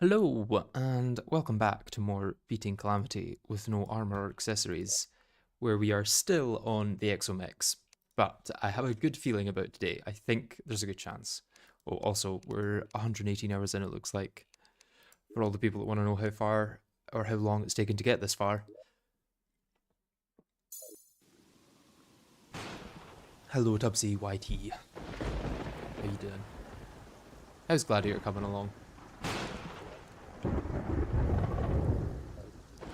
Hello, and welcome back to more beating Calamity with no armor or accessories, where we are still on the Exomex. But I have a good feeling about today. I think there's a good chance. Oh, also, we're 118 hours in, it looks like, for all the people that want to know how far or how long it's taken to get this far. Hello, Tubsy YT. How you doing? How's Gladiator coming along?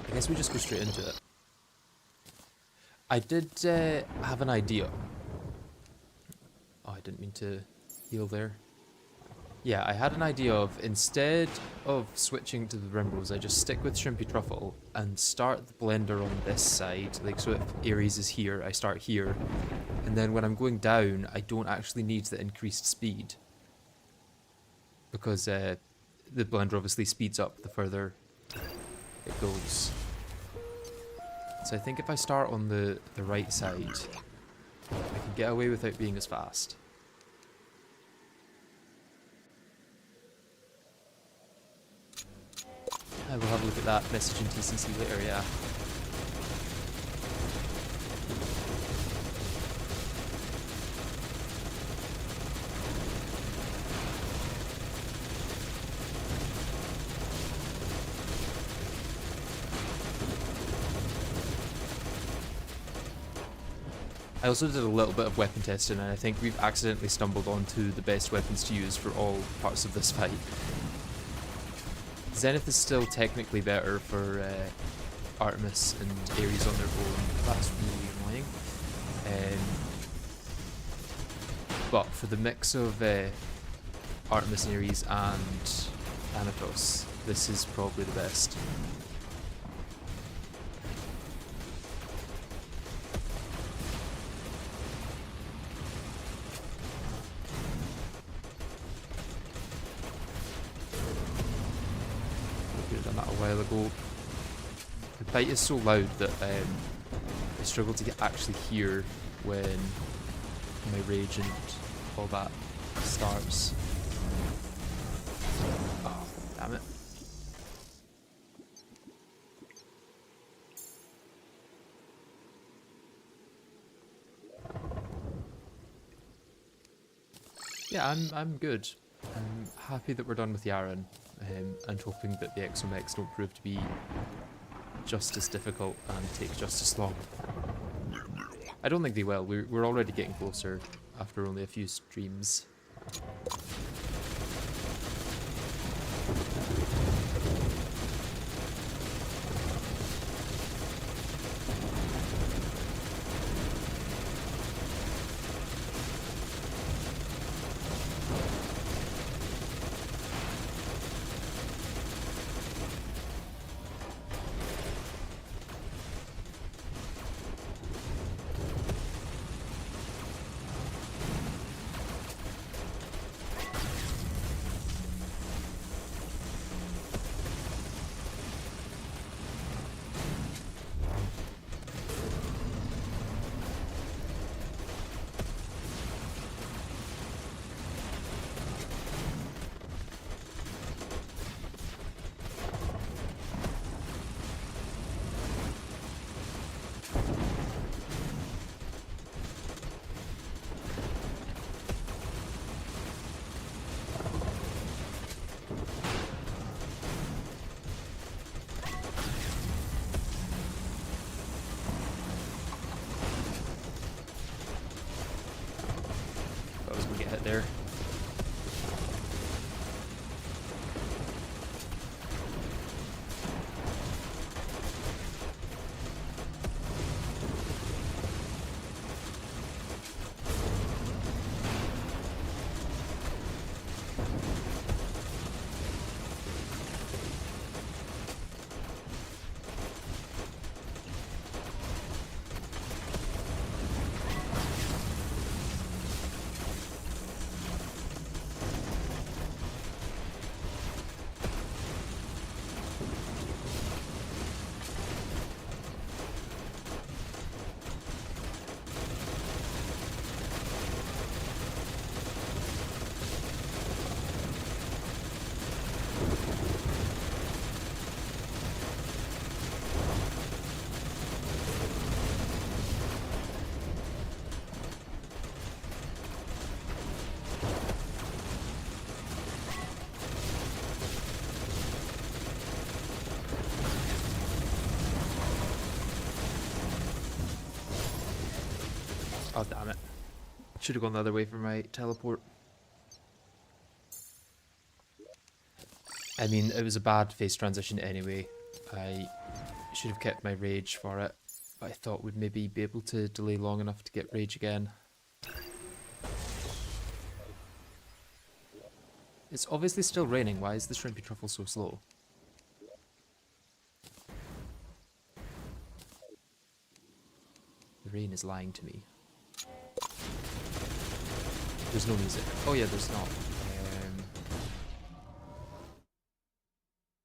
I guess we just go straight into it. I did have an idea. Oh, I didn't mean to heal there. Yeah, I had an idea of, instead of switching to the Rimrose, I just stick with Shrimpy Truffle and start the blender on this side. Like, so if Ares is here, I start here. And then when I'm going down, I don't actually need the increased speed. Because the blender obviously speeds up the further it goes. So I think if I start on the right side, I can get away without being as fast. I will have a look at that message in TCC later, yeah. I also did a little bit of weapon testing, and I think we've accidentally stumbled onto the best weapons to use for all parts of this fight. Zenith is still technically better for Artemis and Ares on their own. That's really annoying. But for the mix of Artemis and Ares and Thanatos, this is probably the best. Done that a while ago. The bite is so loud that I struggle to actually hear when my rage and all that starts. Oh, damn it. Yeah, I'm good. I'm happy that we're done with Yaren, and hoping that the Exomex don't prove to be just as difficult and take just as long. I don't think they will. We're already getting closer after only a few streams. Oh, damn it. Should have gone the other way for my teleport. I mean, it was a bad phase transition anyway. I should have kept my rage for it, but I thought we'd maybe be able to delay long enough to get rage again. It's obviously still raining. Why is the shrimpy truffle so slow? The rain is lying to me. There's no music. Oh yeah, there's not.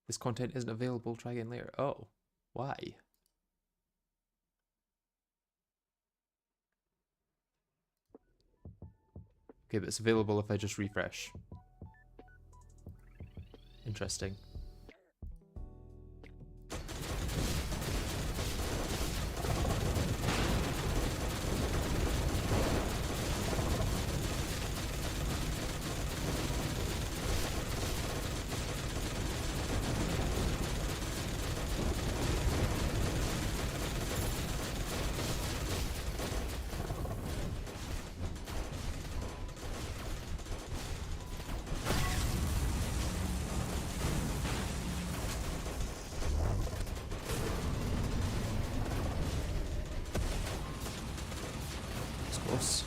This content isn't available. Try again later. Oh, why? Okay, but it's available if I just refresh. Interesting. Close.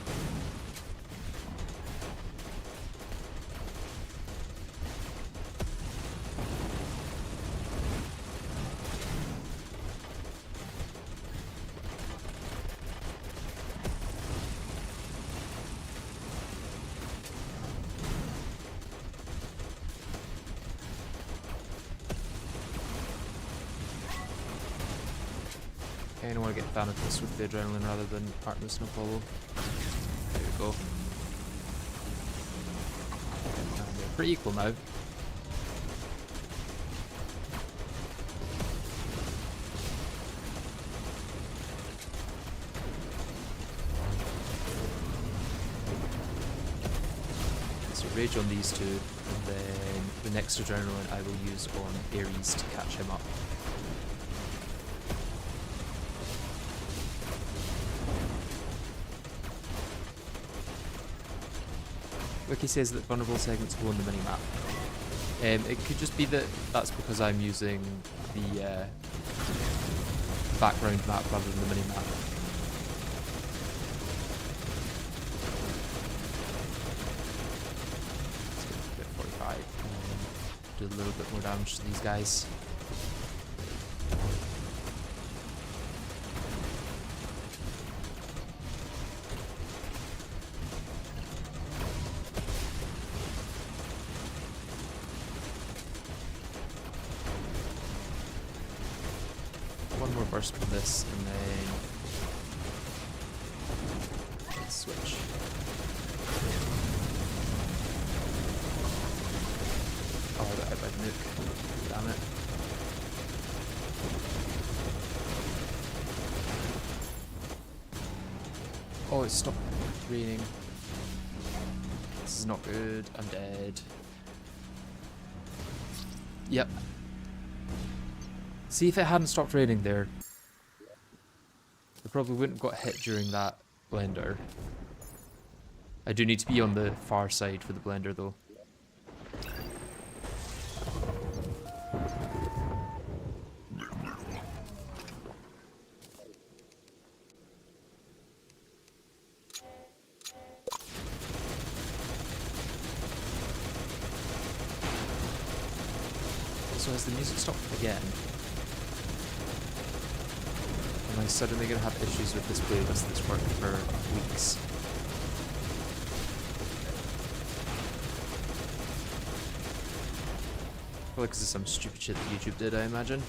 Okay, I don't want to get Thanatos with the adrenaline rather than Artemis no Apollo. There we go. And we're pretty equal now. So rage on these two, and then the next adrenaline I will use on Ares to catch him up. Wiki says that vulnerable segments go on the minimap. It could just be that that's because I'm using the background map rather than the minimap. Let's get 45 and do a little bit more damage to these guys. One more burst from this, and then let's switch. Oh, I got hit by the nuke. Damn it. Oh, it stopped raining. This is not good. I'm dead. Yep. See, if it hadn't stopped raining there, I probably wouldn't have got hit during that blender. I do need to be on the far side for the blender though. So has the music stopped again? Am I suddenly going to have issues with this playlist that's worked for weeks? Probably because of some stupid shit that YouTube did, I imagine.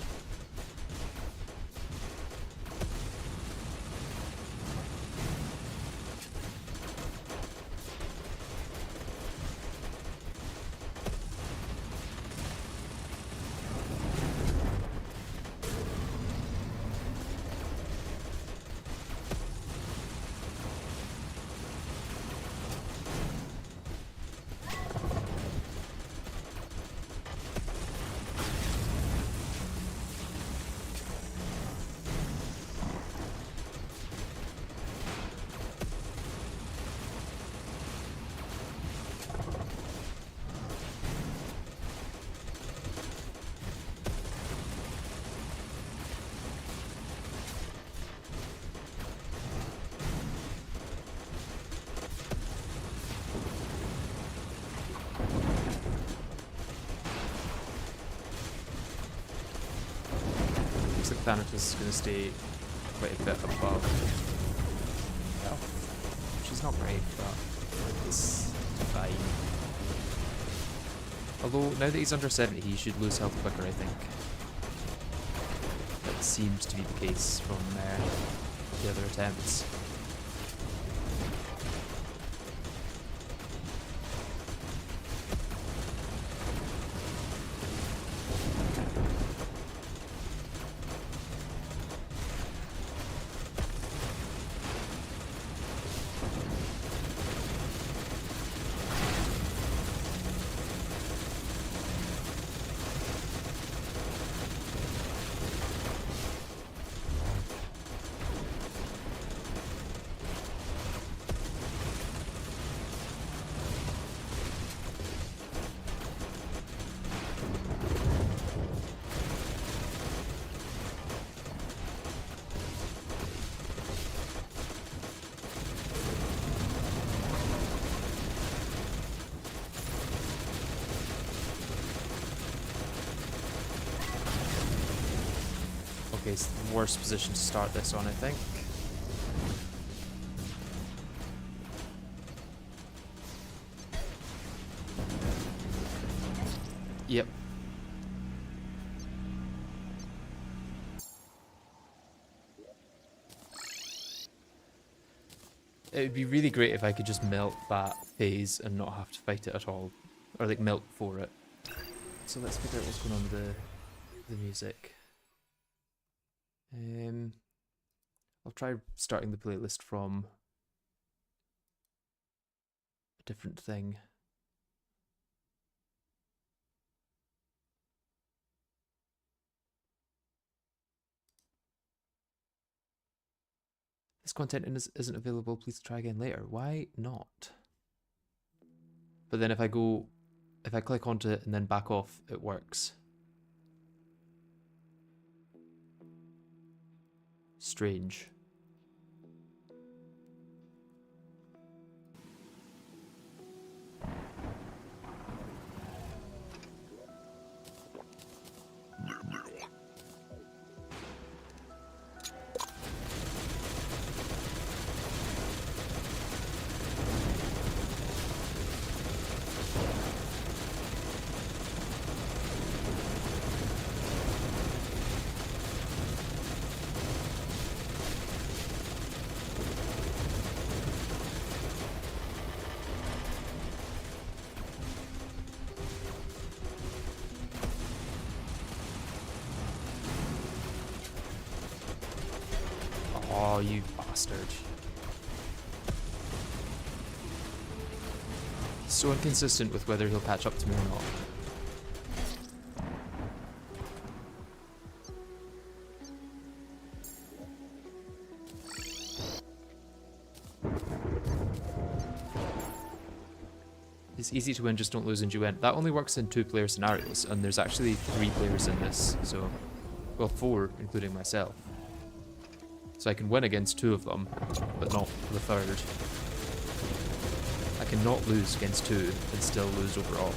looks like Thanatos is going to stay quite a bit above health, which is not great, but it's fine. Although, now that he's under 70, he should lose health quicker, I think. That seems to be the case from the other attempts. Okay, it's the worst position to start this on, I think. Yep. It would be really great if I could just melt that phase and not have to fight it at all. Or like melt for it. So let's figure out what's going on with the music. I'll try starting the playlist from a different thing. This content isn't available, please try again later. Why not? But then if I click onto it and then back off, it works. Strange. Oh, you bastard. He's so inconsistent with whether he'll catch up to me or not. It's easy to win, just don't lose and you win. That only works in 2-player scenarios, and there's actually 3 players in this, so... Well, 4, including myself. So I can win against 2 of them, but not the 3rd. I cannot lose against 2 and still lose overall.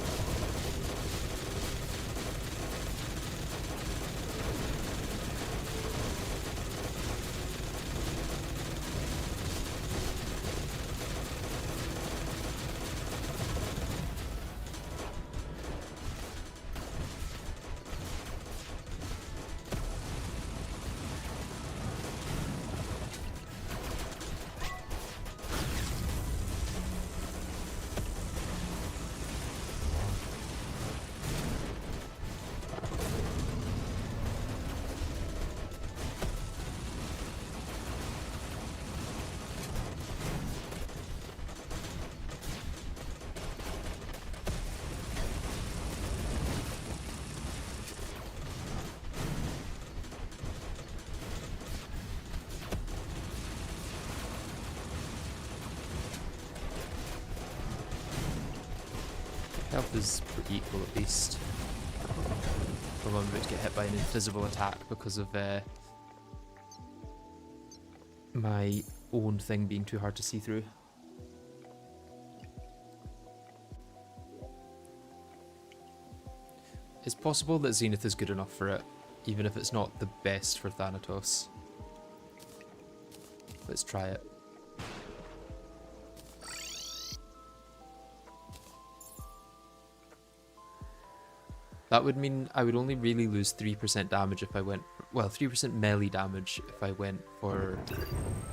Health is pretty equal at least. Although I'm about to get hit by an invisible attack because of my own thing being too hard to see through. It's possible that Zenith is good enough for it. even if it's not the best for Thanatos. Let's try it. That would mean I would only really lose 3% damage if I went... Well, 3% melee damage if I went for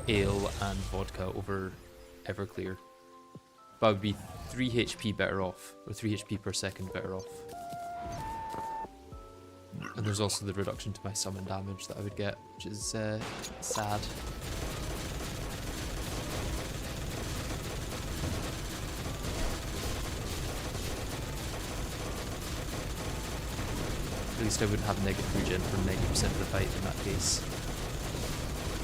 ale and vodka over Everclear. But I would be 3 HP better off, or 3 HP per second better off. And there's also the reduction to my summon damage that I would get, which is sad. At least I wouldn't have negative regen for 90% of the fight in that case.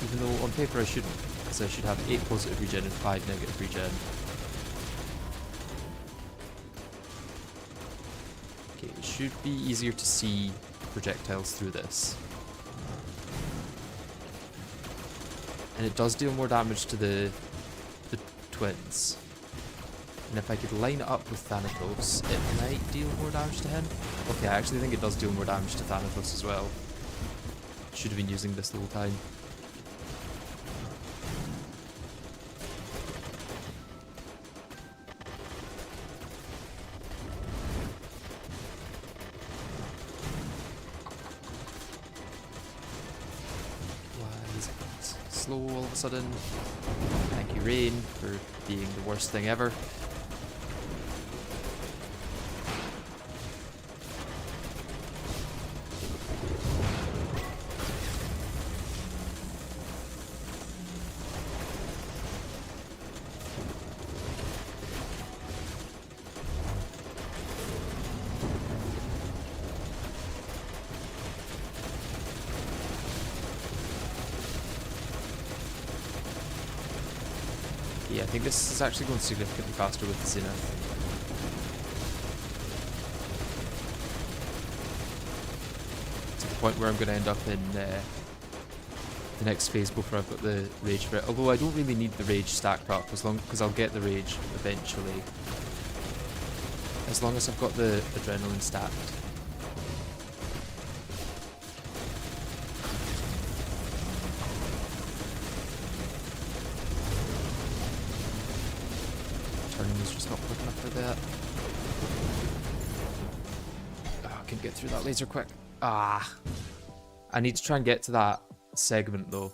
Even though on paper I shouldn't, because I should have 8 positive regen and 5 negative regen. Okay, it should be easier to see projectiles through this. And it does deal more damage to the twins. And if I could line it up with Thanatos, it might deal more damage to him. Okay, I actually think it does deal more damage to Thanatos as well. Should have been using this the whole time. Why is it slow all of a sudden? Thank you, Rain, for being the worst thing ever. Yeah, I think this is actually going significantly faster with the Zenith. To the point where I'm going to end up in the next phase before I've got the Rage for it. Although I don't really need the Rage stacked up, because I'll get the Rage eventually. As long as I've got the Adrenaline stacked. Is just not quick enough for that. Oh, I can get through that laser quick. Ah. I need to try and get to that segment though.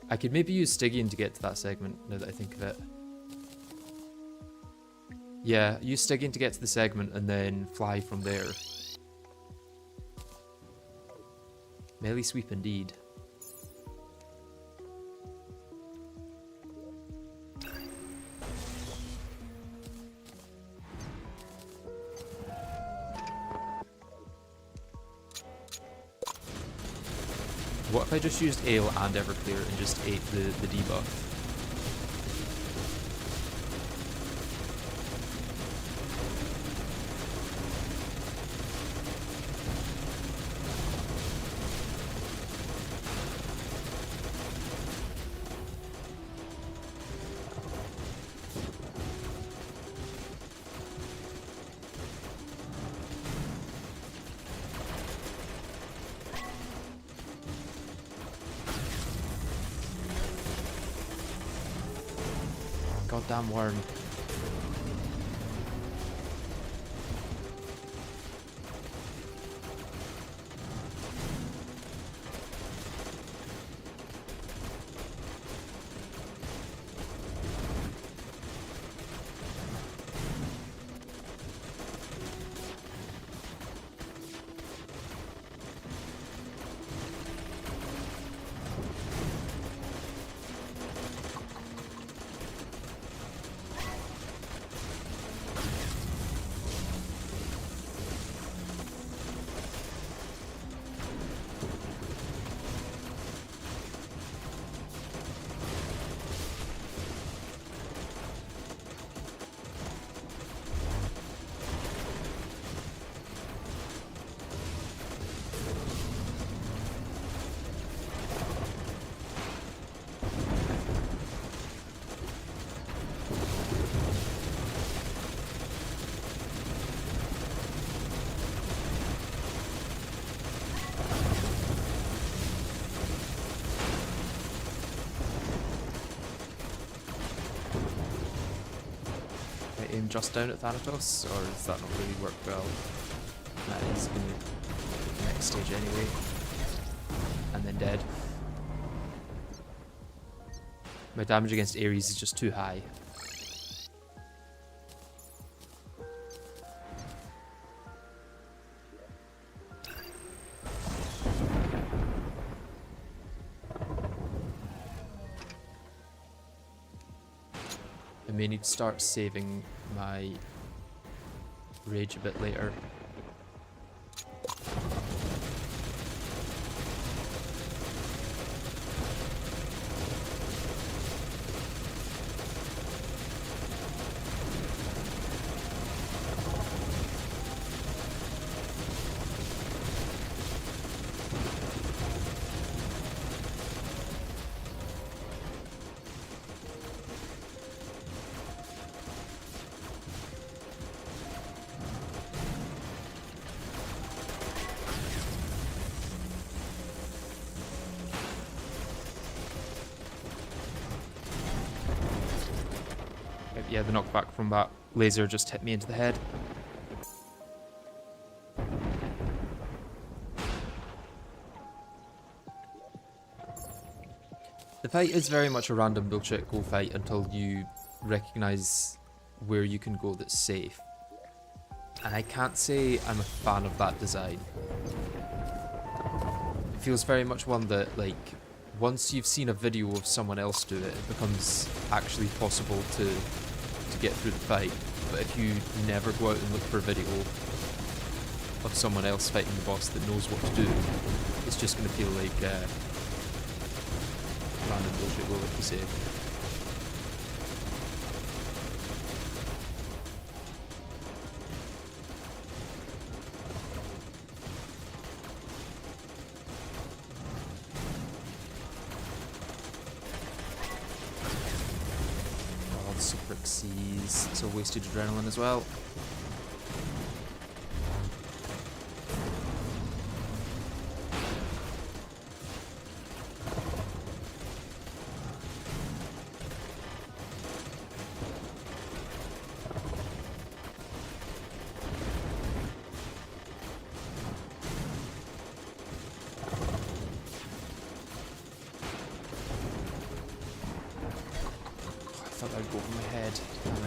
I could maybe use Stygian to get to that segment now that I think of it. Yeah, use Stygian to get to the segment and then fly from there. Melee sweep indeed. What if I just used Ale and Everclear and just ate the debuff? Goddamn worm. I'm just down at Thanatos, or does that not really work well? That is going to the next stage anyway. And then dead. My damage against Ares is just too high. I may need to start saving my rage a bit later. Yeah, the knockback from that laser just hit me into the head. The fight is very much a random bullshit go fight until you recognise where you can go that's safe. And I can't say I'm a fan of that design. It feels very much one that, like, once you've seen a video of someone else do it, it becomes actually possible to get through the fight. But if you never go out and look for a video of someone else fighting the boss that knows what to do, it's just going to feel like random bullshit, will like you say. Seas, so wasted adrenaline as well. I thought that would go over my head. Damn it.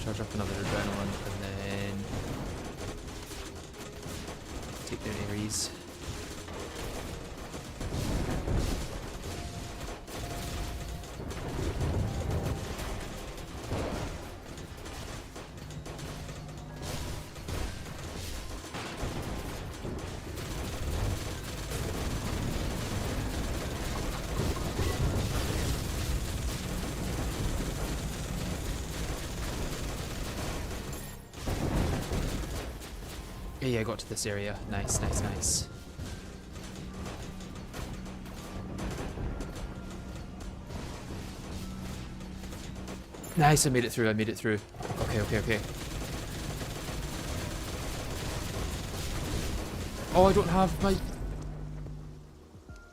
Charge up another adrenaline and then take down Ares. Yeah, I got to this area. Nice, nice, nice. Nice, I made it through, I made it through. Okay, okay, okay. Oh, I don't have my...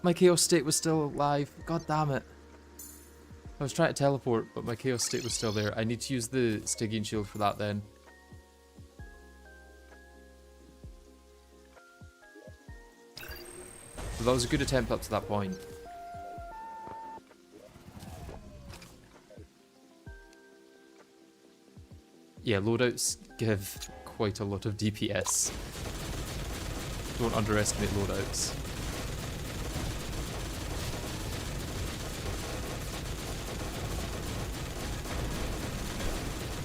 My Chaos State was still alive. God damn it. I was trying to teleport, but my Chaos State was still there. I need to use the Stygian Shield for that then. So that was a good attempt up to that point. Yeah, loadouts give quite a lot of DPS. Don't underestimate loadouts.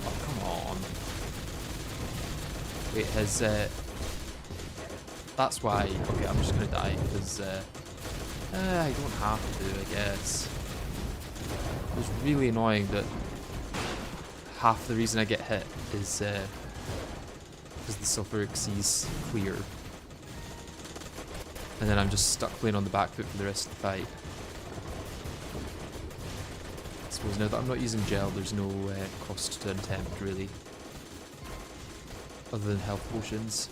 Oh, come on. Wait, That's why... Okay, I'm just gonna die, because I don't have to, I guess. It's really annoying that half the reason I get hit is because the sulfuric sea's clear. And then I'm just stuck playing on the back foot for the rest of the fight. I suppose now that I'm not using gel, there's no cost to attempt, really. Other than health potions.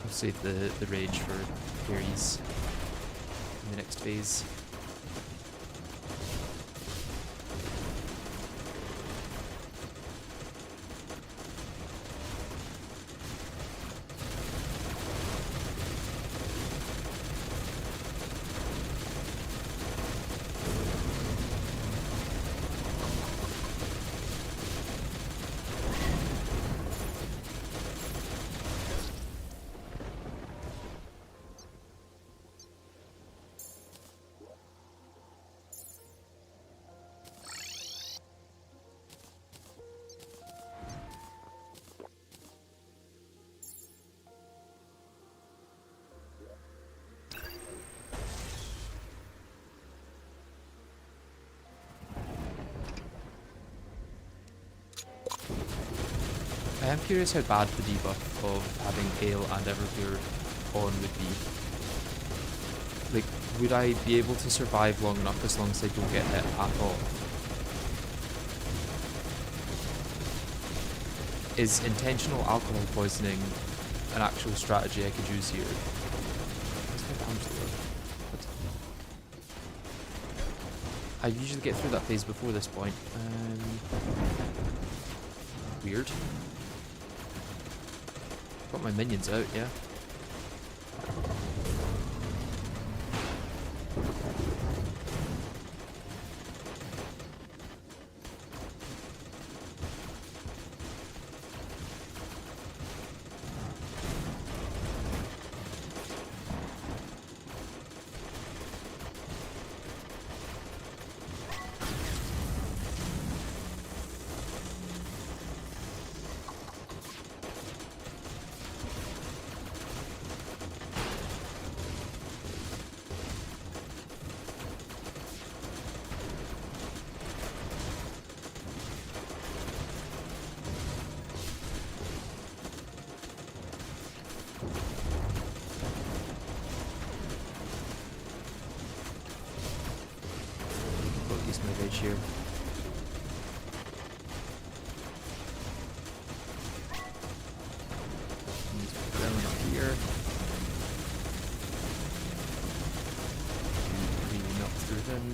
Save the rage for carries in the next phase. I am curious how bad the debuff of having Ale and Everclear on would be. Like, would I be able to survive long enough as long as I don't get hit at all? Is intentional alcohol poisoning an actual strategy I could use here? What's my damage load? I usually get through that phase before this point. Weird. Got my minions out, yeah. Use my rage here. Use my Gremlin up here. Really knock through them.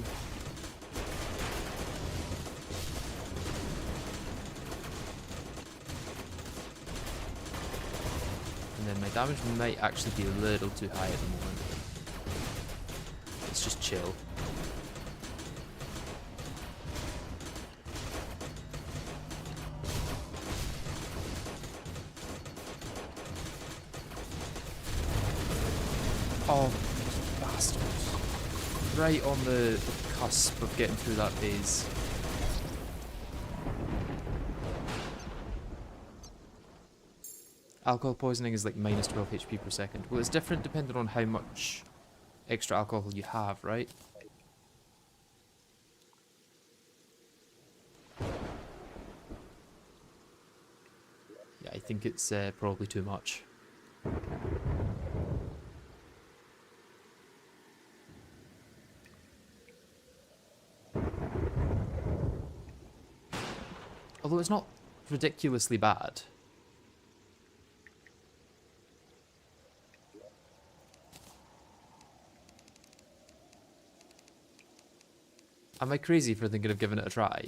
And then my damage might actually be a little too high at the moment. Let's just chill. Oh, bastards. Right on the cusp of getting through that phase. Alcohol poisoning is like minus 12 HP per second. Well, it's different depending on how much extra alcohol you have, right? Yeah, I think it's probably too much. Although it's not ridiculously bad. Am I crazy for thinking of giving it a try?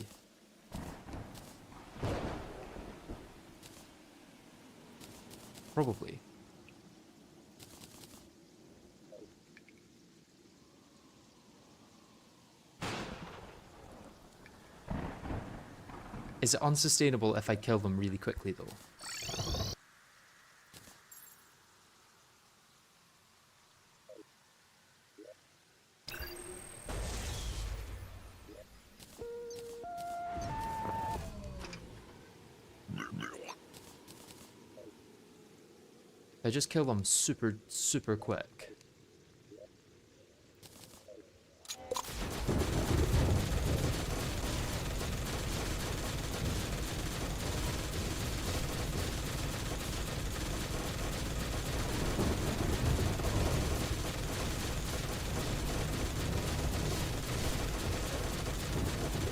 Probably. Is it unsustainable if I kill them really quickly, though? I just kill them super, super quick.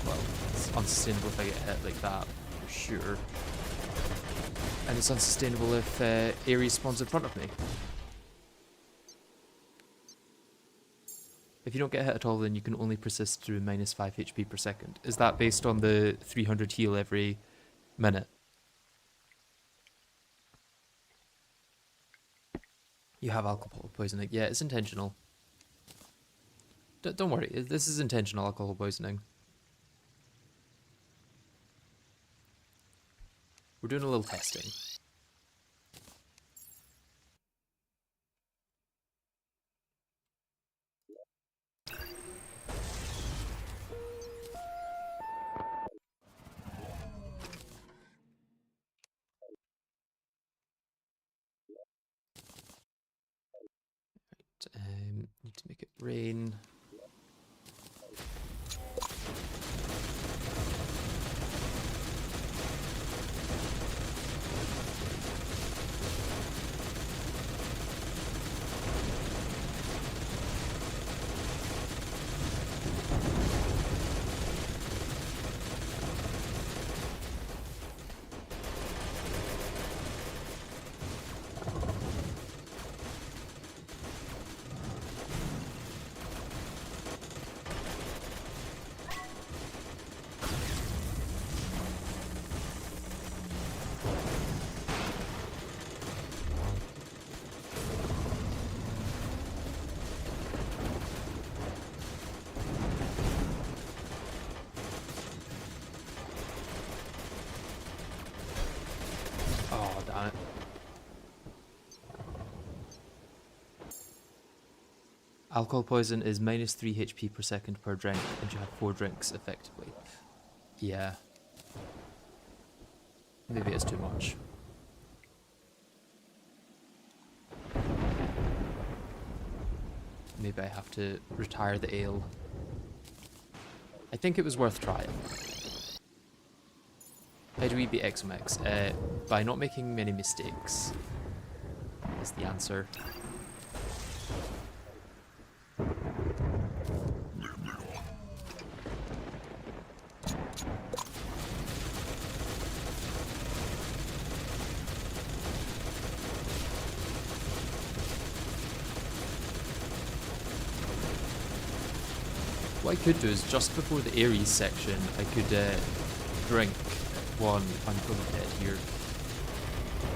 Well, it's unsustainable if I get hit like that, for sure. And it's unsustainable if Ares spawns in front of me. If you don't get hit at all, then you can only persist through minus 5 HP per second. Is that based on the 300 heal every minute? You have alcohol poisoning. Yeah, it's intentional. Don't worry, this is intentional alcohol poisoning. We're doing a little testing. Need to make it rain. Oh, damn it. Alcohol poison is minus 3 HP per second per drink, and you have 4 drinks effectively. Yeah. Maybe it's too much. Maybe I have to retire the ale. I think it was worth trying. How do we beat Exomex? By not making many mistakes is the answer. What I could do is just before the Ares section, I could drink one. I'm going dead here.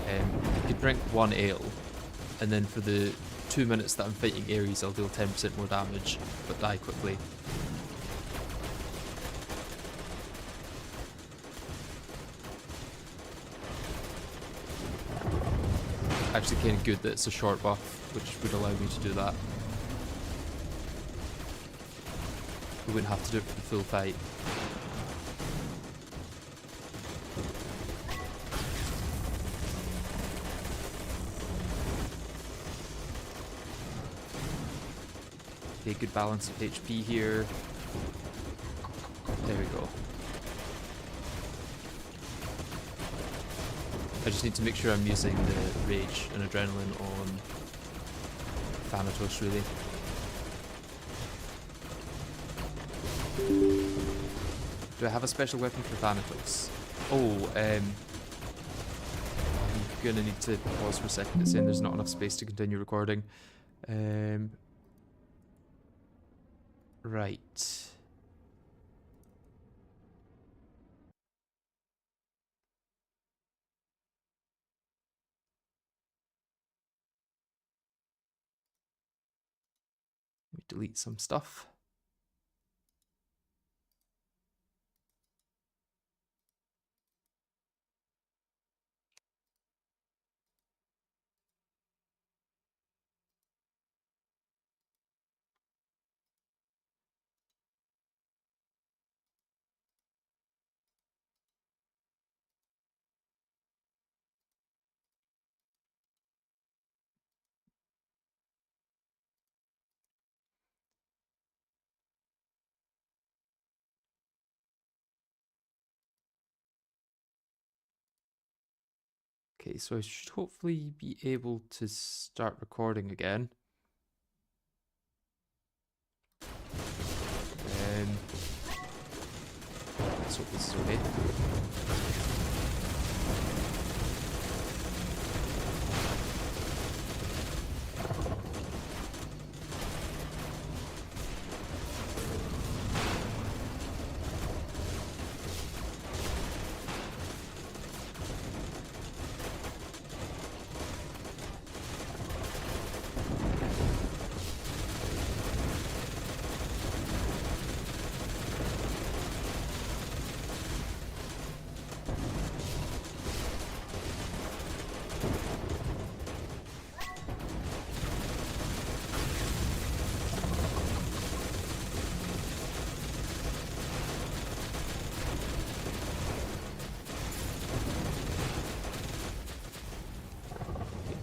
I could drink one ale, and then for the 2 minutes that I'm fighting Ares, I'll deal 10% more damage, but die quickly. Actually, kind of good that it's a short buff, which would allow me to do that. We wouldn't have to do it for the full fight. Okay, good balance of HP here. There we go. I just need to make sure I'm using the rage and adrenaline on Thanatos, really. Do I have a special weapon for Thanatos? Oh, I'm gonna need to pause for a second. It's saying there's not enough space to continue recording. Right. delete some stuff. Okay, so I should hopefully be able to start recording again. Let's hope this is okay.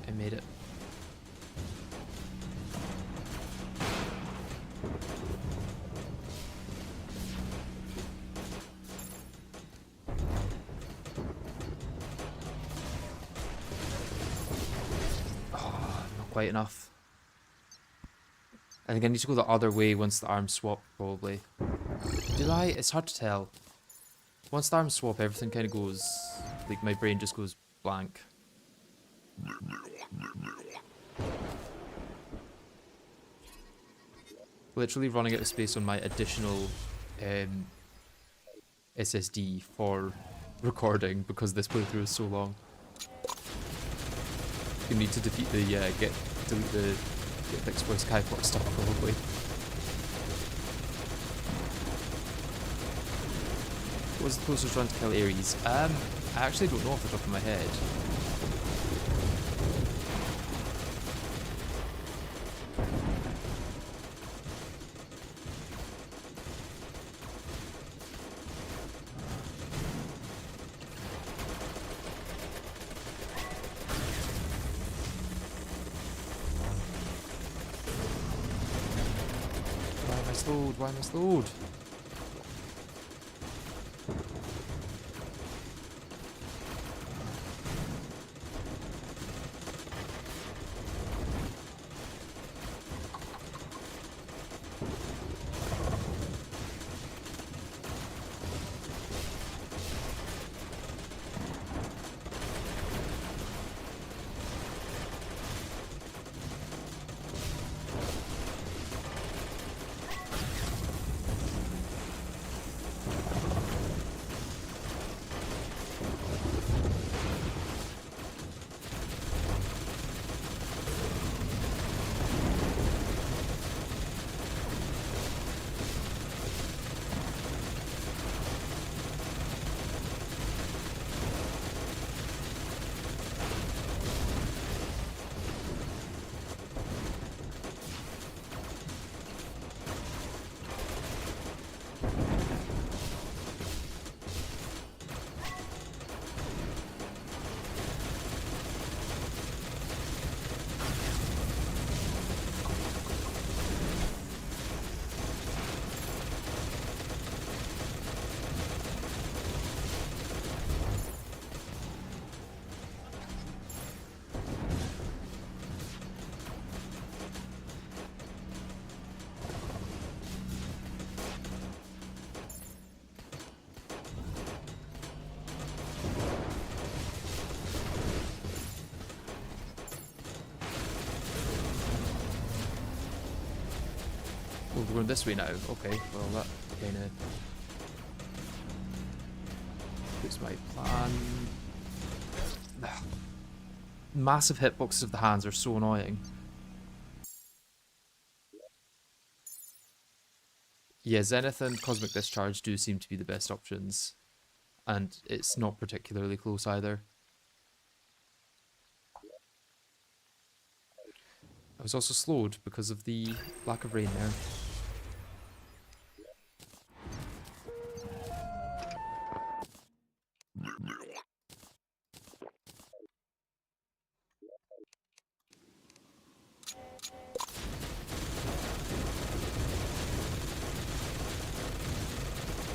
I made it. Oh, not quite enough. I think I need to go the other way once the arms swap, probably. Do I? It's hard to tell. Once the arms swap, everything kind of goes... Like, my brain just goes blank. Literally running out of space on my additional SSD for recording because this playthrough is so long. You need to defeat the delete the get fixed for Skyport stuff probably. What was the closest run to kill Ares? I actually don't know off the top of my head. Why am I slowed? Why am I slowed? Oh, we're going this way now. Okay, well that kind of puts my plan. Massive hitboxes of the hands are so annoying. Yeah, Zenith and Cosmic Discharge do seem to be the best options, and it's not particularly close either. I was also slowed because of the lack of rain there.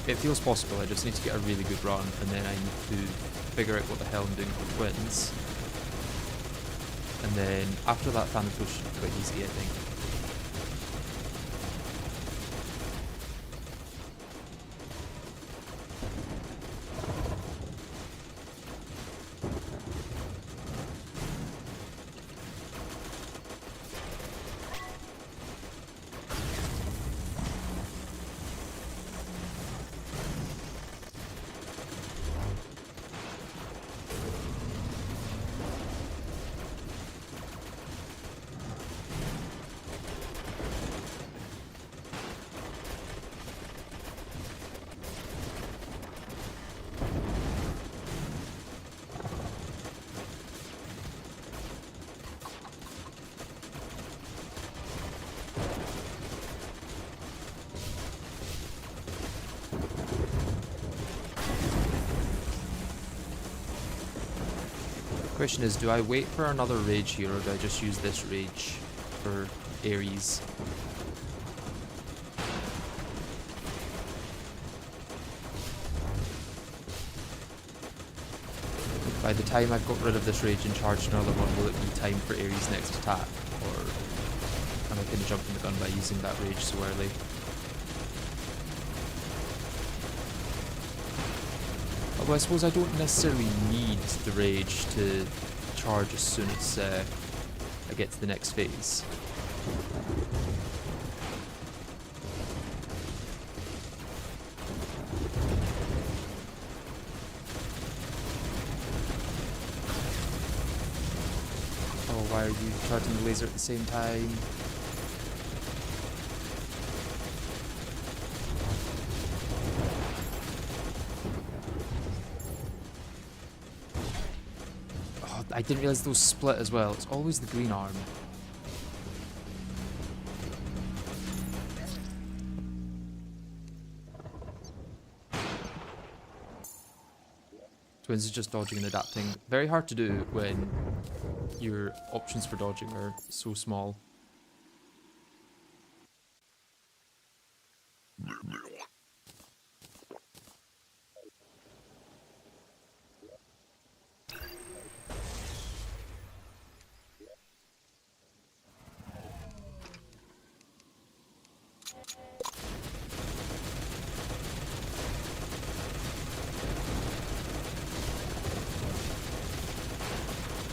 It feels possible, I just need to get a really good run, and then I need to figure out what the hell I'm doing for twins. And then after that, Thanatos should be quite easy, I think. Question is, do I wait for another rage here, or do I just use this rage for Ares? By the time I've got rid of this rage and charged another one, will it be time for Ares' next attack? Or am I going to jump in the gun by using that rage so early? Although I suppose I don't necessarily need the rage to charge as soon as I get to the next phase. Oh, why are you charging the laser at the same time? I didn't realise those split as well. It's always the green arm. Twins is just dodging and adapting. Very hard to do when your options for dodging are so small.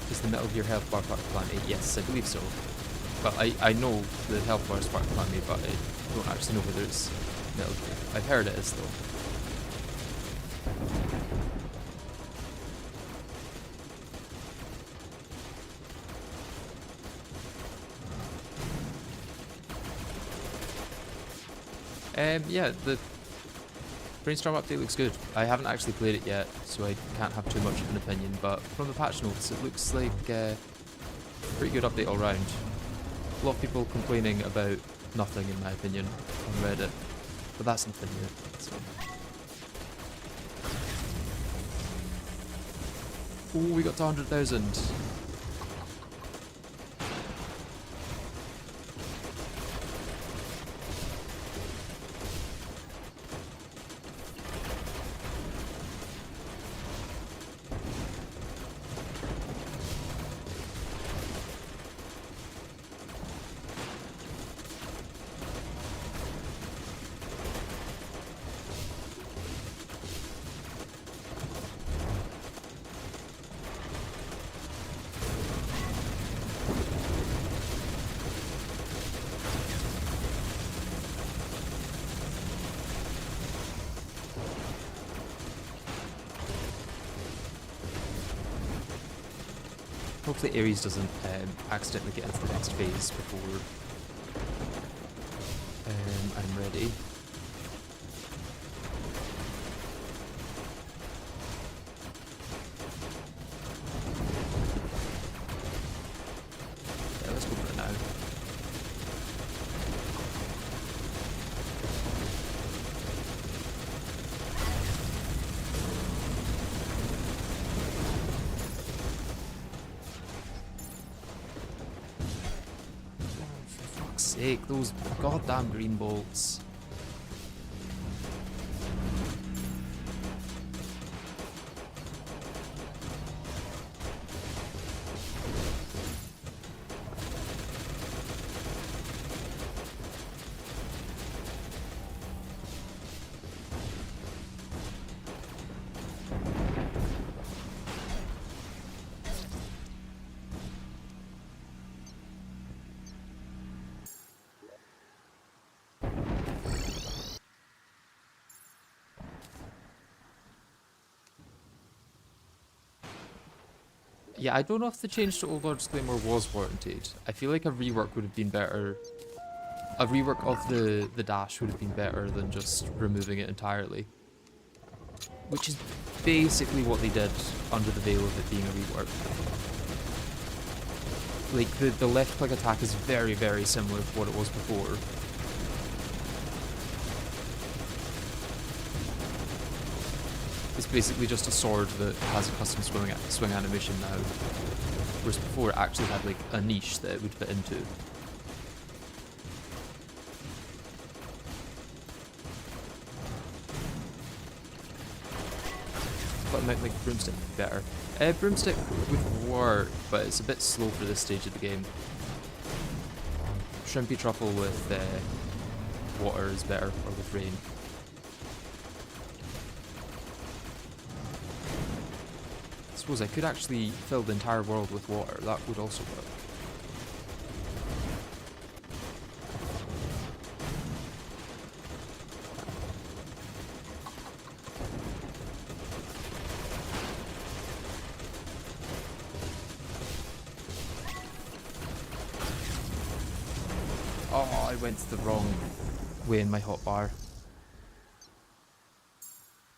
Is the Metal Gear health bar part of Calamity? Yes, I believe so. But I know the health bar is part of Calamity, but I don't actually know whether it's Metal Gear. I've heard it is though. Yeah, the Brainstorm update looks good. I haven't actually played it yet, so I can't have too much of an opinion, but from the patch notes, it looks like a pretty good update all round. A lot of people complaining about nothing, in my opinion, on Reddit, but that's nothing new. So. Oh, we got to 100,000. Hopefully Ares doesn't accidentally get into the next phase before I'm ready. sake, those goddamn green bolts. Yeah, I don't know if the change to Old Lord's Claymore was warranted. I feel like a rework would have been better. A rework of the dash would have been better than just removing it entirely. Which is basically what they did under the veil of it being a rework. Like, the left click attack is very, very similar to what it was before. It's basically just a sword that has a custom swing animation now. Whereas before it actually had like a niche that it would fit into. But it might make Broomstick better. Broomstick would work, but it's a bit slow for this stage of the game. Shrimpy Truffle with water is better, or with rain. I suppose I could actually fill the entire world with water, that would also work. Oh, I went the wrong way in my hotbar.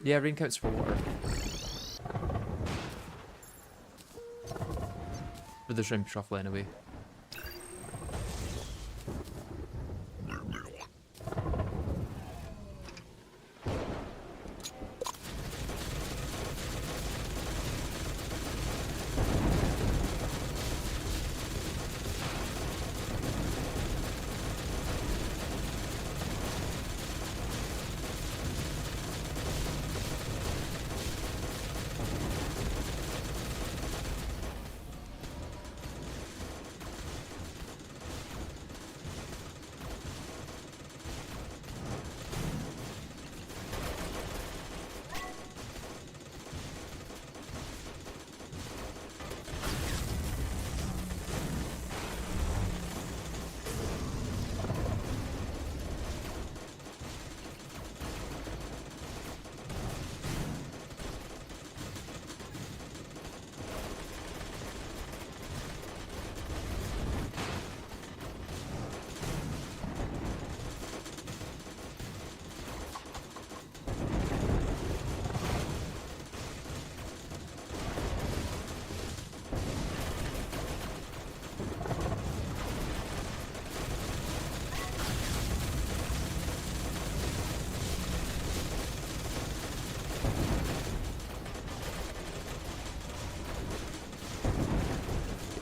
Yeah, rain counts for water. For the shrimp truffle anyway.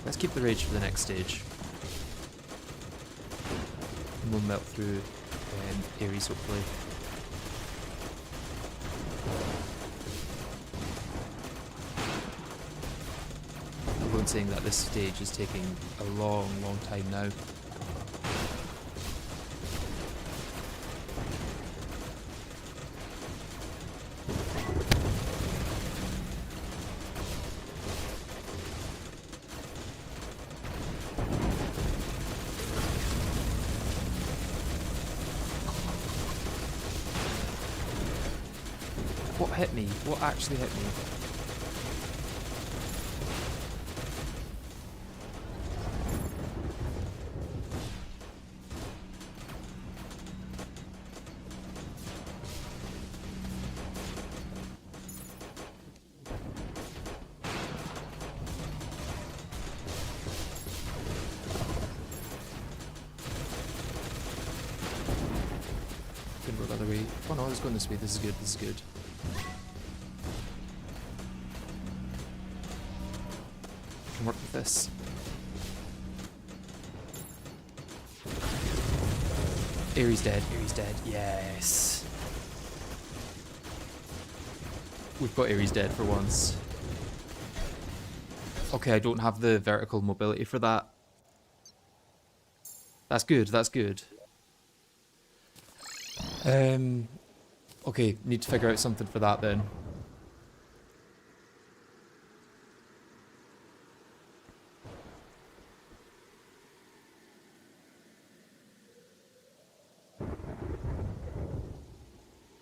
Let's keep the rage for the next stage. And we'll melt through Ares hopefully. I'm going saying that this stage is taking a long, long time now. What hit me? What actually hit me? Couldn't go the other way. Oh no, it's going this way. This is good. This is good. Work with this. Ares dead, Ares dead, yes. We've got Ares dead for once. Okay, I don't have the vertical mobility for that. That's good, that's good. Okay, need to figure out something for that then.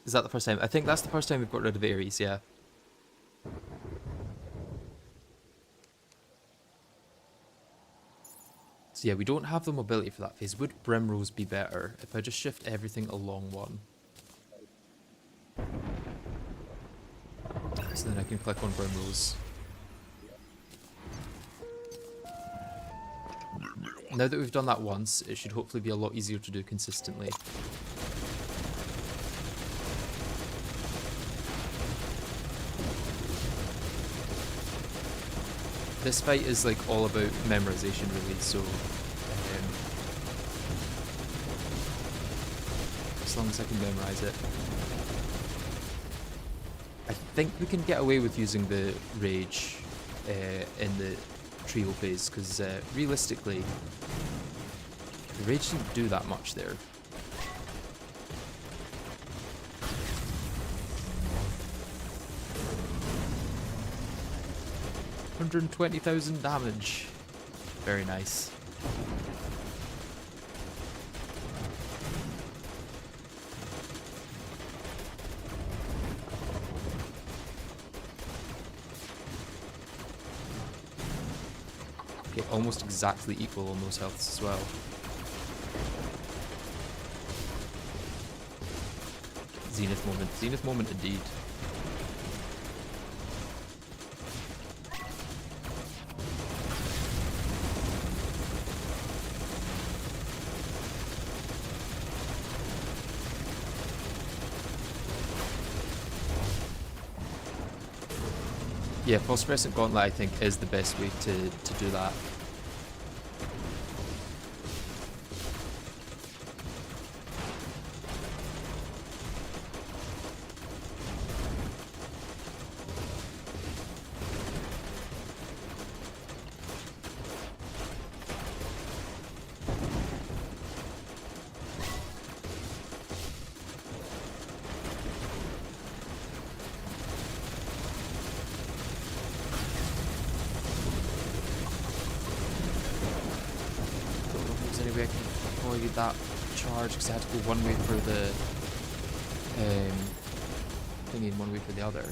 Is that the first time? I think that's the first time we've got rid of Ares, yeah. So yeah, we don't have the mobility for that phase. Would Brimrose be better if I just shift everything along one? So then I can click on Brimrose. Now that we've done that once, it should hopefully be a lot easier to do consistently. This fight is like all about memorization really, so as long as I can memorize it. I think we can get away with using the rage in the trio phase, because realistically, the rage didn't do that much there. $120,000 damage. Very nice. Okay, almost exactly equal on those healths as well. Zenith moment indeed. Yeah, phosphorescent gauntlet I think is the best way to do that. Anyway, I can avoid that charge because I had to go one way for the thingy and one way for the other.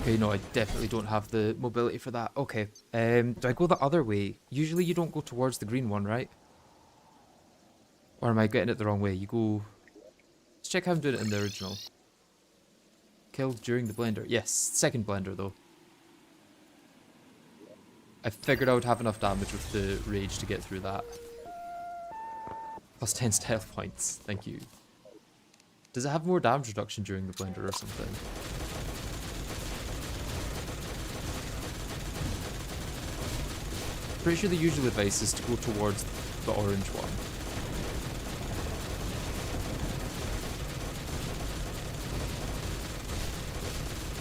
Okay, no, I definitely don't have the mobility for that. Okay, do I go the other way? Usually you don't go towards the green one, right? Or am I getting it the wrong way? You go... Let's check how I'm doing it in the original. Killed during the blender. Yes, second blender though. I figured I would have enough damage with the rage to get through that. Plus 10 health points, thank you. Does it have more damage reduction during the blender or something? Pretty sure the usual advice is to go towards the orange one.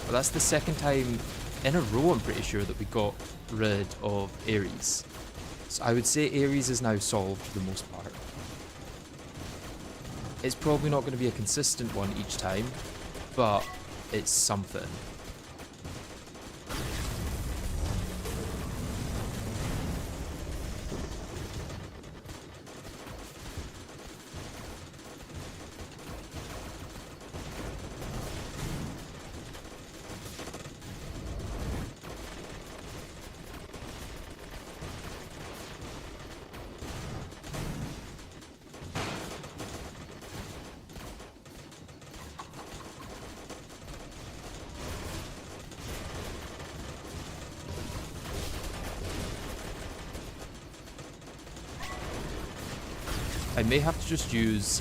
But that's the second time in a row, I'm pretty sure, that we got rid of Ares. So I would say Ares is now solved for the most part. It's probably not going to be a consistent one each time, but it's something. I may have to just use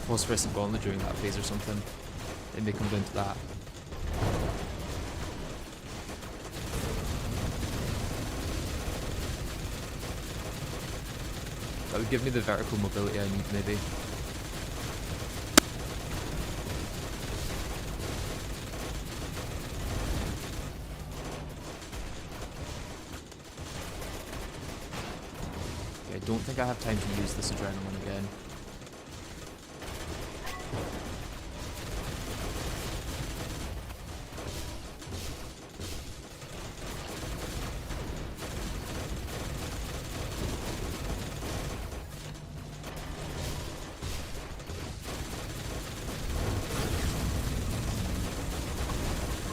Phosphorescent Gauntlet during that phase or something. It may come down to that. That would give me the vertical mobility I need, maybe. Okay, I don't think I have time to use this adrenaline again.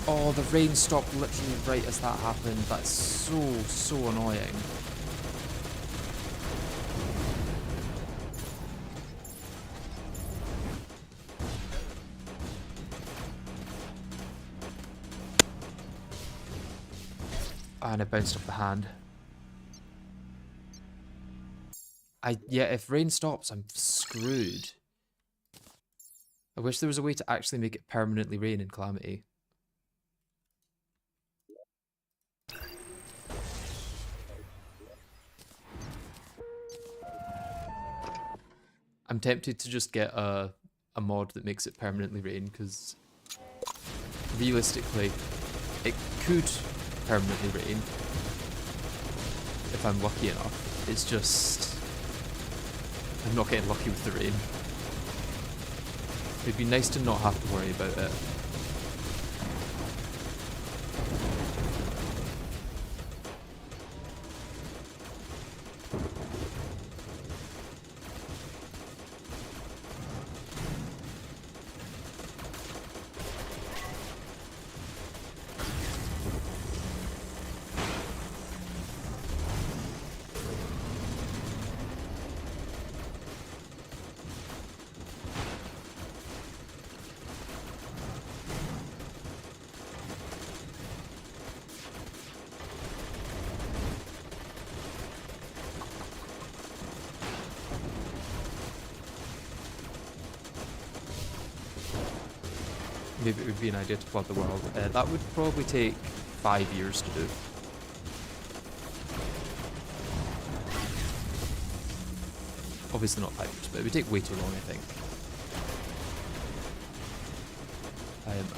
Oh, the rain stopped literally right as that happened. That's so annoying. And it bounced off the hand. Yeah, if rain stops, I'm screwed. I wish there was a way to actually make it permanently rain in Calamity. I'm tempted to just get a mod that makes it permanently rain, because realistically, it could permanently rain if I'm lucky enough. It's just, I'm not getting lucky with the rain. It'd be nice to not have to worry about it. Maybe it would be an idea to flood the world. That would probably take 5 years to do. Obviously not 5 years, but it would take way too long, I think.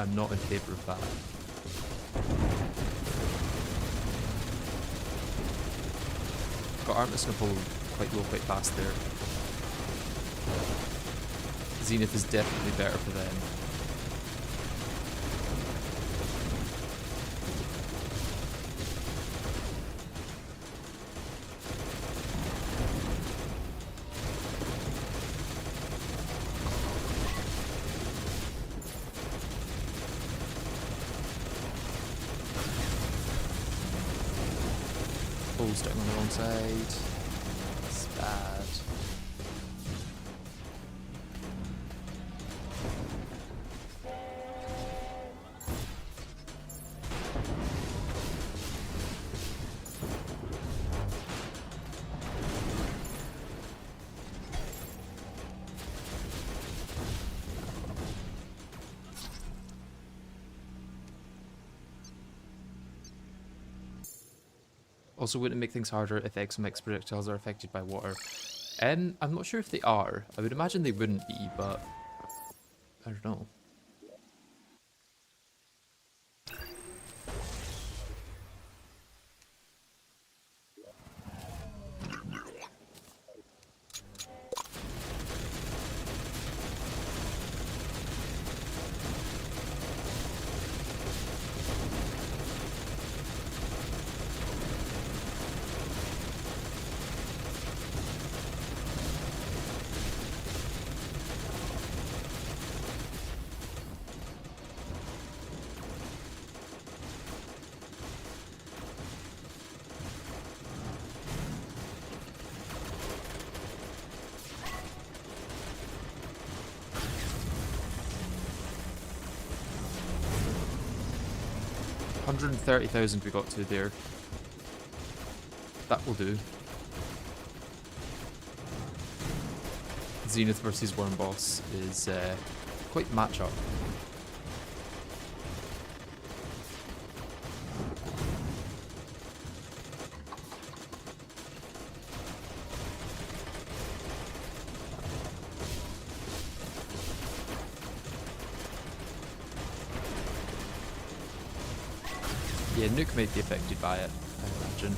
I'm not in favour of that. Got Artemis and Apollo quite low, quite fast there. Zenith is definitely better for them. Starting on the wrong side. It's bad. Also, wouldn't it make things harder if XMX projectiles are affected by water? I'm not sure if they are. I would imagine they wouldn't be, but I don't know. $130,000 we got to there. That will do. Zenith versus Worm Boss is quite matchup. Yeah, Nuke might be affected by it, I imagine.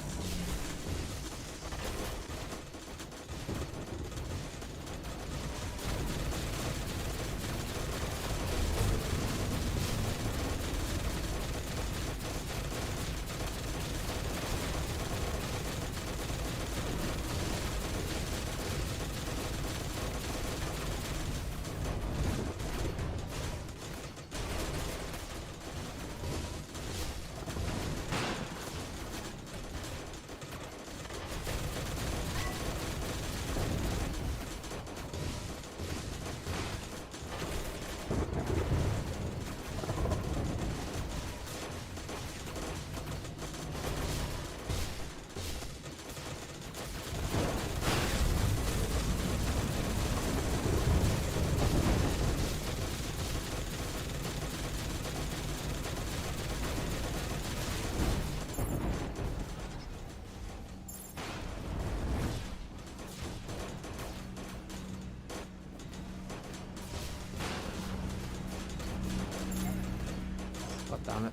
God damn it.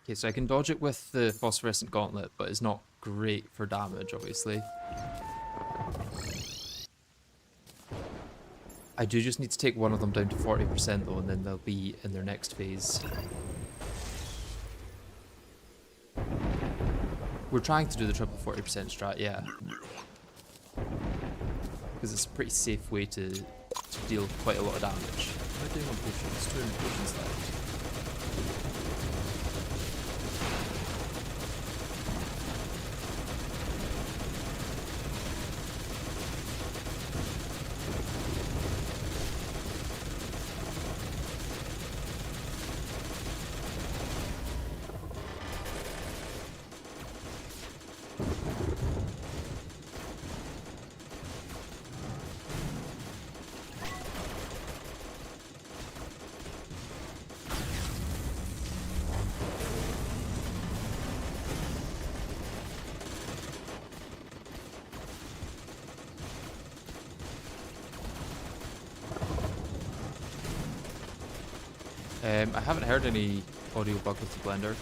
Okay, so I can dodge it with the phosphorescent gauntlet, but it's not great for damage, obviously. I do just need to take one of them down to 40% though, and then they'll be in their next phase. We're trying to do the triple 40% strat, yeah. Because it's a pretty safe way to deal quite a lot of damage. What am I doing on potions? 200 potions left. I haven't heard any audio bug with the blender.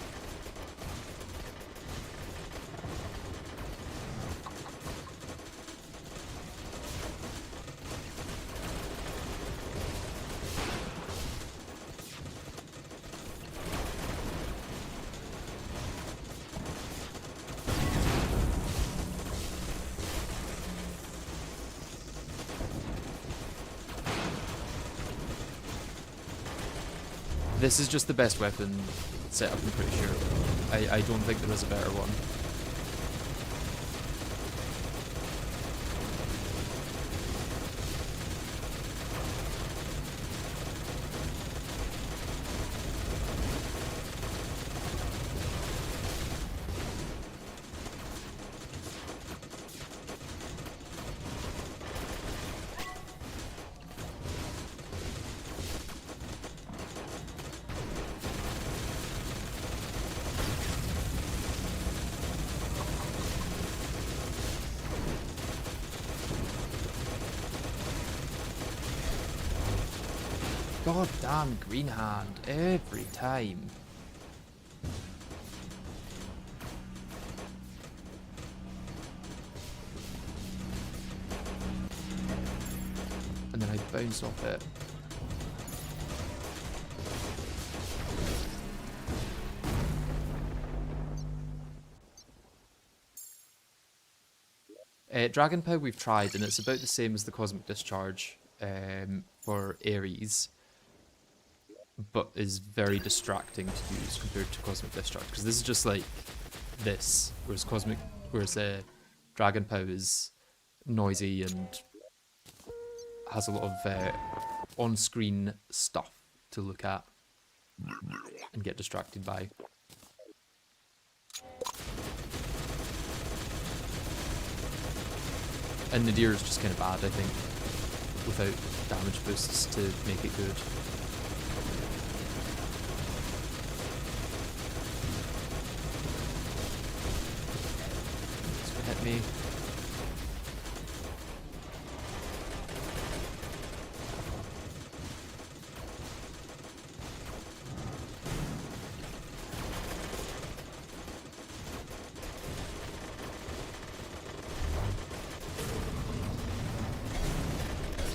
This is just the best weapon setup, I'm pretty sure. I don't think there is a better one. God damn green hand every time. And then I bounce off it. Dragon Pow we've tried, and it's about the same as the Cosmic Discharge for Ares, but is very distracting to use compared to Cosmic Discharge, because this is just like this, whereas Dragon Pow is noisy and has a lot of on-screen stuff to look at and get distracted by. And Nadir is just kind of bad, I think, without damage boosts to make it good. It's gonna hit me.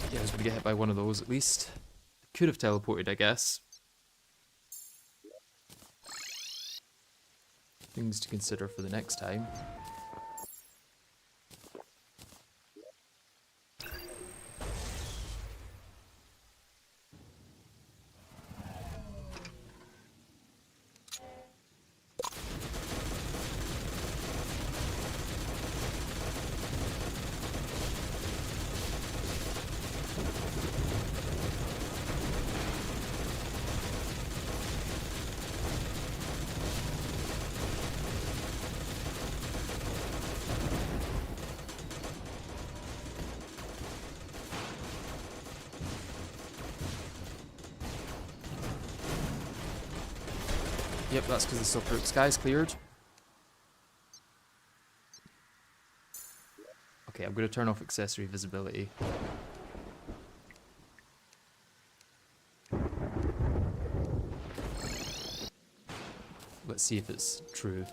Yeah, I was gonna get hit by one of those at least. Could have teleported, I guess. Things to consider for the next time. Yep, that's because the Silver Sky's cleared. Okay, I'm going to turn off accessory visibility. Let's see if it's true.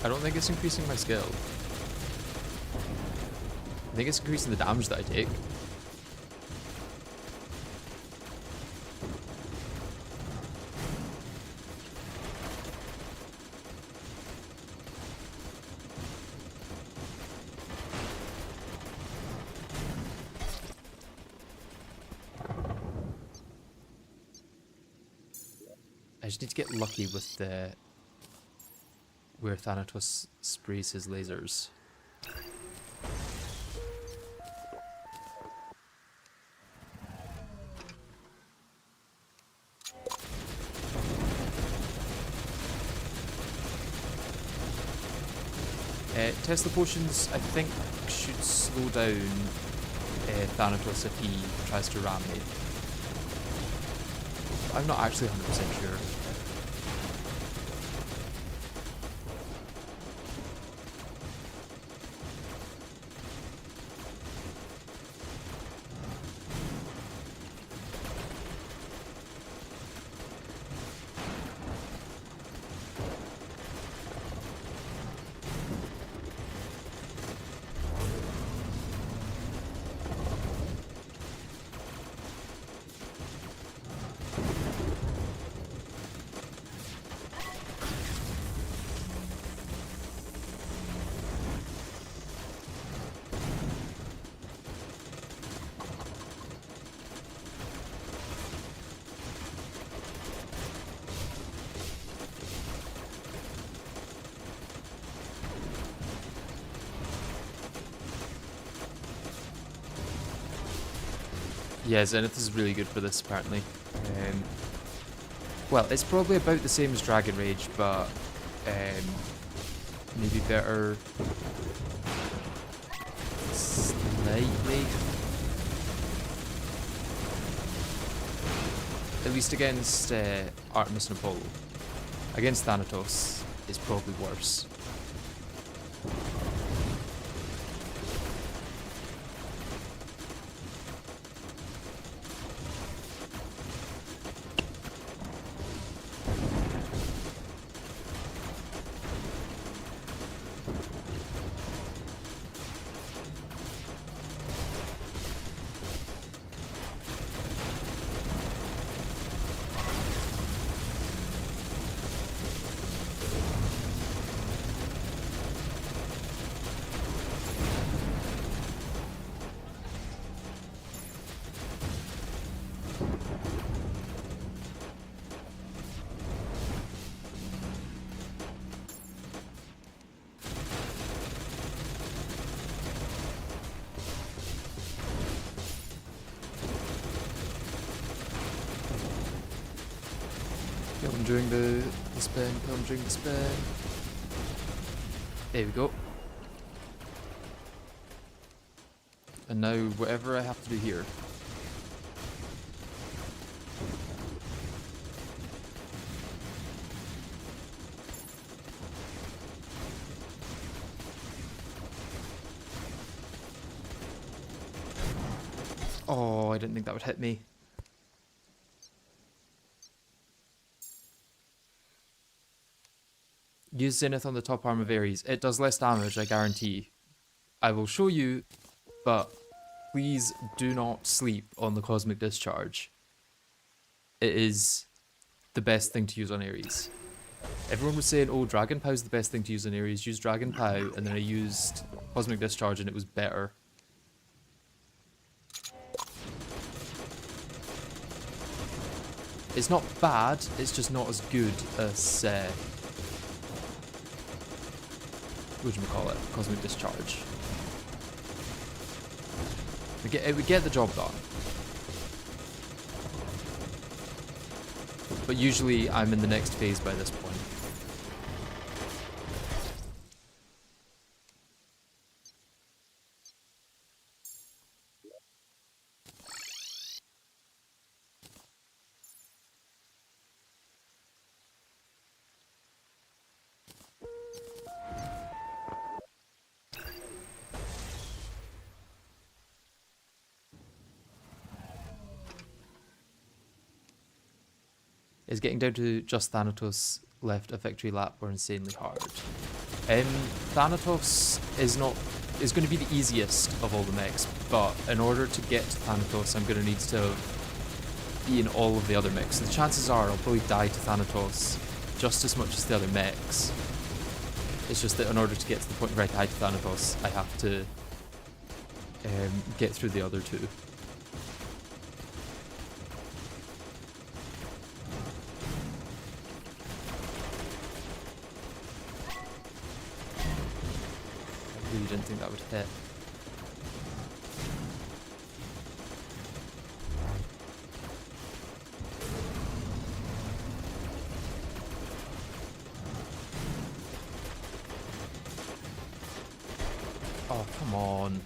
I don't think it's increasing my skill. I think it's increasing the damage that I take. I just need to get lucky with the where Thanatos sprays his lasers. Tesla potions, I think, should slow down Thanatos if he tries to ram me. I'm not actually 100% sure. Yeah, Zenith is really good for this, apparently. Well, it's probably about the same as Dragon Rage, but maybe better slightly. At least against Artemis and Apollo. Against Thanatos, it's probably worse. him during the spin, kill him during the spin. There we go. And now whatever I have to do here. Oh, I didn't think that would hit me. Use Zenith on the top arm of Ares. It does less damage, I guarantee. I will show you, but please do not sleep on the Cosmic Discharge. It is the best thing to use on Ares. Everyone was saying, oh, Dragon Pow's the best thing to use on Ares. Use Dragon Pow, and then I used Cosmic Discharge and it was better. It's not bad, it's just not as good as, whatchamacallit, Cosmic Discharge. It would get the job done. But usually I'm in the next phase by this point. Is getting down to just Thanatos left a victory lap or insanely hard? Thanatos is going to be the easiest of all the mechs, but in order to get to Thanatos, I'm going to need to be in all of the other mechs. So the chances are I'll probably die to Thanatos just as much as the other mechs. It's just that in order to get to the point where I die to Thanatos, I have to get through the other two. I really didn't think that would hit. Oh, come on.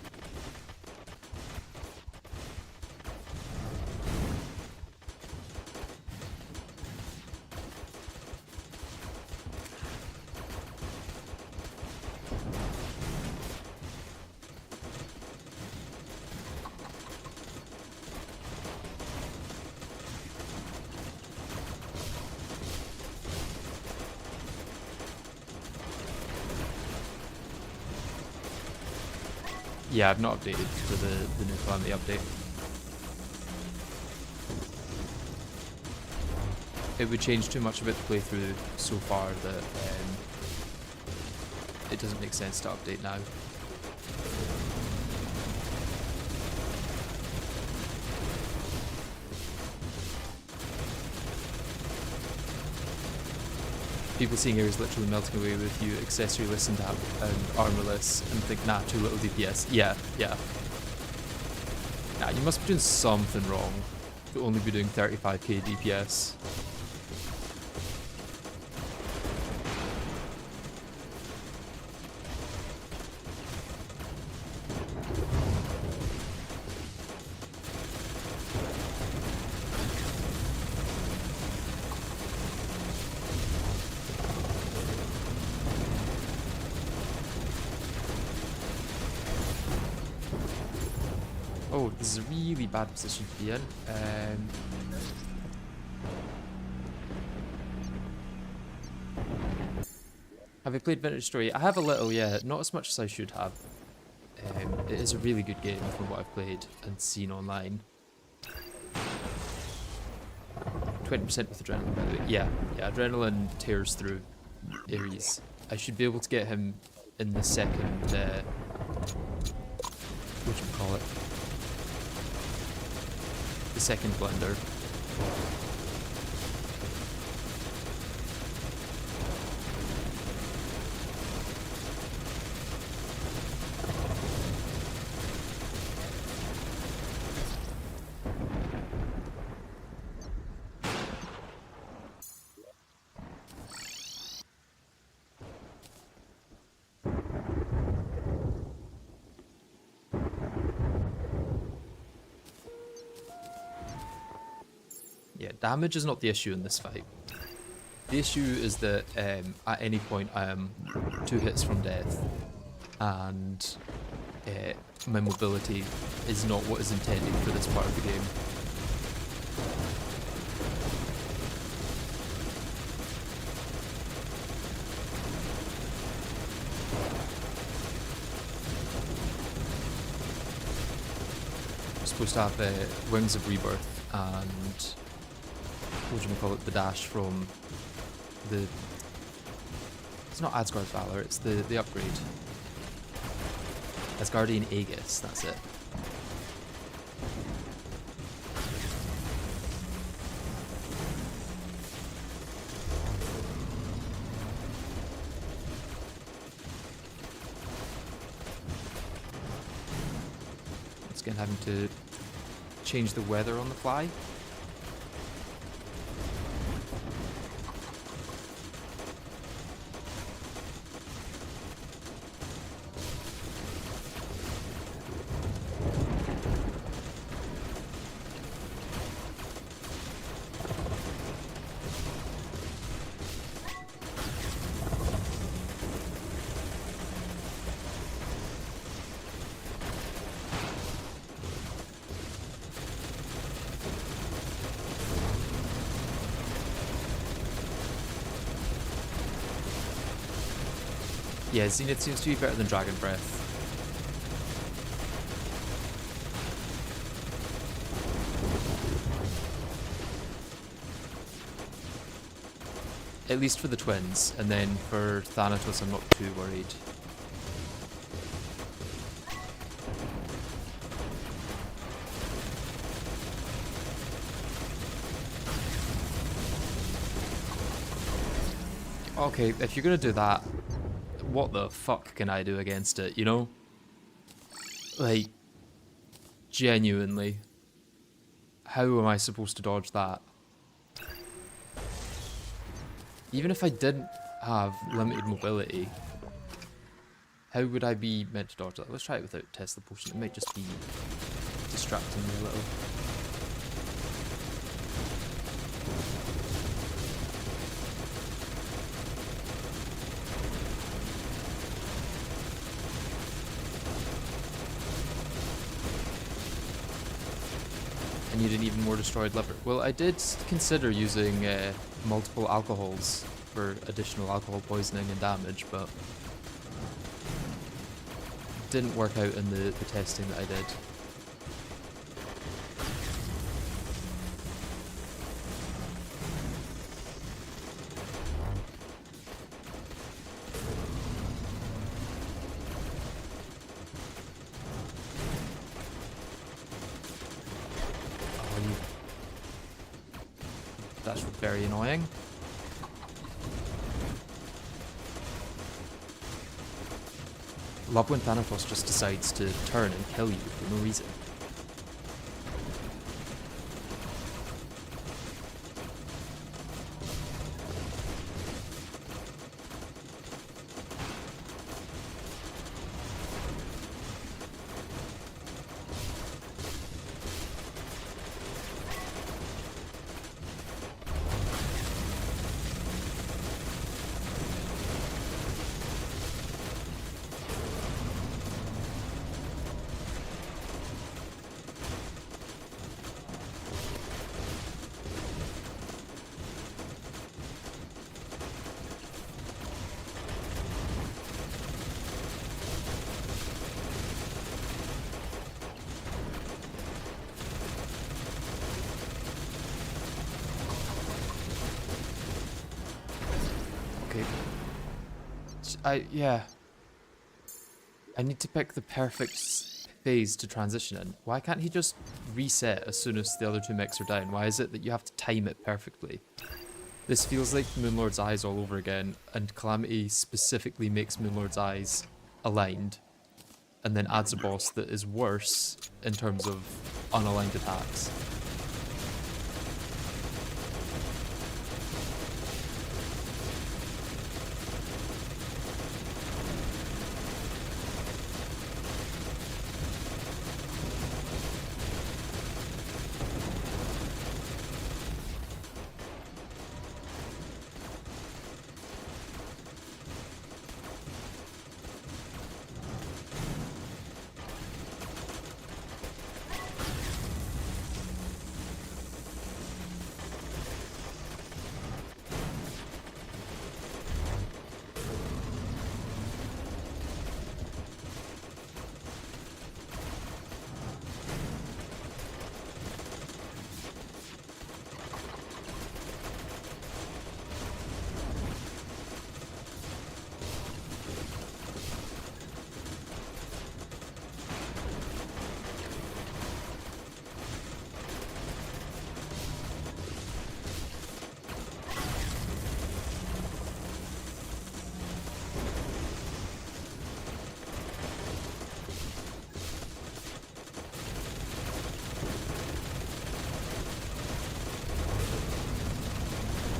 Yeah, I've not updated for the new Calamity update. It would change too much about the playthrough so far that it doesn't make sense to update now. People seeing Ares literally melting away with you, accessory-less and armorless, and think, nah, too little DPS. Yeah. Nah, you must be doing something wrong to only be doing 35k DPS. Oh, this is a really bad position to be in. Have I played Vintage Story? I have a little, yeah. Not as much as I should have. It is a really good game from what I've played and seen online. 20% with Adrenaline, by the way. Yeah, Adrenaline tears through Ares. I should be able to get him in the second, whatchamacallit? The second blender. Yeah, damage is not the issue in this fight. The issue is that at any point I am 2 hits from death, and my mobility is not what is intended for this part of the game. I'm supposed to have Wings of Rebirth and the dash from the... It's not Asgard's Valor, it's the upgrade. Asgardian Aegis, that's it. Once again, having to change the weather on the fly. Yeah, Zenith seems to be better than Dragon Breath. At least for the twins, and then for Thanatos I'm not too worried. Okay, if you're gonna do that, what the fuck can I do against it, you know? Like, genuinely. How am I supposed to dodge that? Even if I didn't have limited mobility, how would I be meant to dodge that? Let's try it without Tesla Potion. It might just be distracting me a little. And you didn't even more destroyed liver. Well, I did consider using multiple alcohols for additional alcohol poisoning and damage, but didn't work out in the testing that I did. That's very annoying. Love when Thanatos just decides to turn and kill you for no reason. Yeah. I need to pick the perfect phase to transition in. Why can't he just reset as soon as the other two mechs are down? Why is it that you have to time it perfectly? This feels like Moonlord's Eyes all over again, and Calamity specifically makes Moonlord's Eyes aligned, and then adds a boss that is worse in terms of unaligned attacks.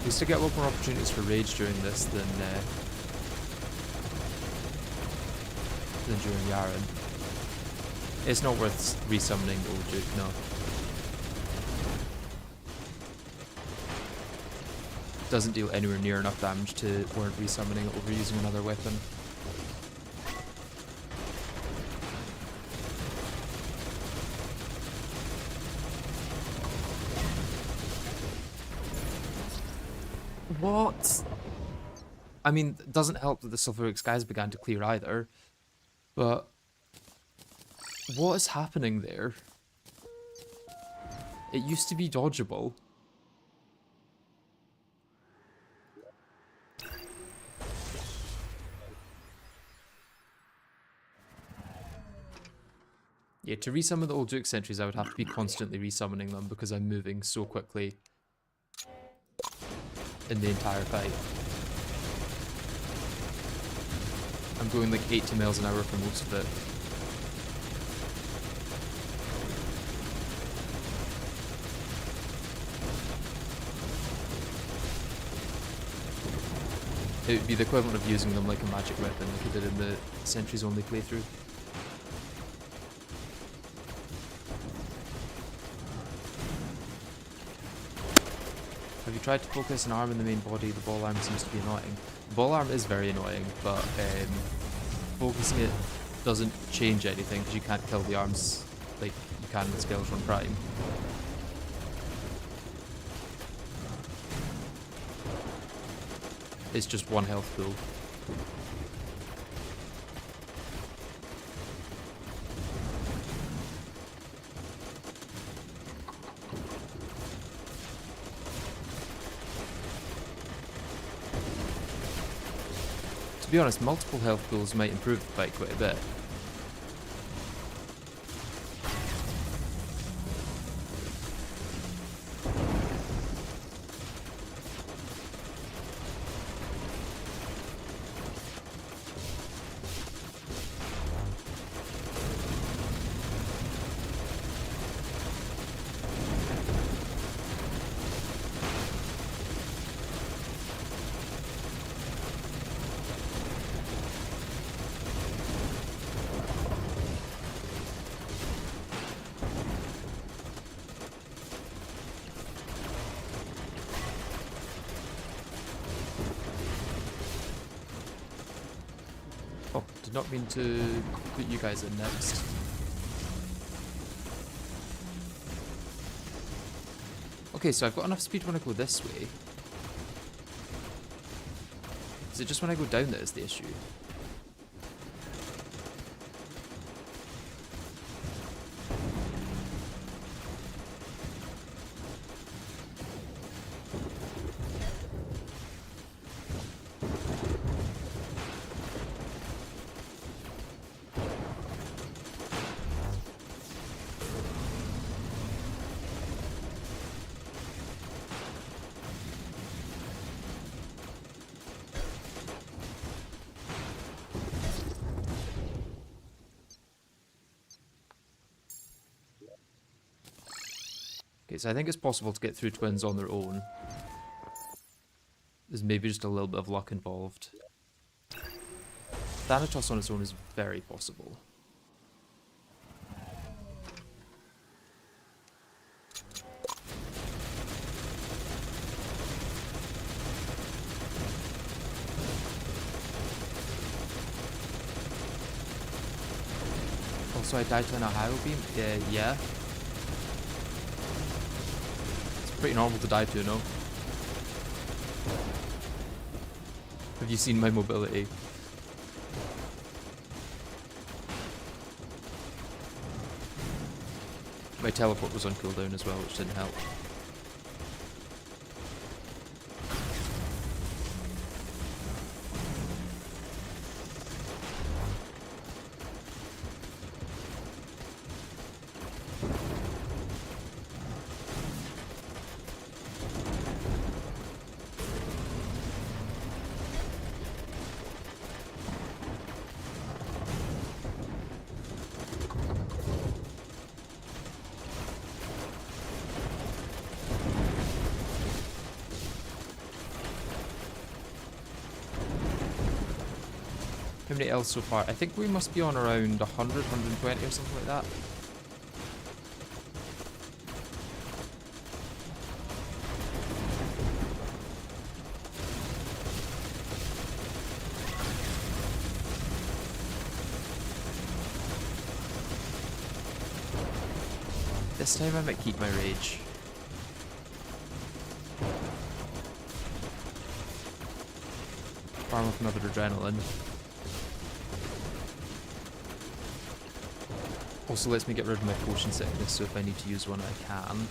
least I get a lot more opportunities for rage during this than during Yaren. It's not worth resummoning the old Duke, no. Doesn't deal anywhere near enough damage to warrant resummoning it over using another weapon. What? I mean, it doesn't help that the sulfuric skies began to clear either, but what is happening there? It used to be dodgeable. Yeah, to resummon the old Duke sentries, I would have to be constantly resummoning them because I'm moving so quickly in the entire fight. I'm going like 80 miles an hour for most of it. It would be the equivalent of using them like a magic weapon like I did in the Sentries Only playthrough. Have you tried to focus an arm in the main body? The ball arm seems to be annoying. The ball arm is very annoying, but focusing it doesn't change anything because you can't kill the arms like you can with Skeletron Prime. It's just one health pool. To be honest, multiple health pools might improve the fight quite a bit. Oh, did not mean to put you guys in next. Okay, so I've got enough speed when I go this way. Is it just when I go down that is the issue? Okay, so I think it's possible to get through twins on their own. There's maybe just a little bit of luck involved. Thanatos on its own is very possible. Also, I died to an Ohio beam? Yeah. Pretty normal to die to, no? Have you seen my mobility? My teleport was on cooldown as well, which didn't help. How many L's so far? I think we must be on around 100, 120 or something like that. This time I might keep my rage. Farm up another adrenaline. Also lets me get rid of my potion sickness, so if I need to use one I can.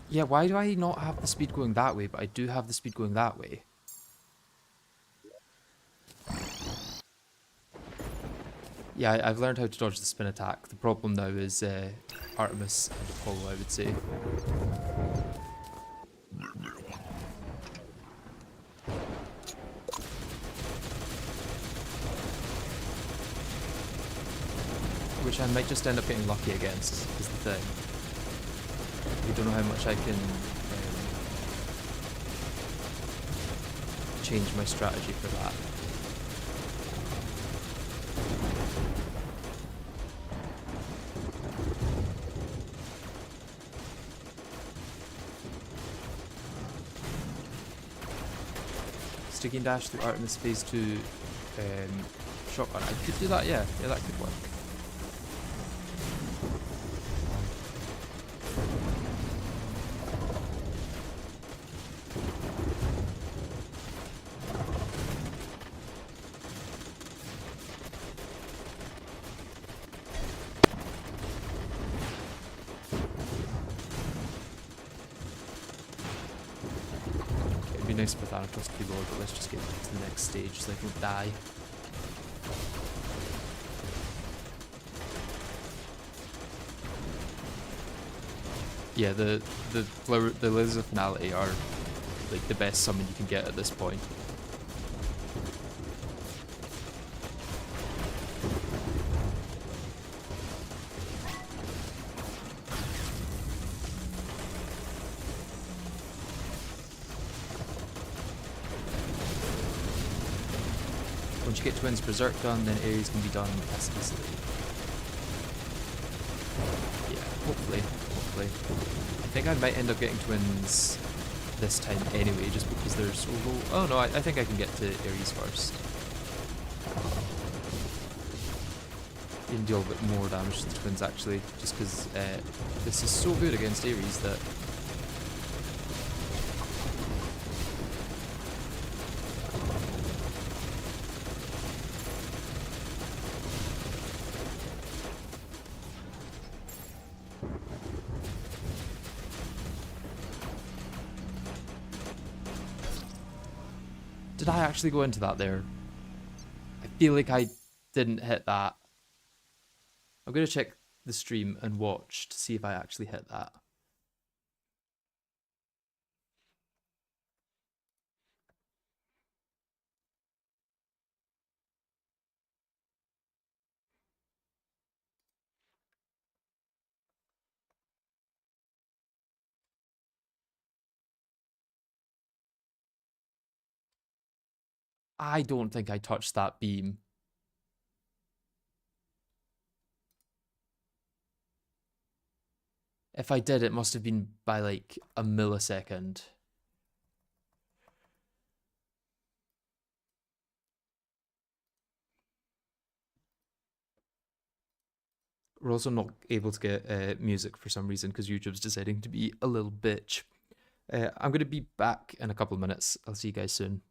Yeah, why do I not have the speed going that way, but I do have the speed going that way? Yeah, I've learned how to dodge the spin attack. The problem now is Artemis and Apollo, I would say. Which I might just end up getting lucky against, is the thing. I don't know how much I can change my strategy for that. Sticky dash through Artemis phase 2 shotgun. I could do that, yeah. Yeah, that could work. It'd be nice for Thanatos to be lower, but let's just get to the next stage so I don't die. Yeah, the Lilies of Finality are like the best summon you can get at this point. Once you get Twins Berserk done, then Ares can be done as easily. Yeah, hopefully. I think I might end up getting Twins this time anyway, just because they're so low. Oh no, I think I can get to Ares first. You can deal a bit more damage to the Twins actually, just because this is so good against Ares that... Did I actually go into that there? I feel like I didn't hit that. I'm going to check the stream and watch to see if I actually hit that. I don't think I touched that beam. If I did, it must have been by like a millisecond. We're also not able to get music for some reason because YouTube's deciding to be a little bitch. I'm going to be back in a couple of minutes. I'll see you guys soon.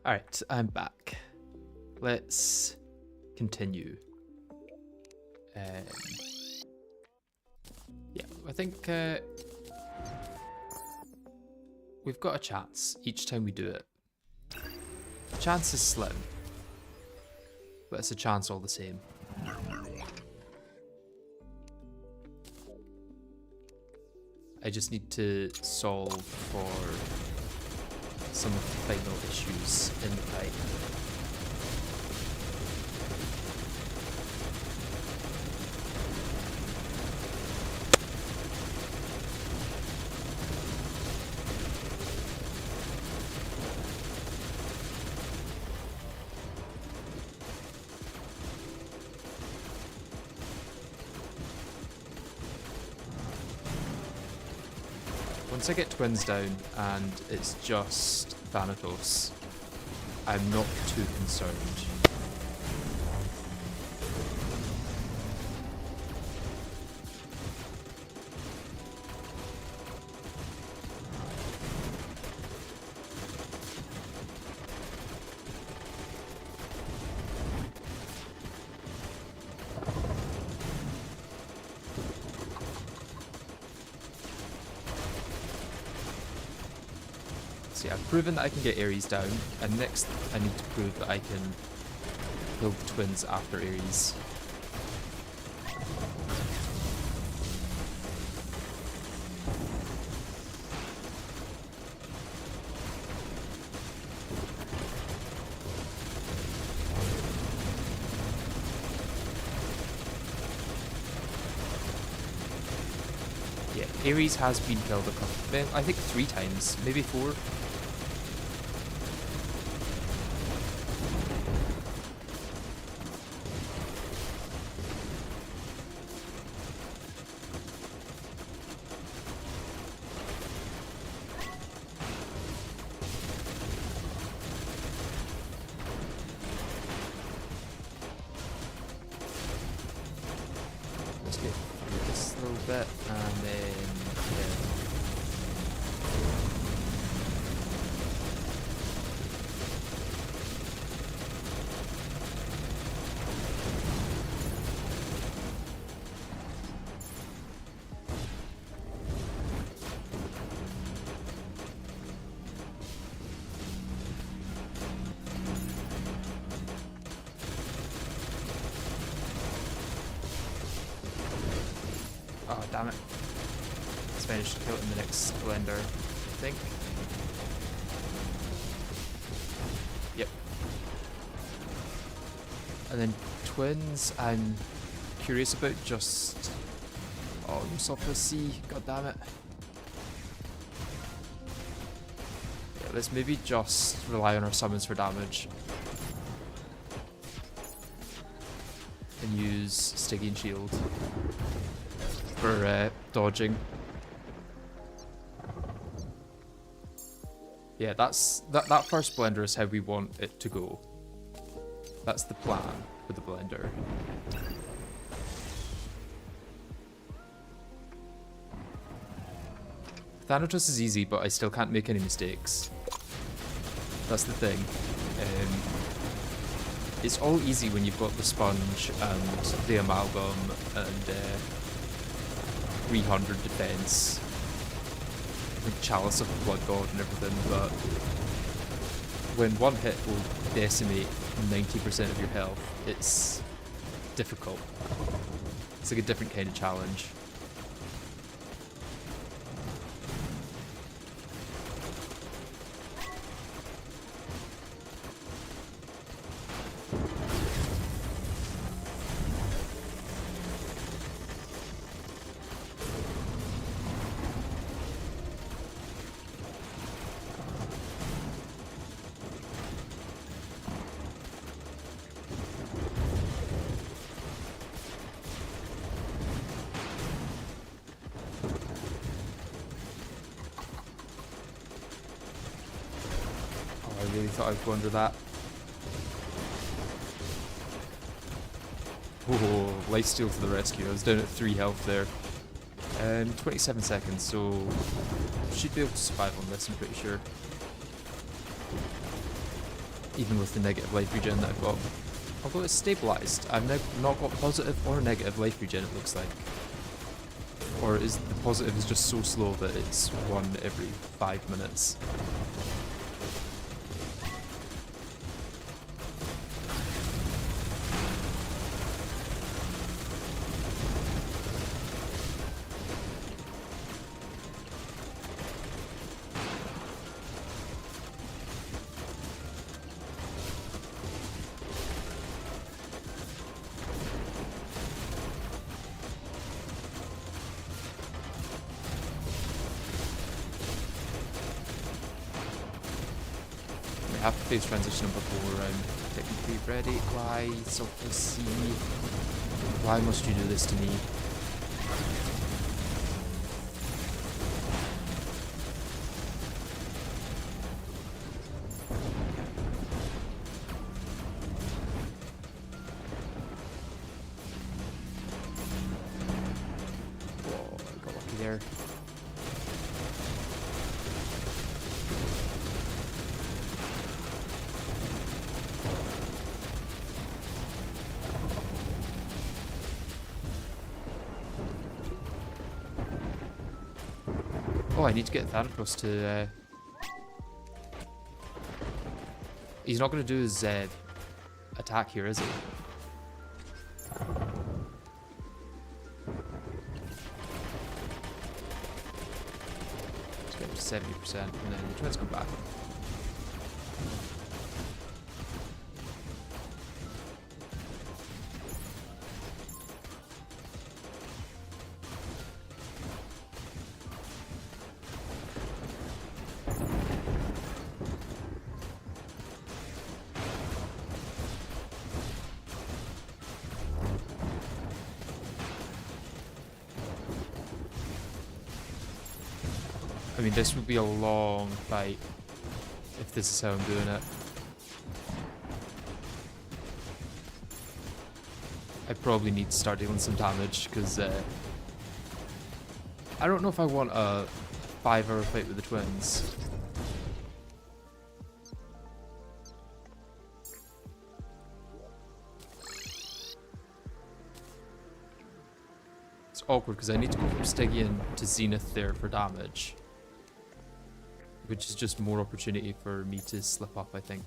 Alright, I'm back. Let's continue. Yeah, I think we've got a chance each time we do it. The chance is slim, but it's a chance all the same. I just need to solve for some of the final issues in the fight. Once I get twins down and it's just Thanatos, I'm not too concerned. See, I've proven that I can get Ares down, and next I need to prove that I can build twins after Ares. Yeah, Ares has been killed a couple, I think 3 times, maybe 4. Let's get through this little bit and then oh, damn it. Let's manage to kill it in the next blender, I think. Yep. And then twins, I'm curious about just... Oh, you saw plus C, god damn it. Yeah, let's maybe just rely on our summons for damage. And use Stygian Shield for dodging. Yeah, that first blender is how we want it to go. That's the plan for the blender. Thanatos is easy, but I still can't make any mistakes. That's the thing. It's all easy when you've got the sponge and the amalgam and 300 defense, the chalice of the blood god and everything, but when one hit will decimate 90% of your health, it's difficult. It's like a different kind of challenge. I really thought I'd go under that. Oh, lifesteal to the rescue. I was down at 3 health there. 27 seconds, so should be able to survive on this, I'm pretty sure. Even with the negative life regen that I've got. Although it's stabilised. I've now not got positive or negative life regen, it looks like. Or is the positive is just so slow that it's one every 5 minutes? I have to face transition before I'm technically ready. Why, Sulfur C? Why must you do this to me? Whoa, I got lucky there. Oh, I need to get Thanatos to... He's not going to do his attack here, is he? Let's get him to 70%, and then the twins come back. I mean, this would be a long fight if this is how I'm doing it. I probably need to start dealing some damage because I don't know if I want a 5-hour fight with the twins. It's awkward because I need to go from Stygian to Zenith there for damage. Which is just more opportunity for me to slip up, I think.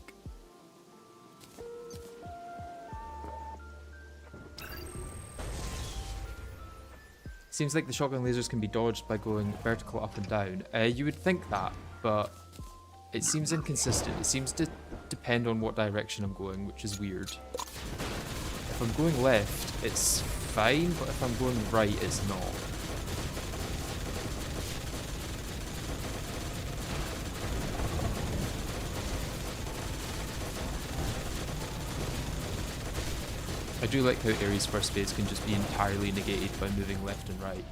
Seems like the shotgun lasers can be dodged by going vertical up and down. You would think that, but it seems inconsistent. It seems to depend on what direction I'm going, which is weird. If I'm going left, it's fine, but if I'm going right, it's not. I do like how Ares' first phase can just be entirely negated by moving left and right.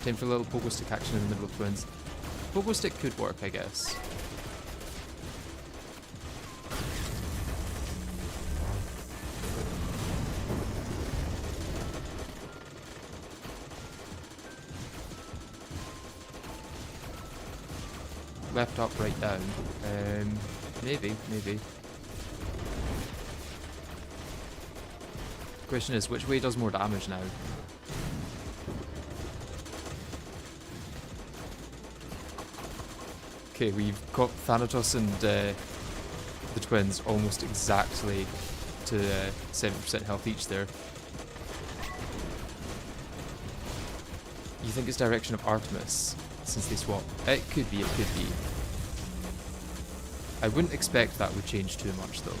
Time for a little pogo stick action in the middle of twins. Pogo stick could work, I guess. Left up, right down. Maybe. Question is, which way does more damage now? Okay, we've got Thanatos and the twins almost exactly to 70% health each there. You think it's direction of Artemis? Since they swap. It could be. I wouldn't expect that would change too much though.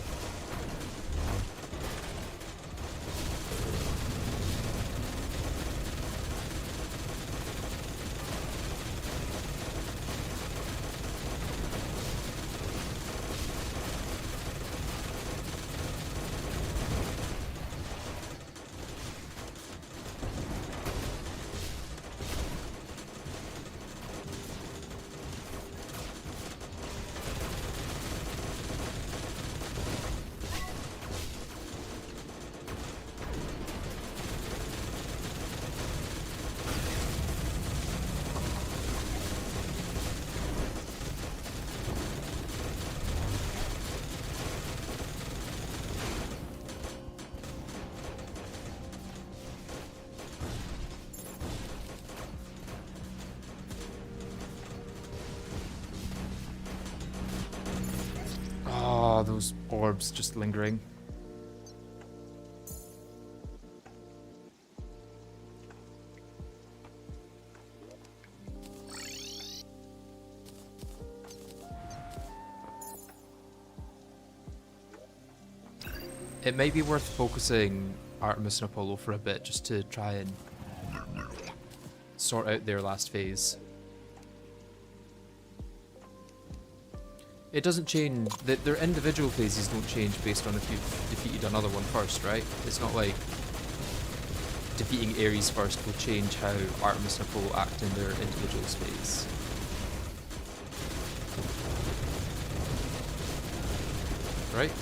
those orbs just lingering. It may be worth focusing Artemis and Apollo for a bit just to try and sort out their last phase. It doesn't change, their individual phases don't change based on if you've defeated another one first, right? It's not like defeating Ares first will change how Artemis and Apollo act in their individuals phase. Right?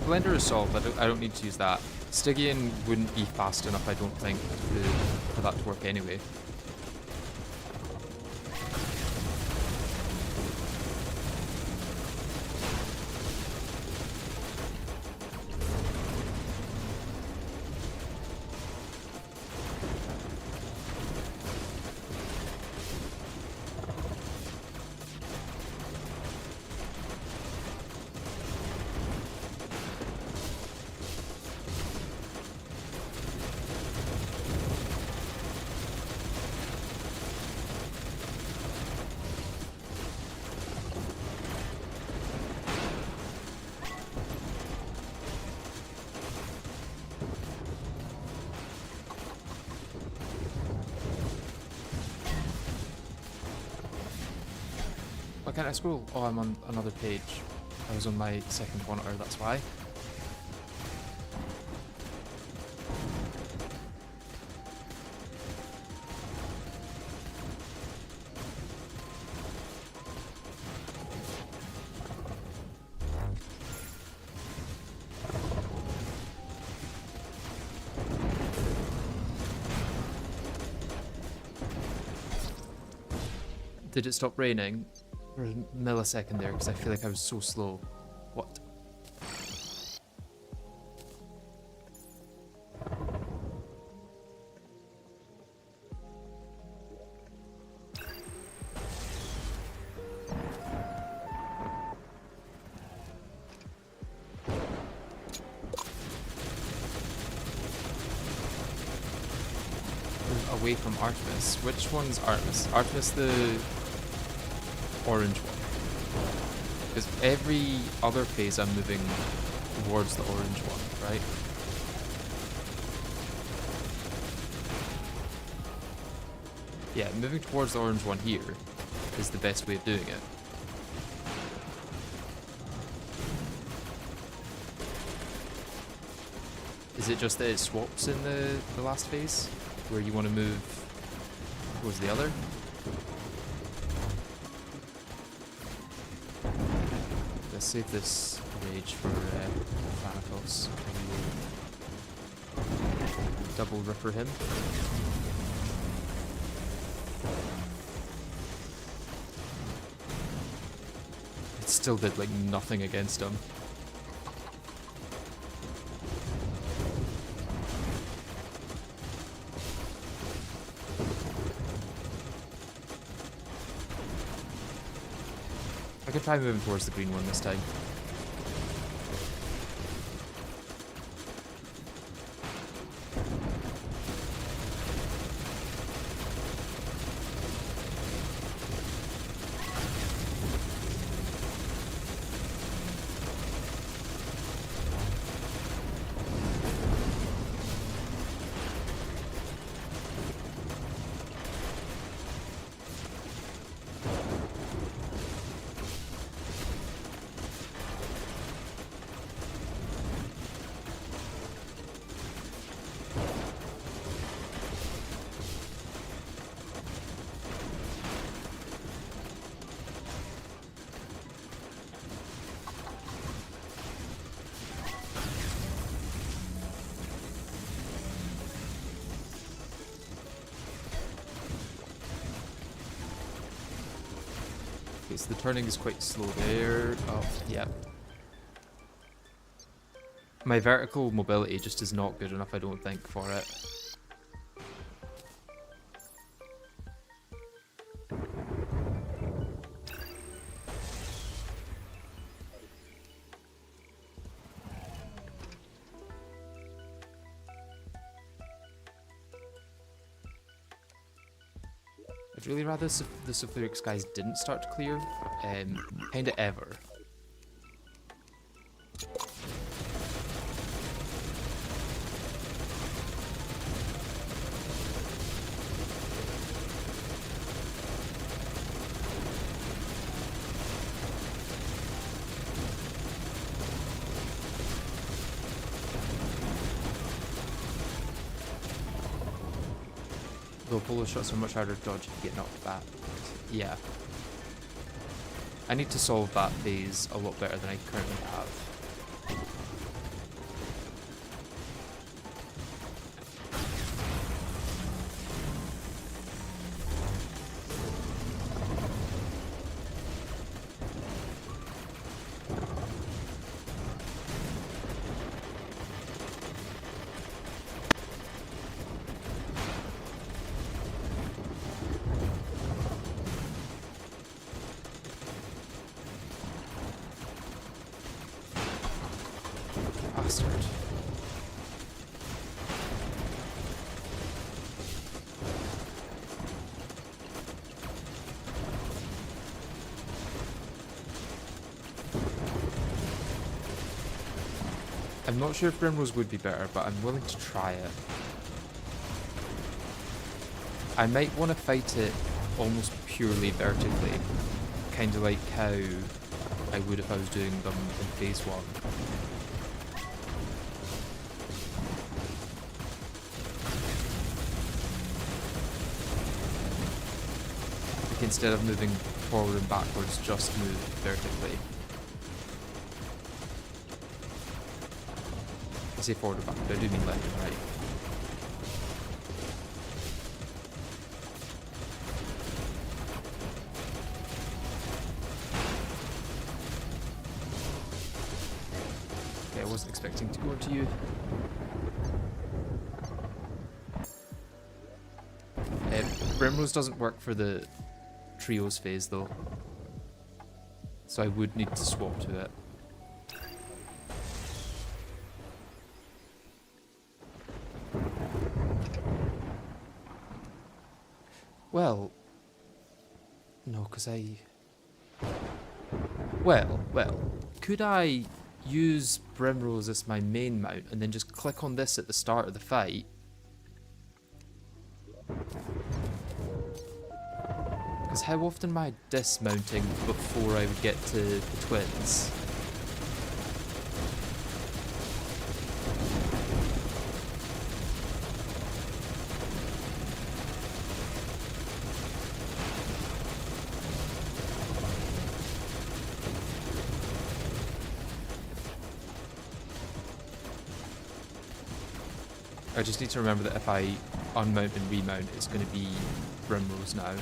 Blender is solved, I don't need to use that. Stygian wouldn't be fast enough, I don't think, for that to work anyway. Why can't I scroll? Oh, I'm on another page. I was on my second monitor, that's why. Did it stop raining? For a millisecond there, because I feel like I was so slow. What? Move away from Artemis. Which one's Artemis? Artemis the orange one. Because every other phase I'm moving towards the orange one, right? Yeah, moving towards the orange one here is the best way of doing it. Is it just that it swaps in the last phase? Where you want to move towards the other? Let's save this rage for Thanatos. Double Ripper him. It still did like nothing against him. I could try moving towards the green one this time. Okay, so the turning is quite slow there. Oh, yeah. My vertical mobility just is not good enough, I don't think, for it. I'd really rather the sulfuric skies didn't start to clear, kinda ever. Though polo shots are much harder to dodge if you get knocked back. Yeah. I need to solve that phase a lot better than I currently have. Bastard. I'm not sure if Brimrose would be better, but I'm willing to try it. I might want to fight it almost purely vertically, kind of like how I would if I was doing them in phase 1. Like instead of moving forward and backwards, just move vertically. I say forward and backward, I do mean left and right. Okay, I wasn't expecting to go into you. Brimrose doesn't work for the trios phase though, so I would need to swap to it. Well, no, because well, could I use Brimrose as my main mount and then just click on this at the start of the fight? Because how often am I dismounting before I would get to the twins? I just need to remember that if I unmount and remount, it's going to be Brimrose now.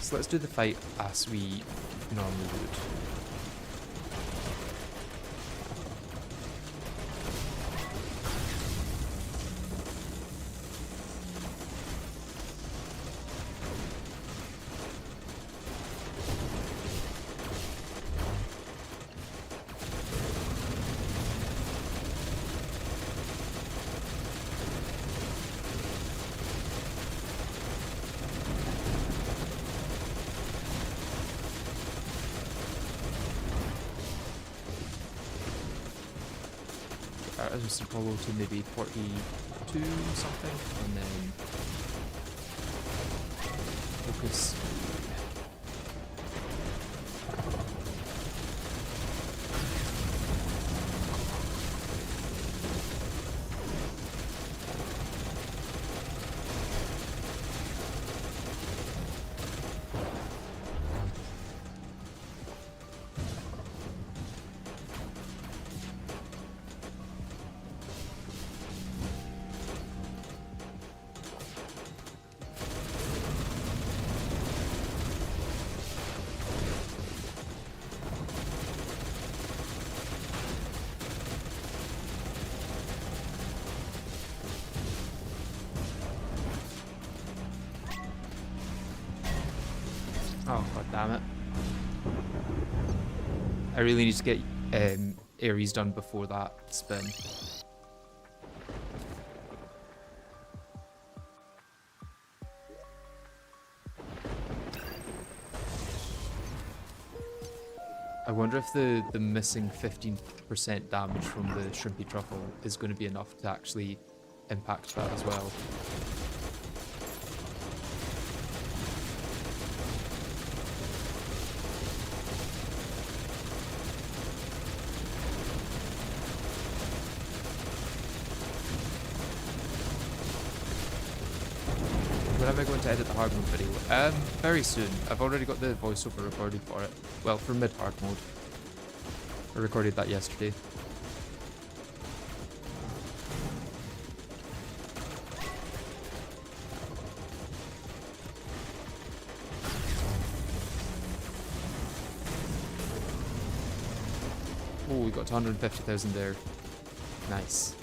So let's do the fight as we normally would. Mr. Polo to maybe 42 something, and then focus. Oh, god damn it. I really need to get Ares done before that spin. I wonder if the missing 15% damage from the Shrimpy Truffle is going to be enough to actually impact that as well. When am I going to edit the hard mode video? Very soon. I've already got the voiceover recorded for it. Well, for mid-hard mode. I recorded that yesterday. Oh, we got to 150,000 there. Nice.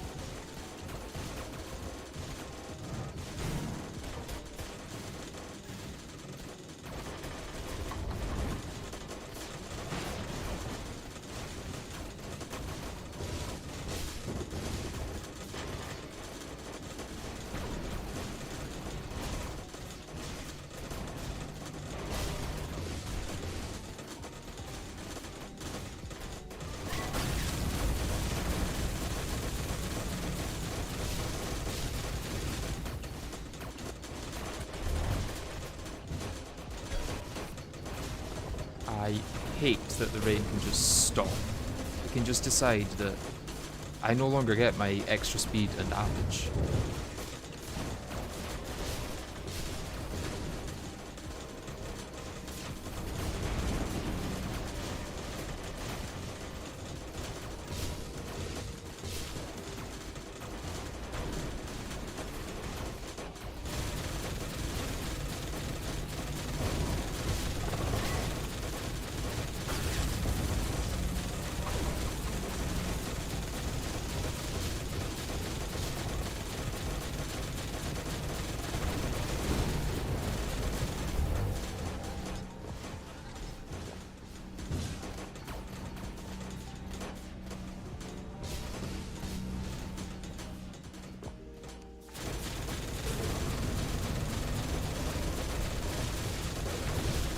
I hate that the rain can just stop. It can just decide that I no longer get my extra speed and damage.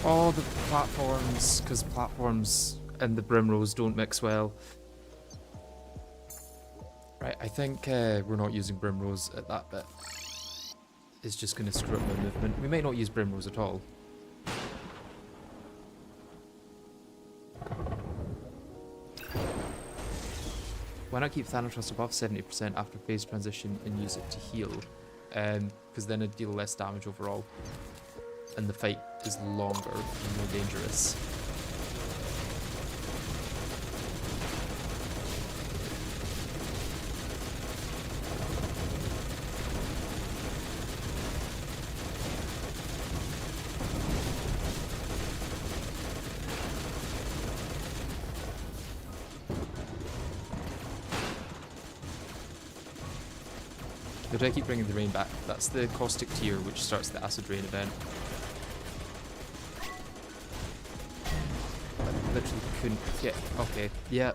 All the platforms, because platforms and the Brimrose don't mix well. Right, I think we're not using Brimrose at that bit. It's just going to screw up my movement. We might not use Brimrose at all. Why not keep Thanatos above 70% after phase transition and use it to heal? Because then it'd deal less damage overall. And the fight is longer and more dangerous. But I keep bringing the rain back. That's the caustic tier which starts the acid rain event. Literally couldn't get. Okay, yeah.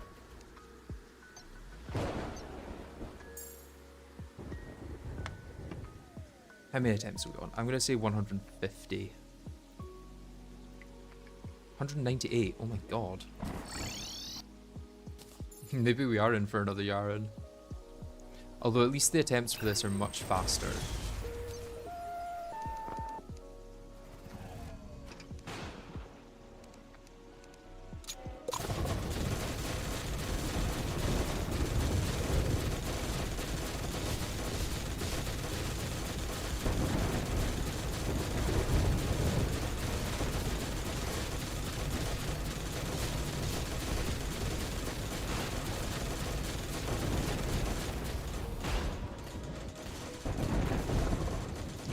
How many attempts are we on? I'm gonna say 150. 198. Oh my god. Maybe we are in for another Yaren. Although at least the attempts for this are much faster.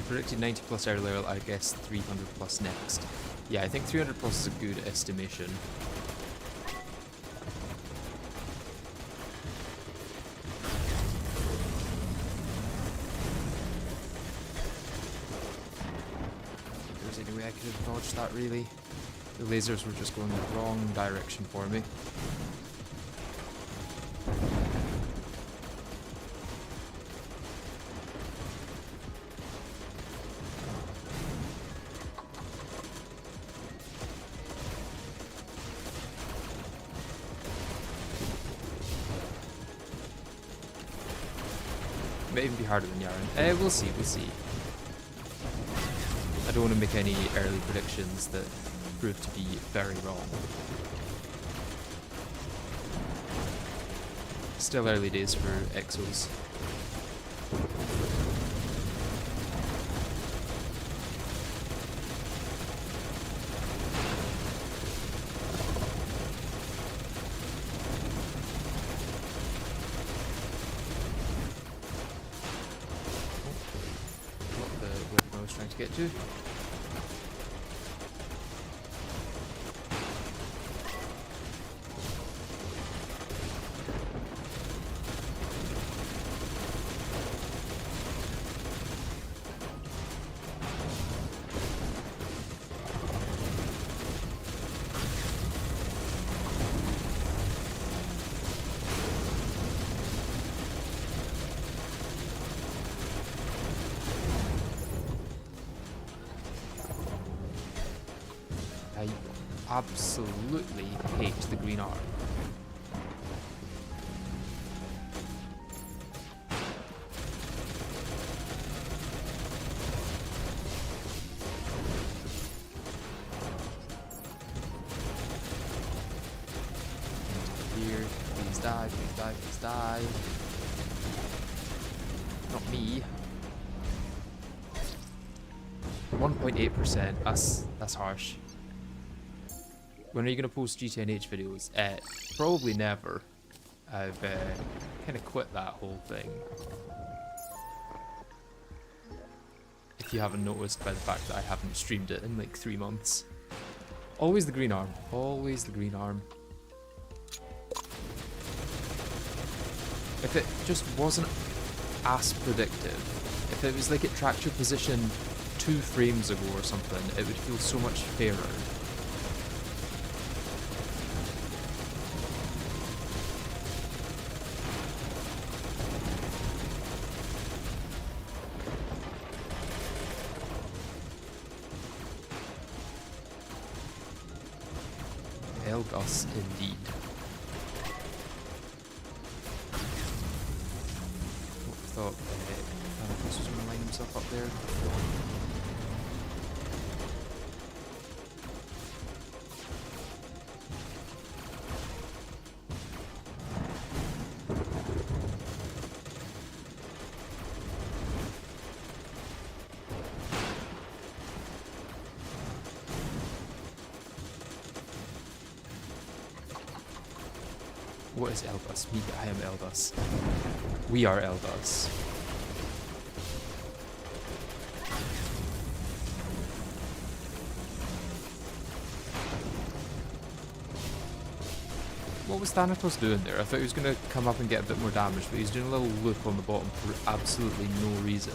Predicted 90 plus earlier, I guess 300 plus next. Yeah, I think 300 plus is a good estimation. If there's any way I could have dodged that, really. The lasers were just going the wrong direction for me. May even be harder than Yaren. We'll see, we'll see. I don't want to make any early predictions that prove to be very wrong. Still early days for Exos. I was trying to get to. I absolutely hate the green arm. Here, please die, please die, please die. Not me. 1.8%, that's harsh. When are you going to post GTNH videos? Probably never. I've kind of quit that whole thing. If you haven't noticed by the fact that I haven't streamed it in like 3 months. Always the green arm. Always the green arm. If it just wasn't as predictive, if it was like it tracked your position 2 frames ago or something, it would feel so much fairer. Elgas, indeed. I thought Thanos was going to line himself up there. What is Eldas? Me, I am Eldas. We are Eldas. What was Thanatos doing there? I thought he was going to come up and get a bit more damage, but he's doing a little loop on the bottom for absolutely no reason.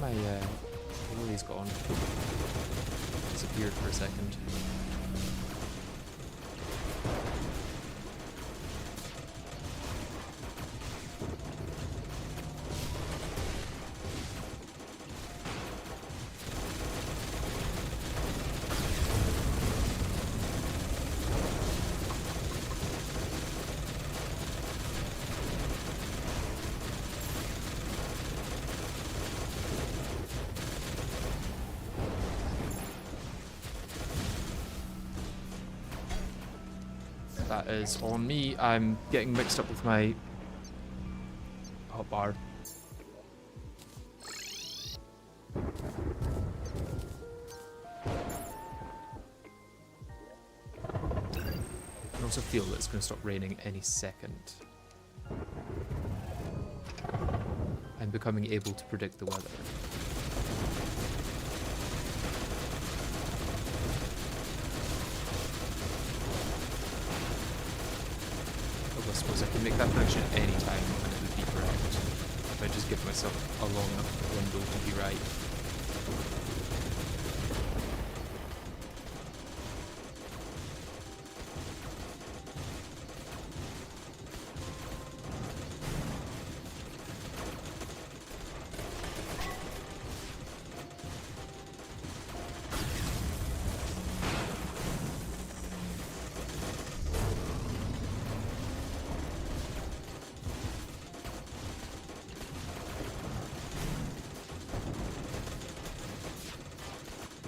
My Lily's gone. Disappeared for a second. That is on me. I'm getting mixed up with my hotbar. I can also feel that it's going to stop raining any second. and becoming able to predict the weather. I suppose I can make that prediction any time and it would be correct if I just give myself a long enough window to be right.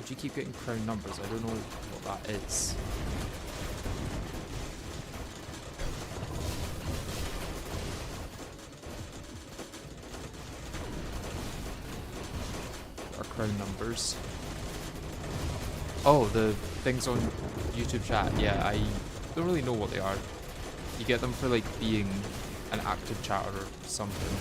You keep getting crown numbers. I don't know what that is. What are crown numbers? Oh, the things on YouTube chat. Yeah, I don't really know what they are. You get them for like being an active chatter or something.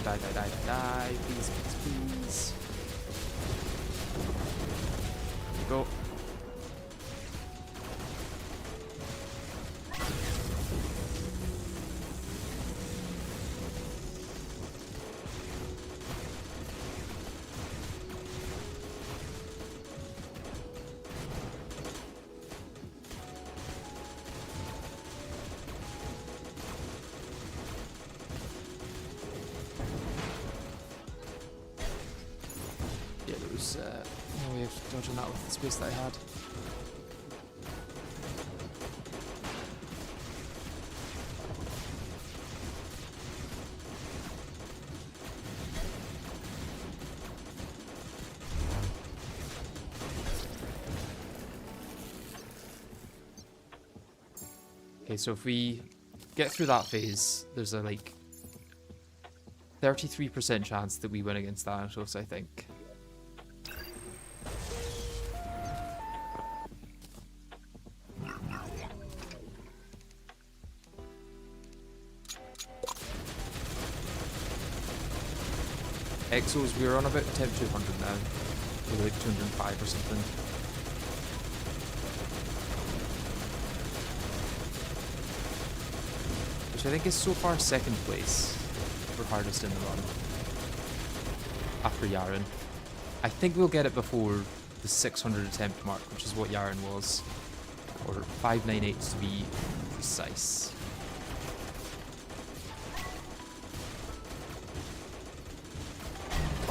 Die, die, die, die, die. Please, please, please. Go. No way of dodging that with the space that I had. Okay, so if we get through that phase, there's a like 33% chance that we win against Thanatos, I think. Exos, we're on about temp 200 now. We're like 205 or something. Which I think is so far second place for hardest in the run. After Yaren. I think we'll get it before the 600 attempt mark, which is what Yaren was. Or 598 to be precise.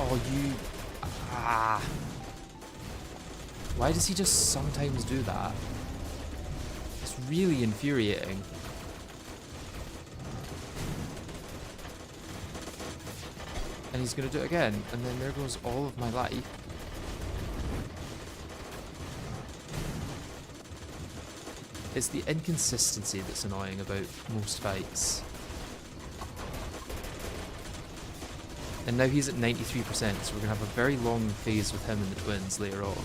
Oh, you... Ah. Why does he just sometimes do that? It's really infuriating. And he's going to do it again, and then there goes all of my life. It's the inconsistency that's annoying about most fights. And now he's at 93%, so we're going to have a very long phase with him and the twins later on.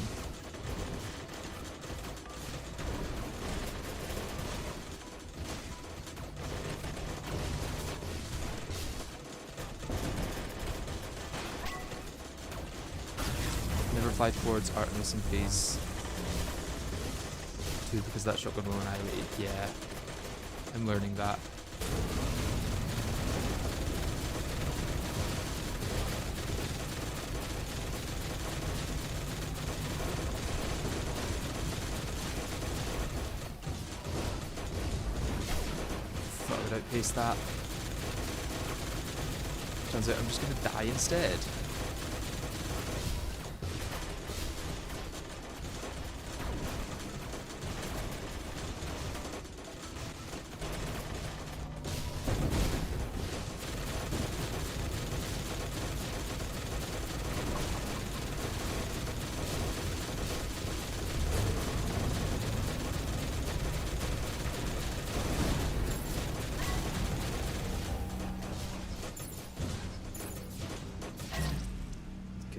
fly towards Artemis in phase 2 because that shotgun will annihilate. Yeah, I'm learning that. Thought I would outpace that. Turns out I'm just gonna die instead.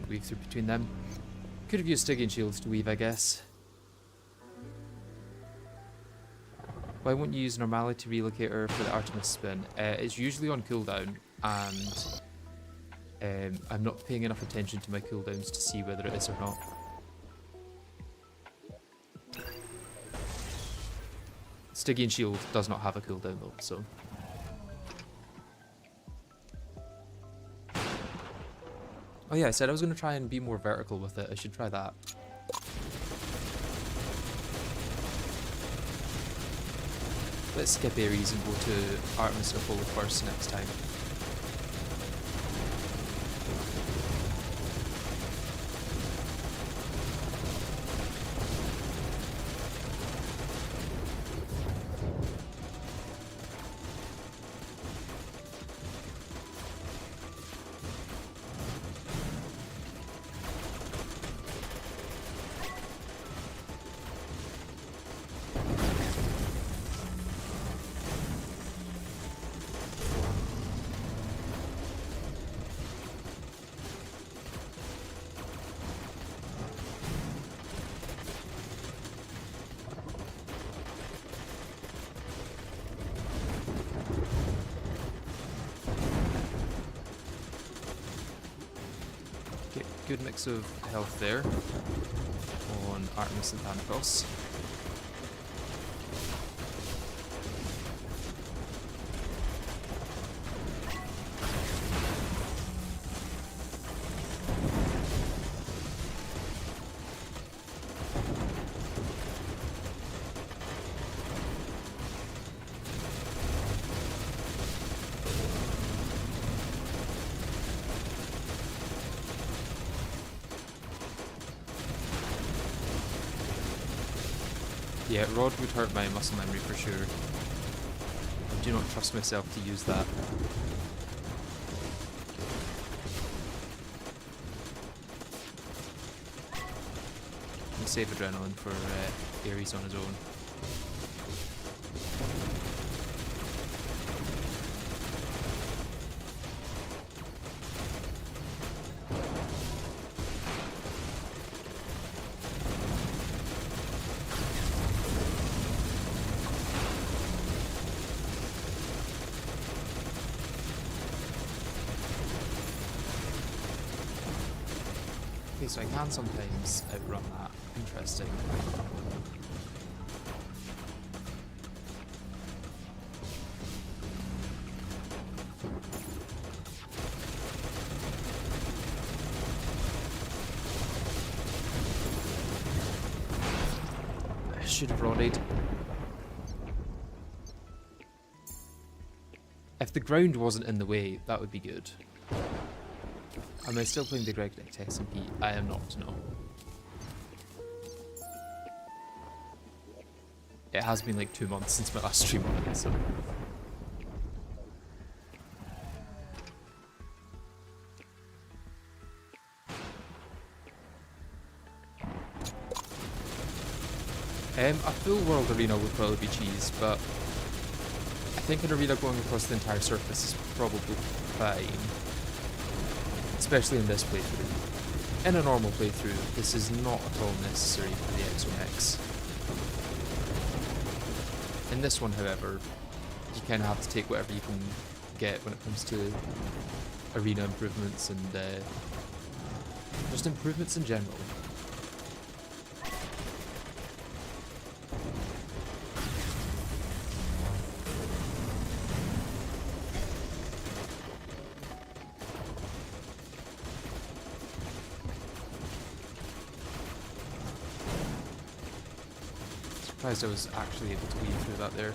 Weave through between them. Could have used Stygian shields to weave, I guess. Why won't you use Normality Relocator for the Artemis spin? It's usually on cooldown, and I'm not paying enough attention to my cooldowns to see whether it is or not. Stygian shield does not have a cooldown though, so... Oh yeah, I said I was going to try and be more vertical with it. I should try that. Let's skip Ares and go to Artemis and Apollo first next time. Good mix of health there on Artemis and Thanatos. Yeah, Rod would hurt my muscle memory for sure. I do not trust myself to use that. And save adrenaline for Ares on his own. Okay, so I can sometimes outrun that. Interesting. I should have rodded. If the ground wasn't in the way, that would be good. Am I still playing the Greg Deck SMP? I am not, no. It has been like 2 months since my last stream on it, so... A full world arena would probably be cheese, but I think an arena going across the entire surface is probably fine. Especially in this playthrough. In a normal playthrough, this is not at all necessary for the XOMX. In this one, however, you kind of have to take whatever you can get when it comes to arena improvements and just improvements in general. Surprised I was actually able to weave through that there.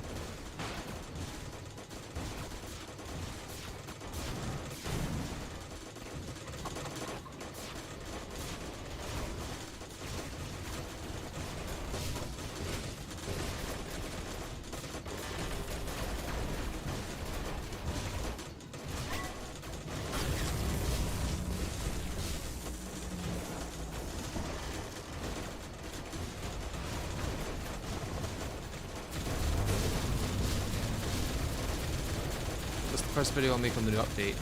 First video I'll make on the new update.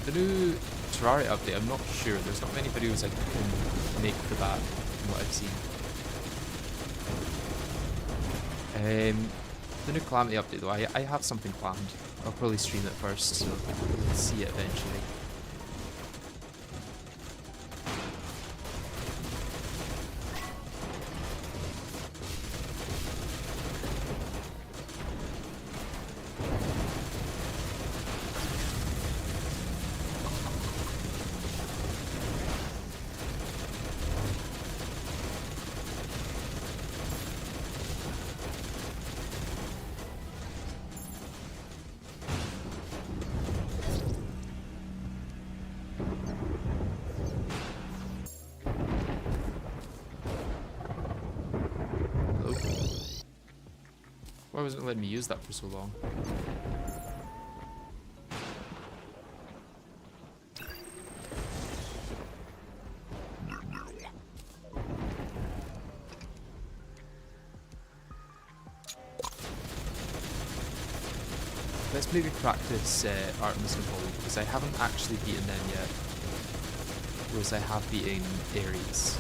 The new Terraria update, I'm not sure. There's not many videos I can make for that from what I've seen. The new Calamity update though, I have something planned. I'll probably stream it first, so we'll see it eventually. Why wasn't it letting me use that for so long? Let's maybe practice Artemis and Apollo, because I haven't actually beaten them yet. Whereas I have beaten Ares.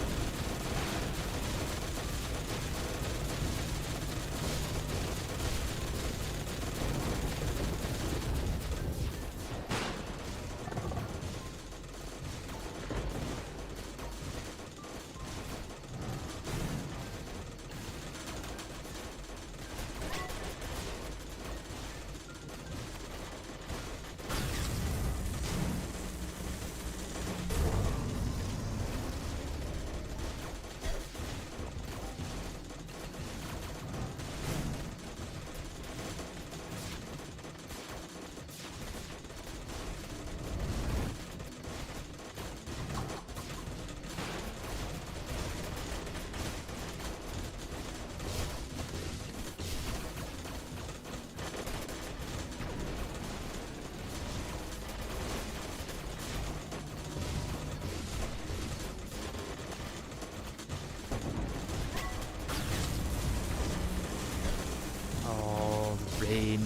Rain.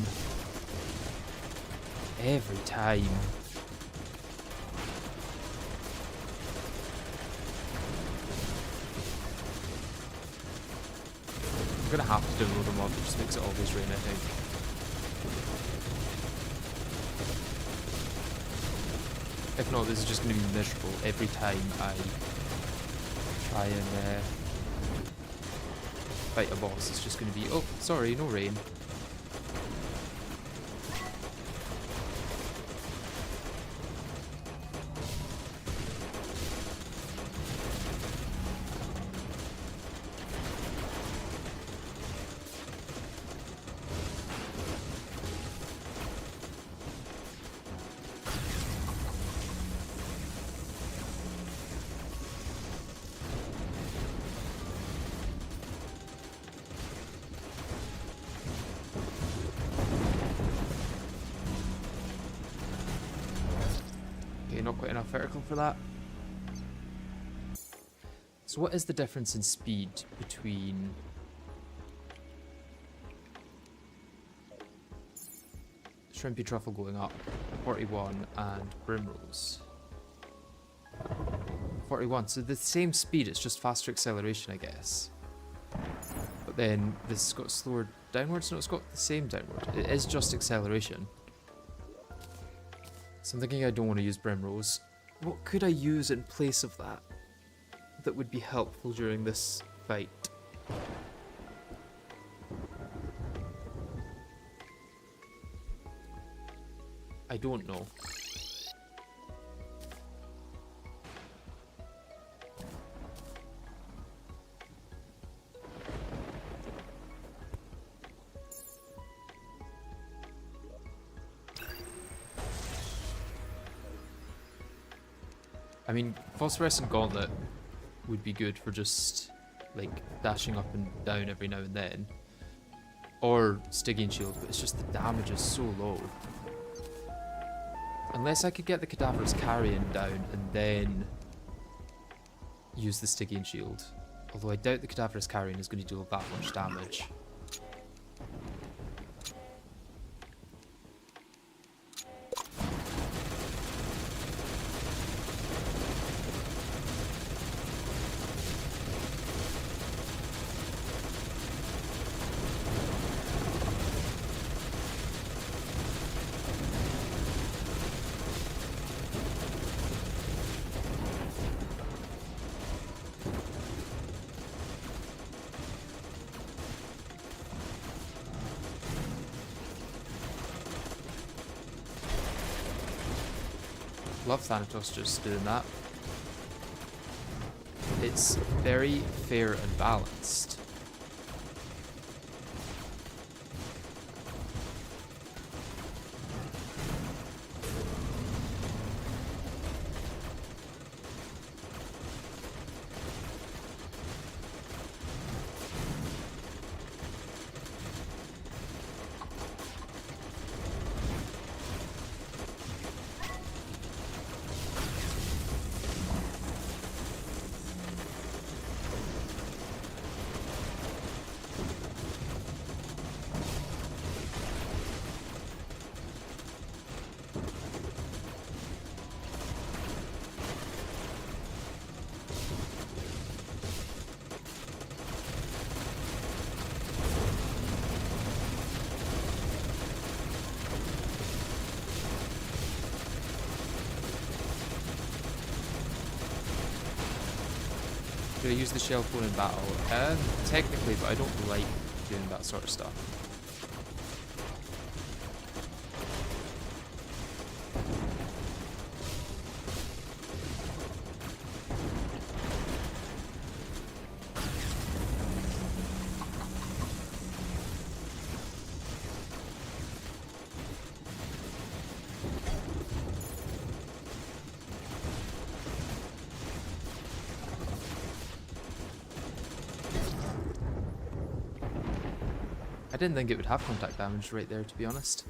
Every time. I'm gonna have to download a mod that just makes it always rain, I think. If not, this is just gonna be miserable every time I try and fight a boss. It's just gonna be, oh, sorry, no rain. Not quite enough vertical for that. So what is the difference in speed between Shrimpy Truffle going up 41 and Brimrose 41? So the same speed, it's just faster acceleration, I guess. But then this has got slower downwards. No, it's got the same downward. It is just acceleration. So I'm thinking I don't want to use Brimrose. What could I use in place of that that would be helpful during this fight? I don't know. I mean, Phosphorescent Gauntlet would be good for just, like, dashing up and down every now and then. Or Stygian Shield, but it's just the damage is so low. Unless I could get the Cadaverous Carrion down and then use the Stygian Shield. Although I doubt the Cadaverous Carrion is going to do that much damage. Love Thanatos just doing that. It's very fair and balanced. Do I use the shell phone in battle? Technically, but I don't like doing that sort of stuff. I didn't think it would have contact damage right there, to be honest.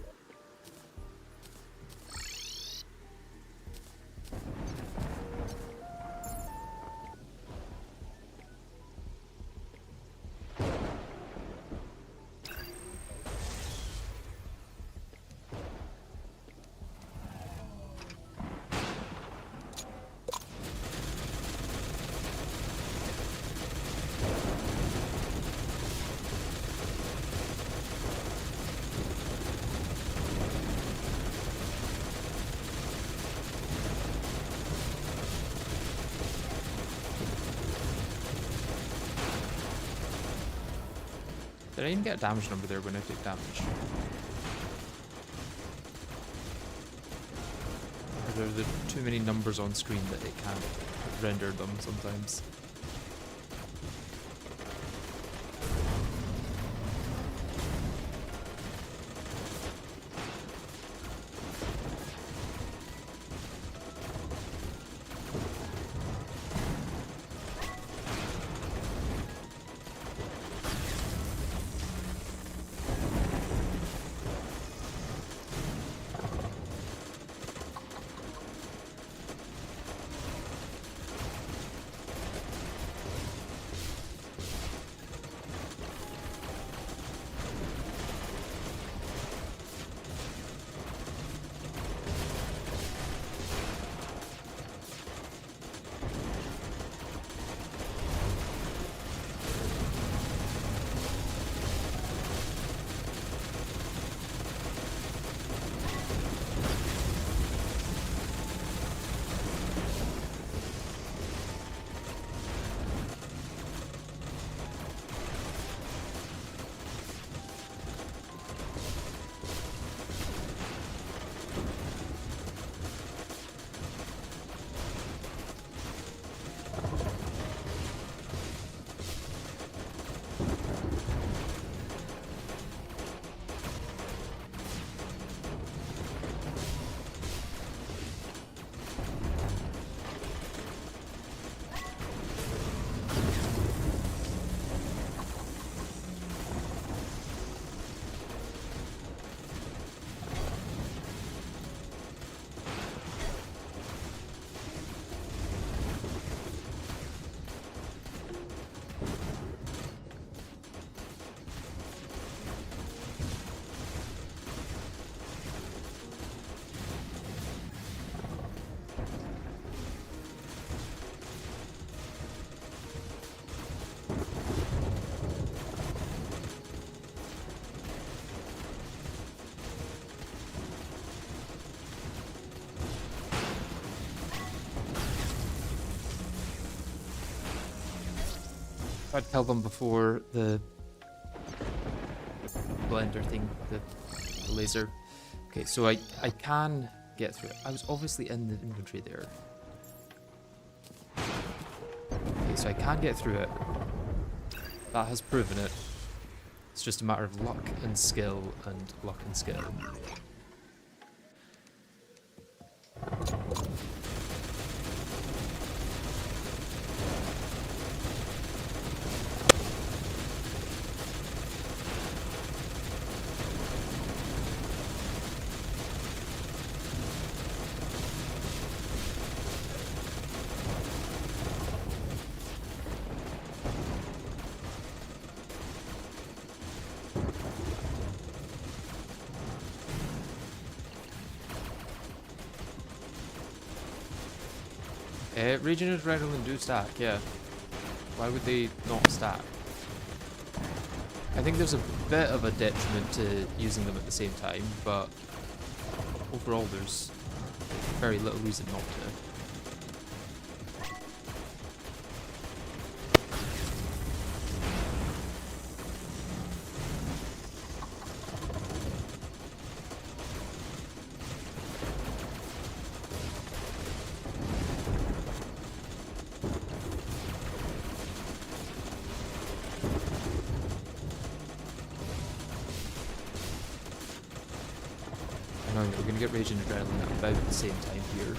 Did I even get a damage number there when I took damage? Or are there too many numbers on screen that it can't render them sometimes? Try to kill them before the blender thing, the laser. Okay, so I can get through it. I was obviously in the inventory there. Okay, so I can get through it. That has proven it. It's just a matter of luck and skill and luck and skill. Raging Adrenaline do stack, yeah. Why would they not stack? I think there's a bit of a detriment to using them at the same time, but overall there's very little reason not to. We're going to get Raging Adrenaline at about the same time here.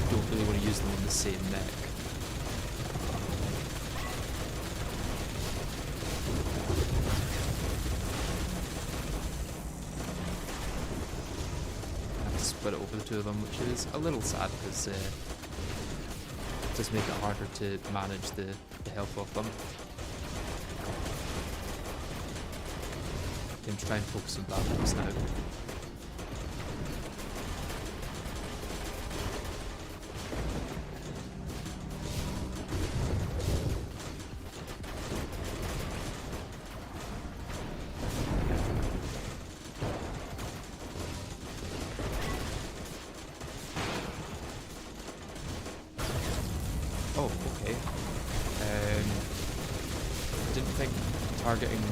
Don't really want to use them on the same neck. I have to split it over the two of them, which is a little sad because it does make it harder to manage the health of them. I'm trying to focus on that now. Oh, okay. I didn't think targeting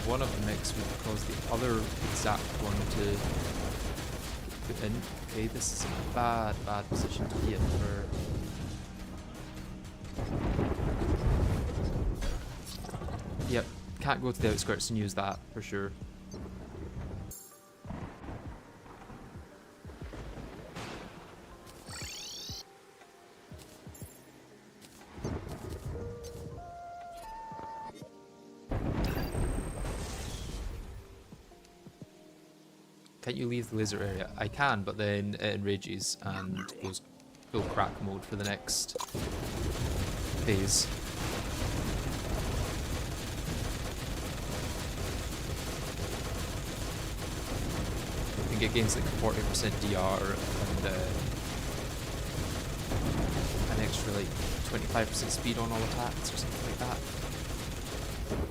one of the mix would cause the other exact one to put in. Okay, this is a bad position to be in for... Yep, can't go to the outskirts and use that for sure. Can't you leave the laser area? I can, but then it enrages and goes full crack mode for the next phase. I think it gains like 40% DR and an extra like 25% speed on all attacks or something like that.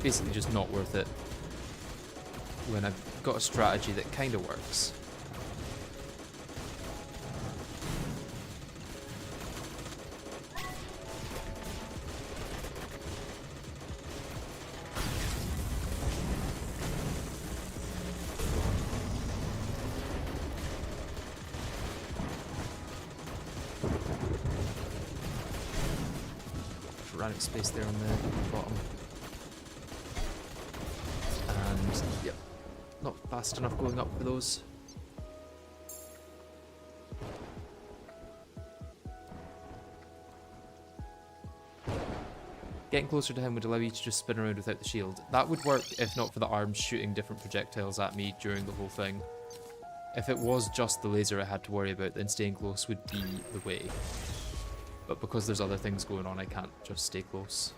Basically just not worth it when I've got a strategy that kind of works. Ran out of space there on the bottom. And, yep. Not fast enough going up for those. Getting closer to him would allow you to just spin around without the shield. That would work if not for the arms shooting different projectiles at me during the whole thing. If it was just the laser I had to worry about, then staying close would be the way. But because there's other things going on, I can't just stay close.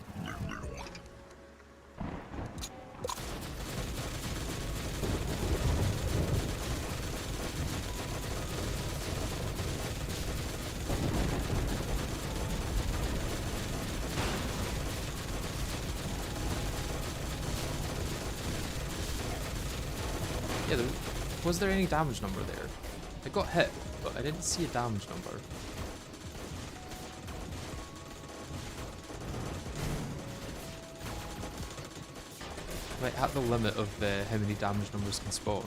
Yeah, was there any damage number there? I got hit, but I didn't see a damage number. Right at the limit of how many damage numbers can spawn.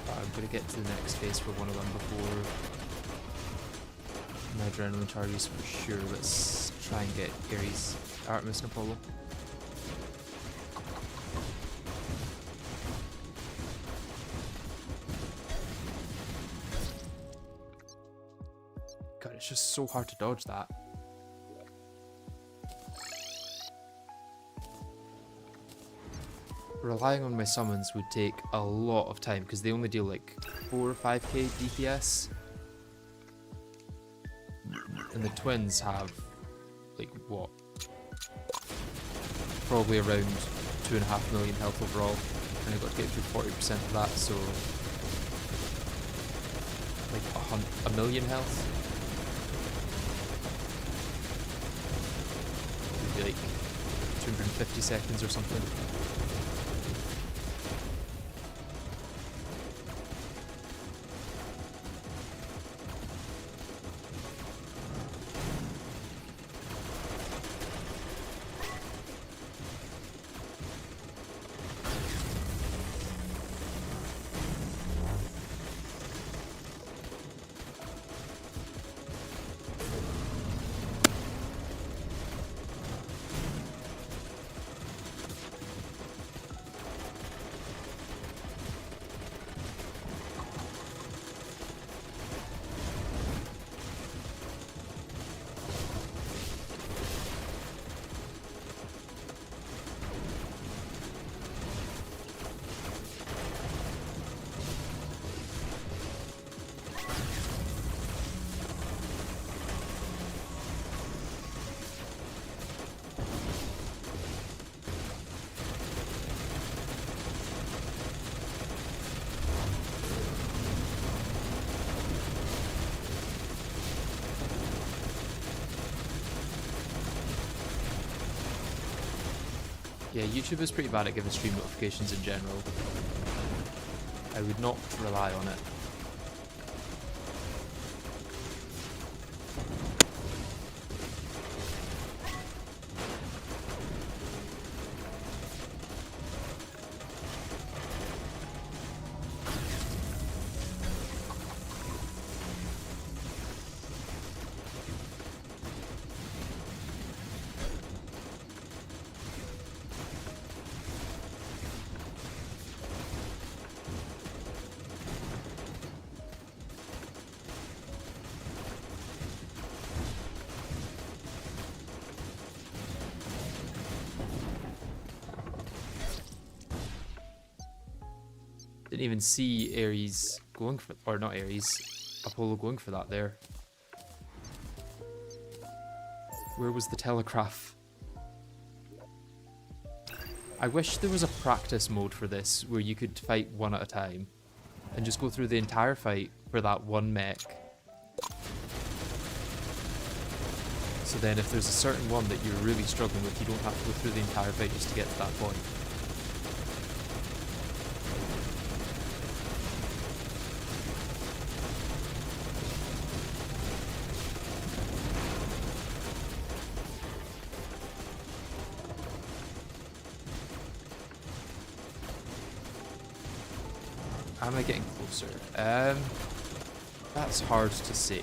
I'm gonna get to the next phase for one of them before my adrenaline charges for sure. Let's try and get Ares, Artemis and Apollo. God, it's just so hard to dodge that. Relying on my summons would take a lot of time because they only deal like 4 or 5k DPS. And the twins have like what? Probably around 2.5 million health overall. And I've got to get through 40% of that, so like a million health. Maybe like 250 seconds or something. Yeah, YouTube is pretty bad at giving stream notifications in general. I would not rely on it. Didn't even see Ares going for, or not Ares, Apollo going for that there. Where was the telegraph? I wish there was a practice mode for this where you could fight one at a time and just go through the entire fight for that one mech. So then if there's a certain one that you're really struggling with, you don't have to go through the entire fight just to get to that point. Am I getting closer? That's hard to say.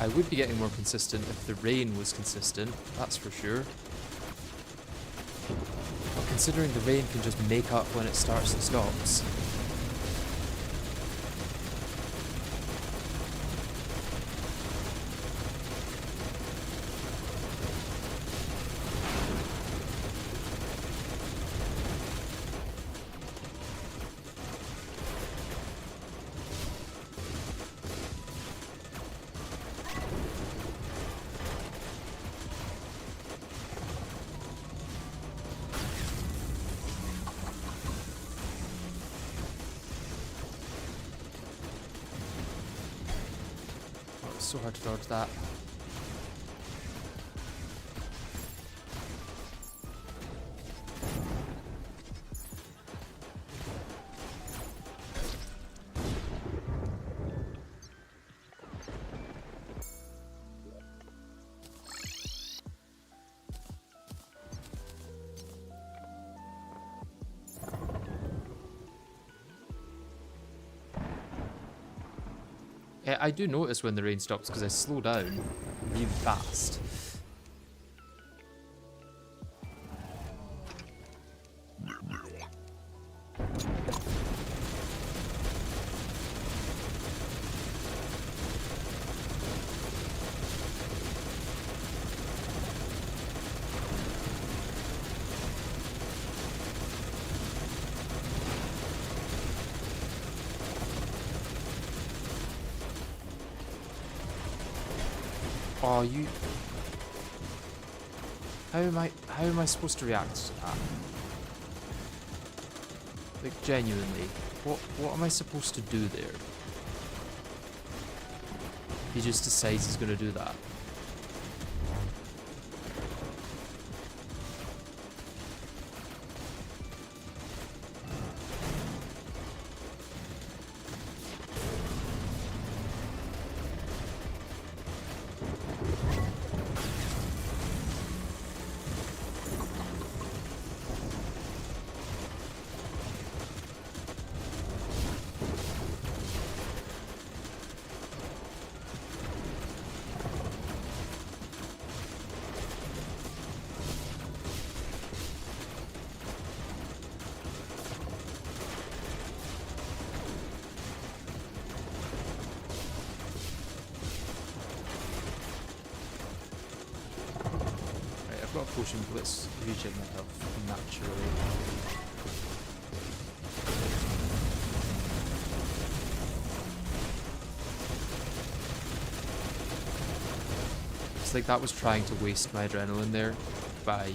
I would be getting more consistent if the rain was consistent, that's for sure. But considering the rain can just make up when it starts and stops. So hard to dodge that. I do notice when the rain stops because I slow down really fast. Oh, you... How am I supposed to react to that? Like, genuinely. What am I supposed to do there? He just decides he's gonna do that. I've got a potion, but let's regen my health naturally. It's like that was trying to waste my adrenaline there by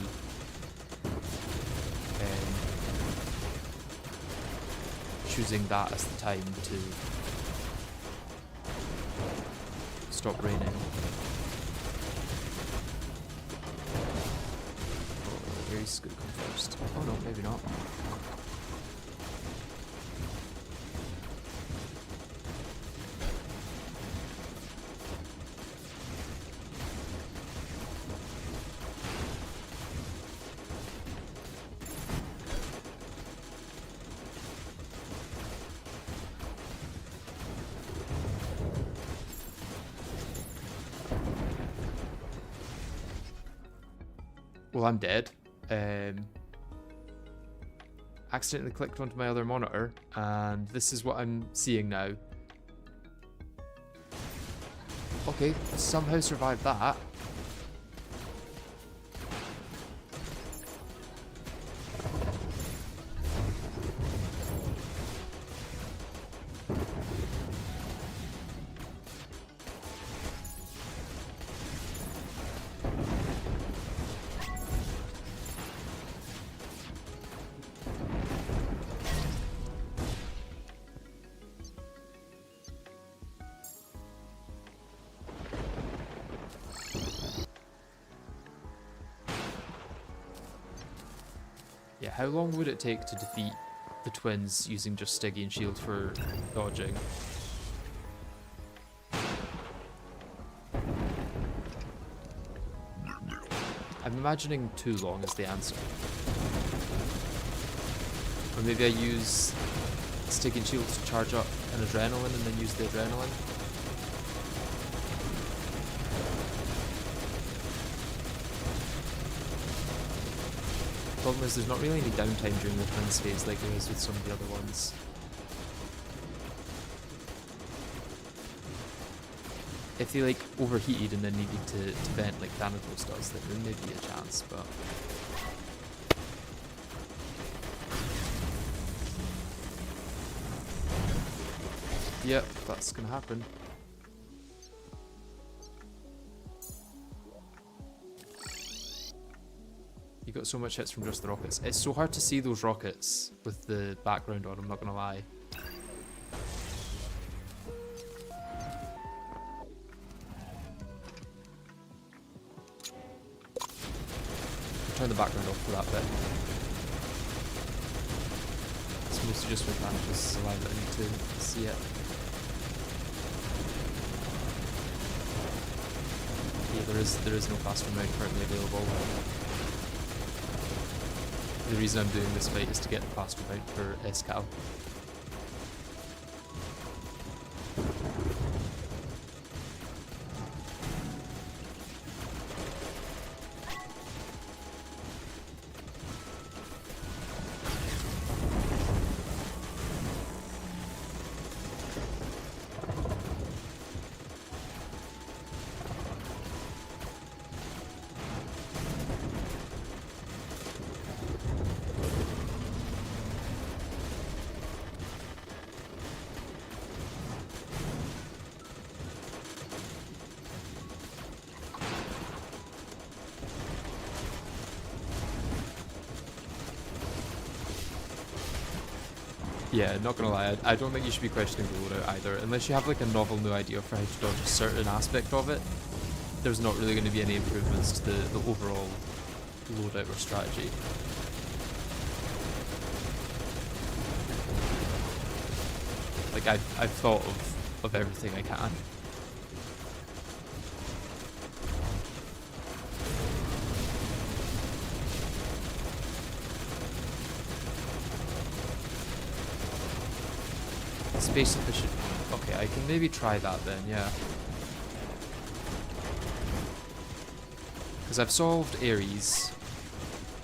choosing that as the time to stop raining. He's gonna come first. Oh no, maybe not. Well, I'm dead. Accidentally clicked onto my other monitor, and this is what I'm seeing now. Okay, somehow survived that. Yeah, how long would it take to defeat the twins using just Stygian Shield for dodging? I'm imagining too long is the answer. Or maybe I use Stygian Shield to charge up an adrenaline and then use the adrenaline. Problem is there's not really any downtime during the twins phase like there is with some of the other ones. If they like overheated and then needed to vent like Thanatos does, then there may be a chance, but... Yep, that's gonna happen. You got so much hits from just the rockets. It's so hard to see those rockets with the background on, I'm not gonna lie. Turn the background off for that bit. It's mostly just with Thanatos alive that I need to see it. Yeah, there is no faster mode currently available. The reason I'm doing this fight is to get the faster mount for Escal. Yeah, not gonna lie, I don't think you should be questioning the loadout either. Unless you have like a novel new idea for how to dodge a certain aspect of it, there's not really going to be any improvements to the overall loadout or strategy. Like, I've thought of everything I can. Space efficient. Okay, I can maybe try that then, yeah. Because I've solved Ares.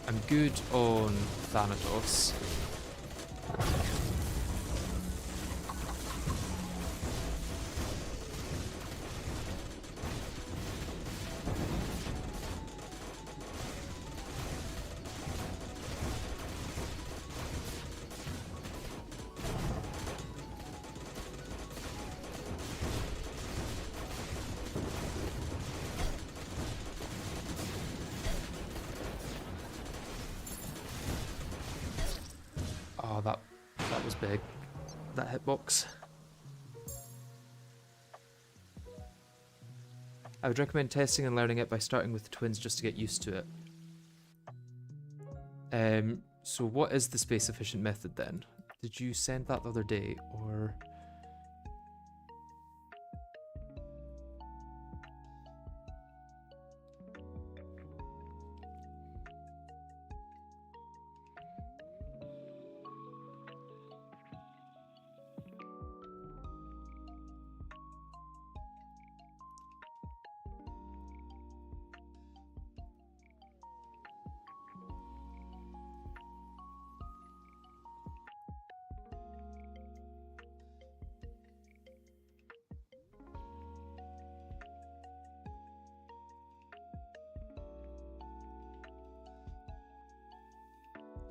I'm good on Thanatos. Oh, that was big. That hitbox. I would recommend testing and learning it by starting with the twins just to get used to it. So what is the space efficient method then? Did you send that the other day, or...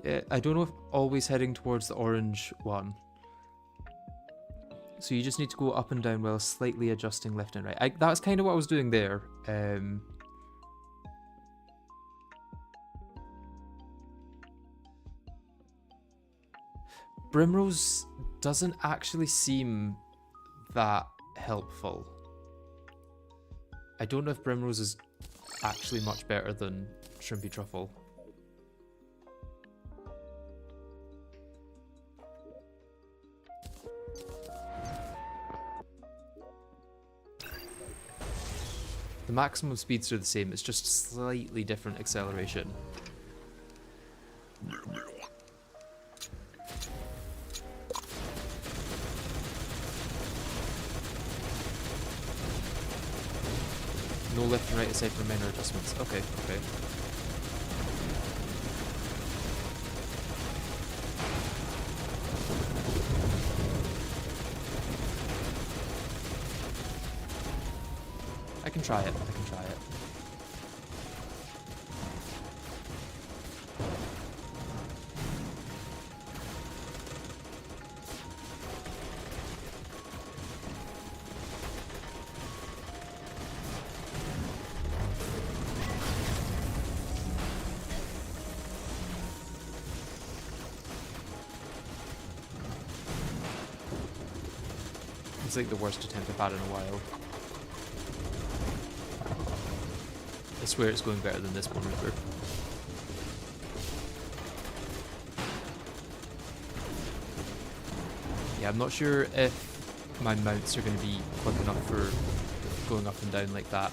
Yeah, I don't know if always heading towards the orange one. So you just need to go up and down while slightly adjusting left and right. That's kind of what I was doing there. Brimrose doesn't actually seem that helpful. I don't know if Brimrose is actually much better than Shrimpy Truffle. The maximum speeds are the same, it's just slightly different acceleration. No left and right aside from minor adjustments. Okay, okay. I can try it, I can try it. It's like the worst attempt I've had in a while. I swear it's going better than this one river. Yeah, I'm not sure if my mounts are going to be quick enough for going up and down like that.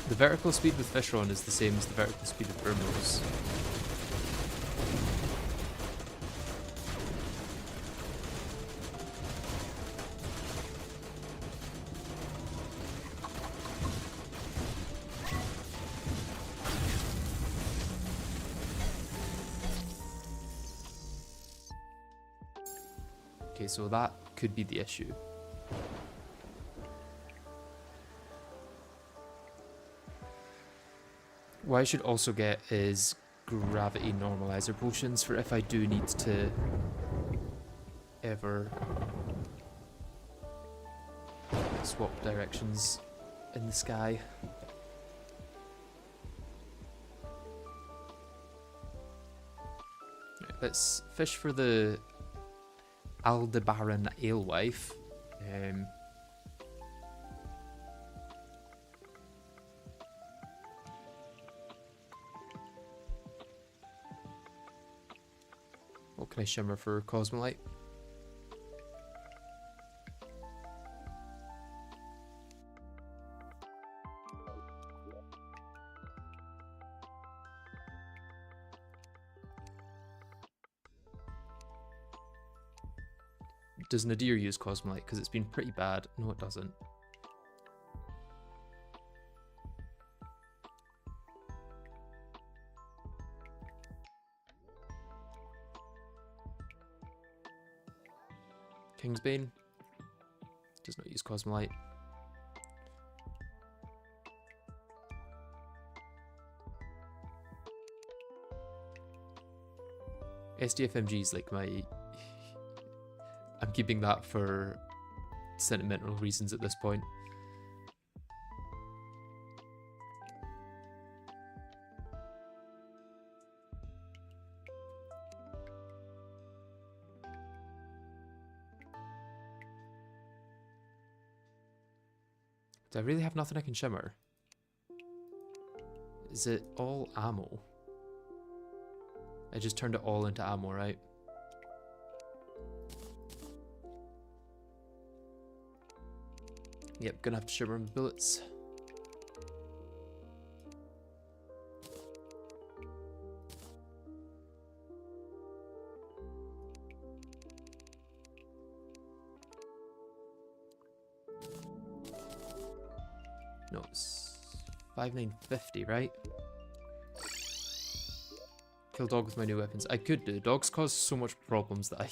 The vertical speed with Fishron is the same as the vertical speed of Urmos. Okay, so that could be the issue. What I should also get is gravity normalizer potions for if I do need to ever swap directions in the sky. Right, let's fish for the Aldebaran Alewife. What can I shimmer for Cosmolite? Does Nadir use Cosmolite? Because it's been pretty bad. No, it doesn't. Kingsbane does not use Cosmolite. SDFMG is like my... I'm keeping that for sentimental reasons at this point. Do I really have nothing I can shimmer? Is it all ammo? I just turned it all into ammo, right? Yep, gonna have to shimmer my bullets. No, it's 5950, right? Kill dog with my new weapons. I could do. Dogs cause so much problems that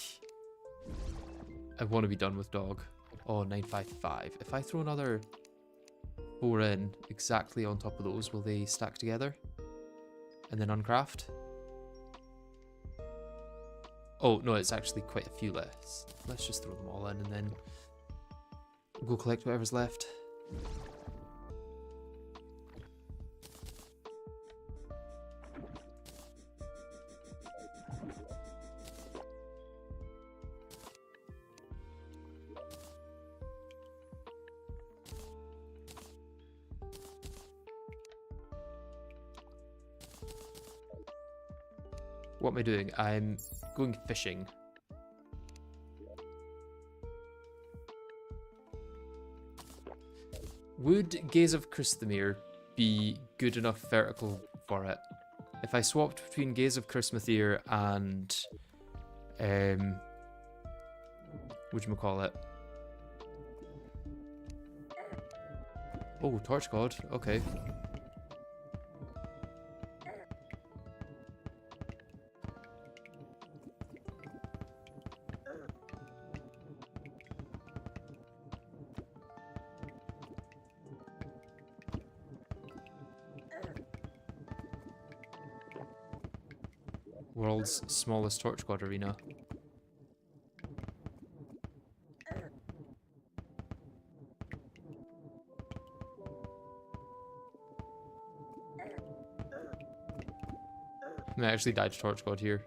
I want to be done with dog. Oh, 955. If I throw another 4 in exactly on top of those, will they stack together? And then uncraft? Oh, no, it's actually quite a few less. Let's just throw them all in and then go collect whatever's left. What am I doing? I'm going fishing. Would Gaze of Christmere be good enough vertical for it? If I swapped between Gaze of Christmere and whatchamacallit? Oh, Torch God, okay. World's smallest Torch God arena. I actually died to Torch God here.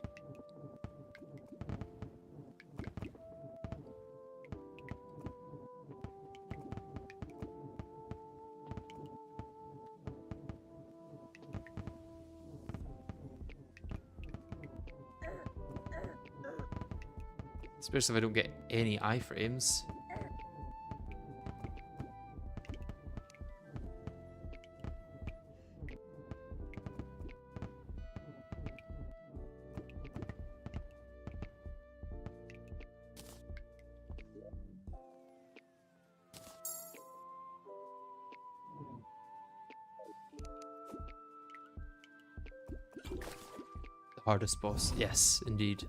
Especially if I don't get any iframes. The hardest boss, yes, indeed.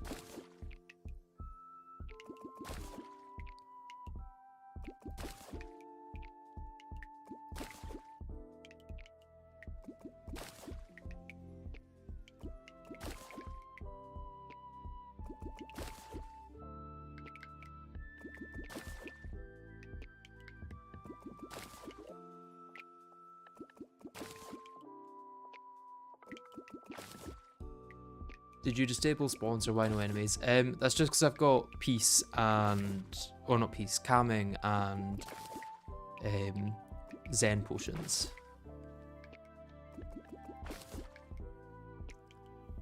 Did you disable spawns or why no enemies? That's just because I've got peace and, or not peace, calming and Zen potions.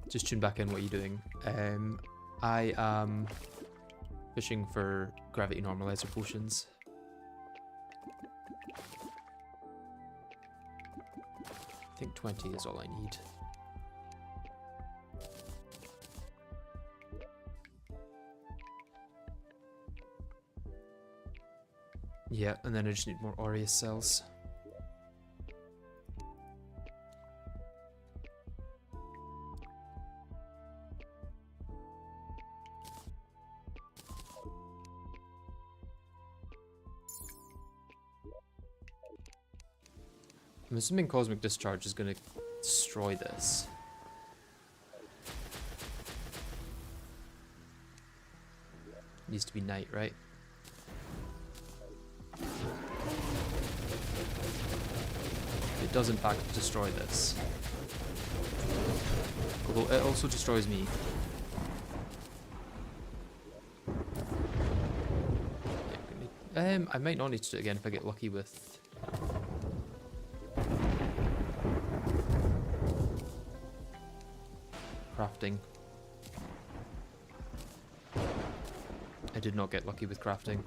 Just tune back in. What are you doing? I am fishing for gravity normalizer potions. I think 20 is all I need. Yeah, and then I just need more Aureus cells. I'm assuming Cosmic Discharge is going to destroy this. Needs to be night, right? It does in fact destroy this. Although it also destroys me. I might not need to do it again if I get lucky with... crafting. I did not get lucky with crafting.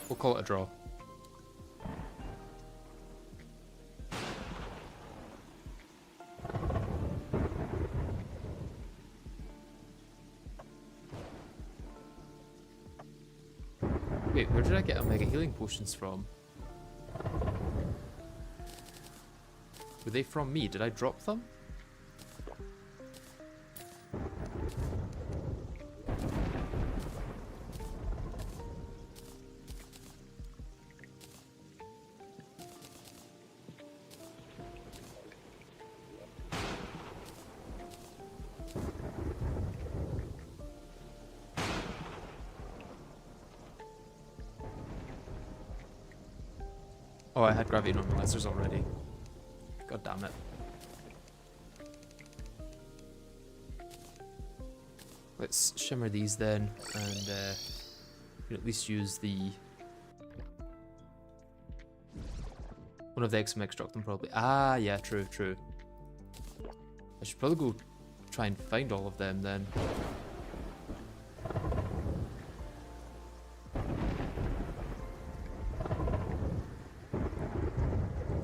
We'll call it a draw. Wait, where did I get Omega Healing Potions from? Were they from me? Did I drop them? Oh, I had gravity normalizers already. God damn it. Let's shimmer these then, and we can at least use the... one of the XMX dropped them probably. Ah, yeah, true, true. I should probably go try and find all of them then.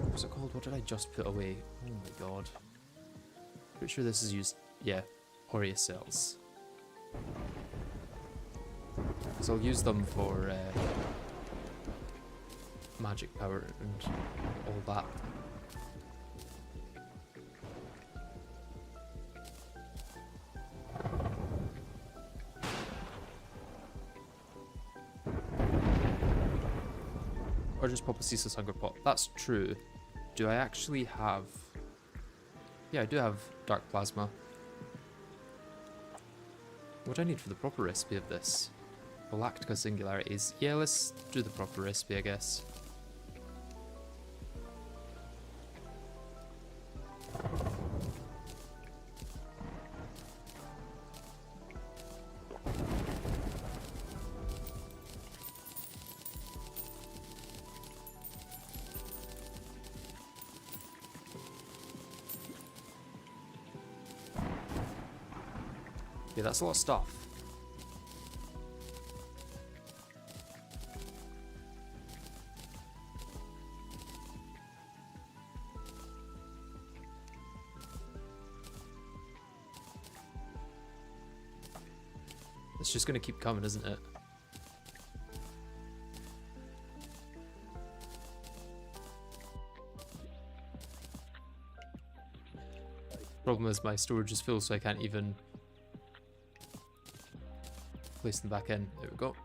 What's it called? What did I just put away? Oh my god. Pretty sure this is used... yeah, Aurea cells. So I'll use them for magic power and all that. Or just pop a ceaseless hunger pot. That's true. Do I actually have... yeah, I do have dark plasma. What do I need for the proper recipe of this? Galactica singularities. Yeah, let's do the proper recipe, I guess. Yeah, that's a lot of stuff. It's just gonna keep coming, isn't it? Problem is my storage is full, so I can't even place them back in. There we go.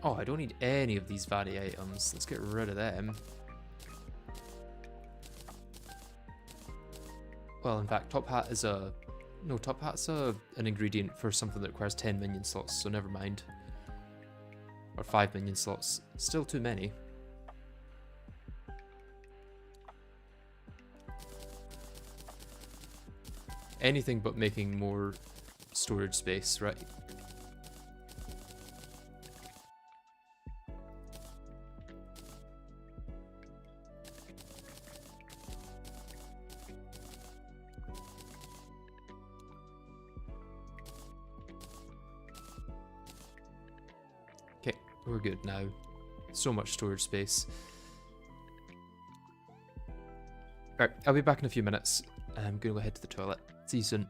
Oh, I don't need any of these vanity items. Let's get rid of them. Well, in fact, top hat is a... no, top hat's an ingredient for something that requires 10 minion slots, so never mind. Or 5 minion slots. Still too many. Anything but making more storage space, right? Okay, we're good now. So much storage space. Alright, I'll be back in a few minutes. I'm gonna go head to the toilet. See you soon.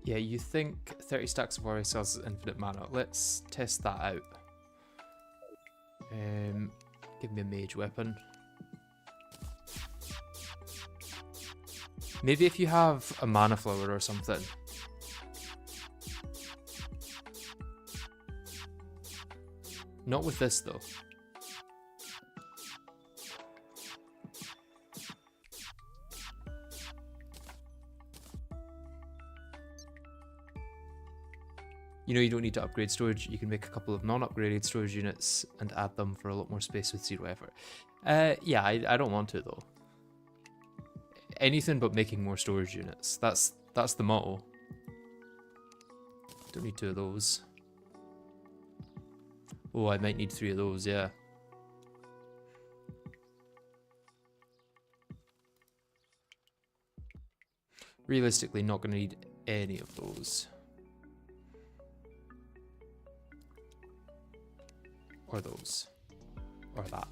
Yeah, you think 30 stacks of warrior cells is infinite mana. Let's test that out. Give me a mage weapon. Maybe if you have a mana flower or something. Not with this though. You know, you don't need to upgrade storage. You can make a couple of non-upgraded storage units and add them for a lot more space with 0 effort. Yeah, I don't want to though. Anything but making more storage units. That's the motto. Don't need 2 of those. Oh, I might need 3 of those, yeah. Realistically, not going to need any of those. Or those. Or that.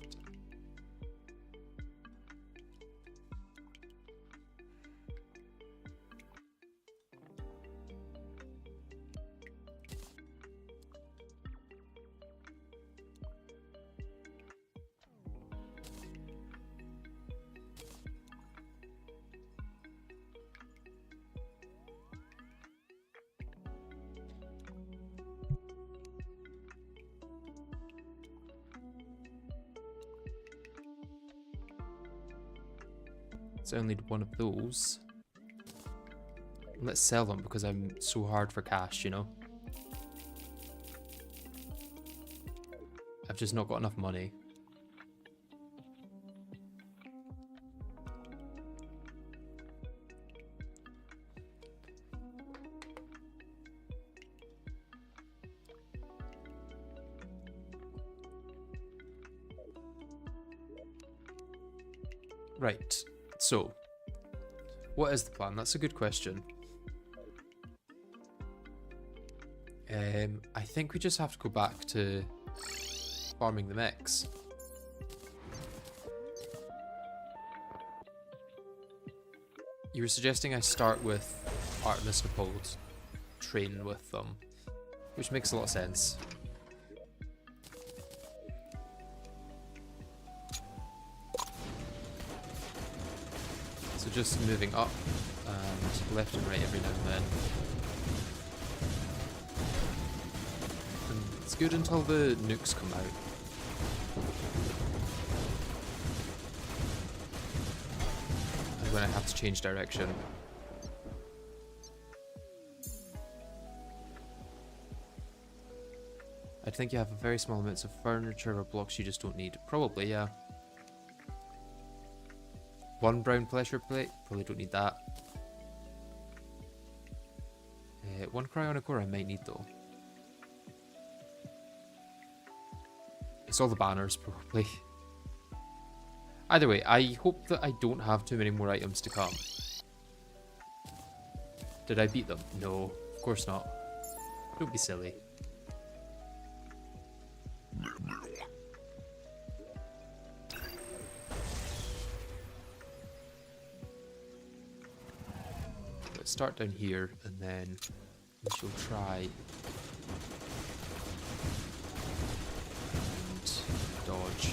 So I only need 1 of those. Let's sell them because I'm so hard for cash, you know? I've just not got enough money. Right. So, what is the plan? That's a good question. I think we just have to go back to farming the mechs. You were suggesting I start with Artemis and Apollo, train with them, which makes a lot of sense. So just moving up and left and right every now and then. And it's good until the nukes come out. And when I have to change direction. I think you have a very small amounts of furniture or blocks you just don't need. Probably, yeah. 1 brown pressure plate, probably don't need that. 1 cryonic ore I might need though. It's all the banners probably. Either way, I hope that I don't have too many more items to come. Did I beat them? No, of course not. Don't be silly. Let's start down here and then we shall try and dodge.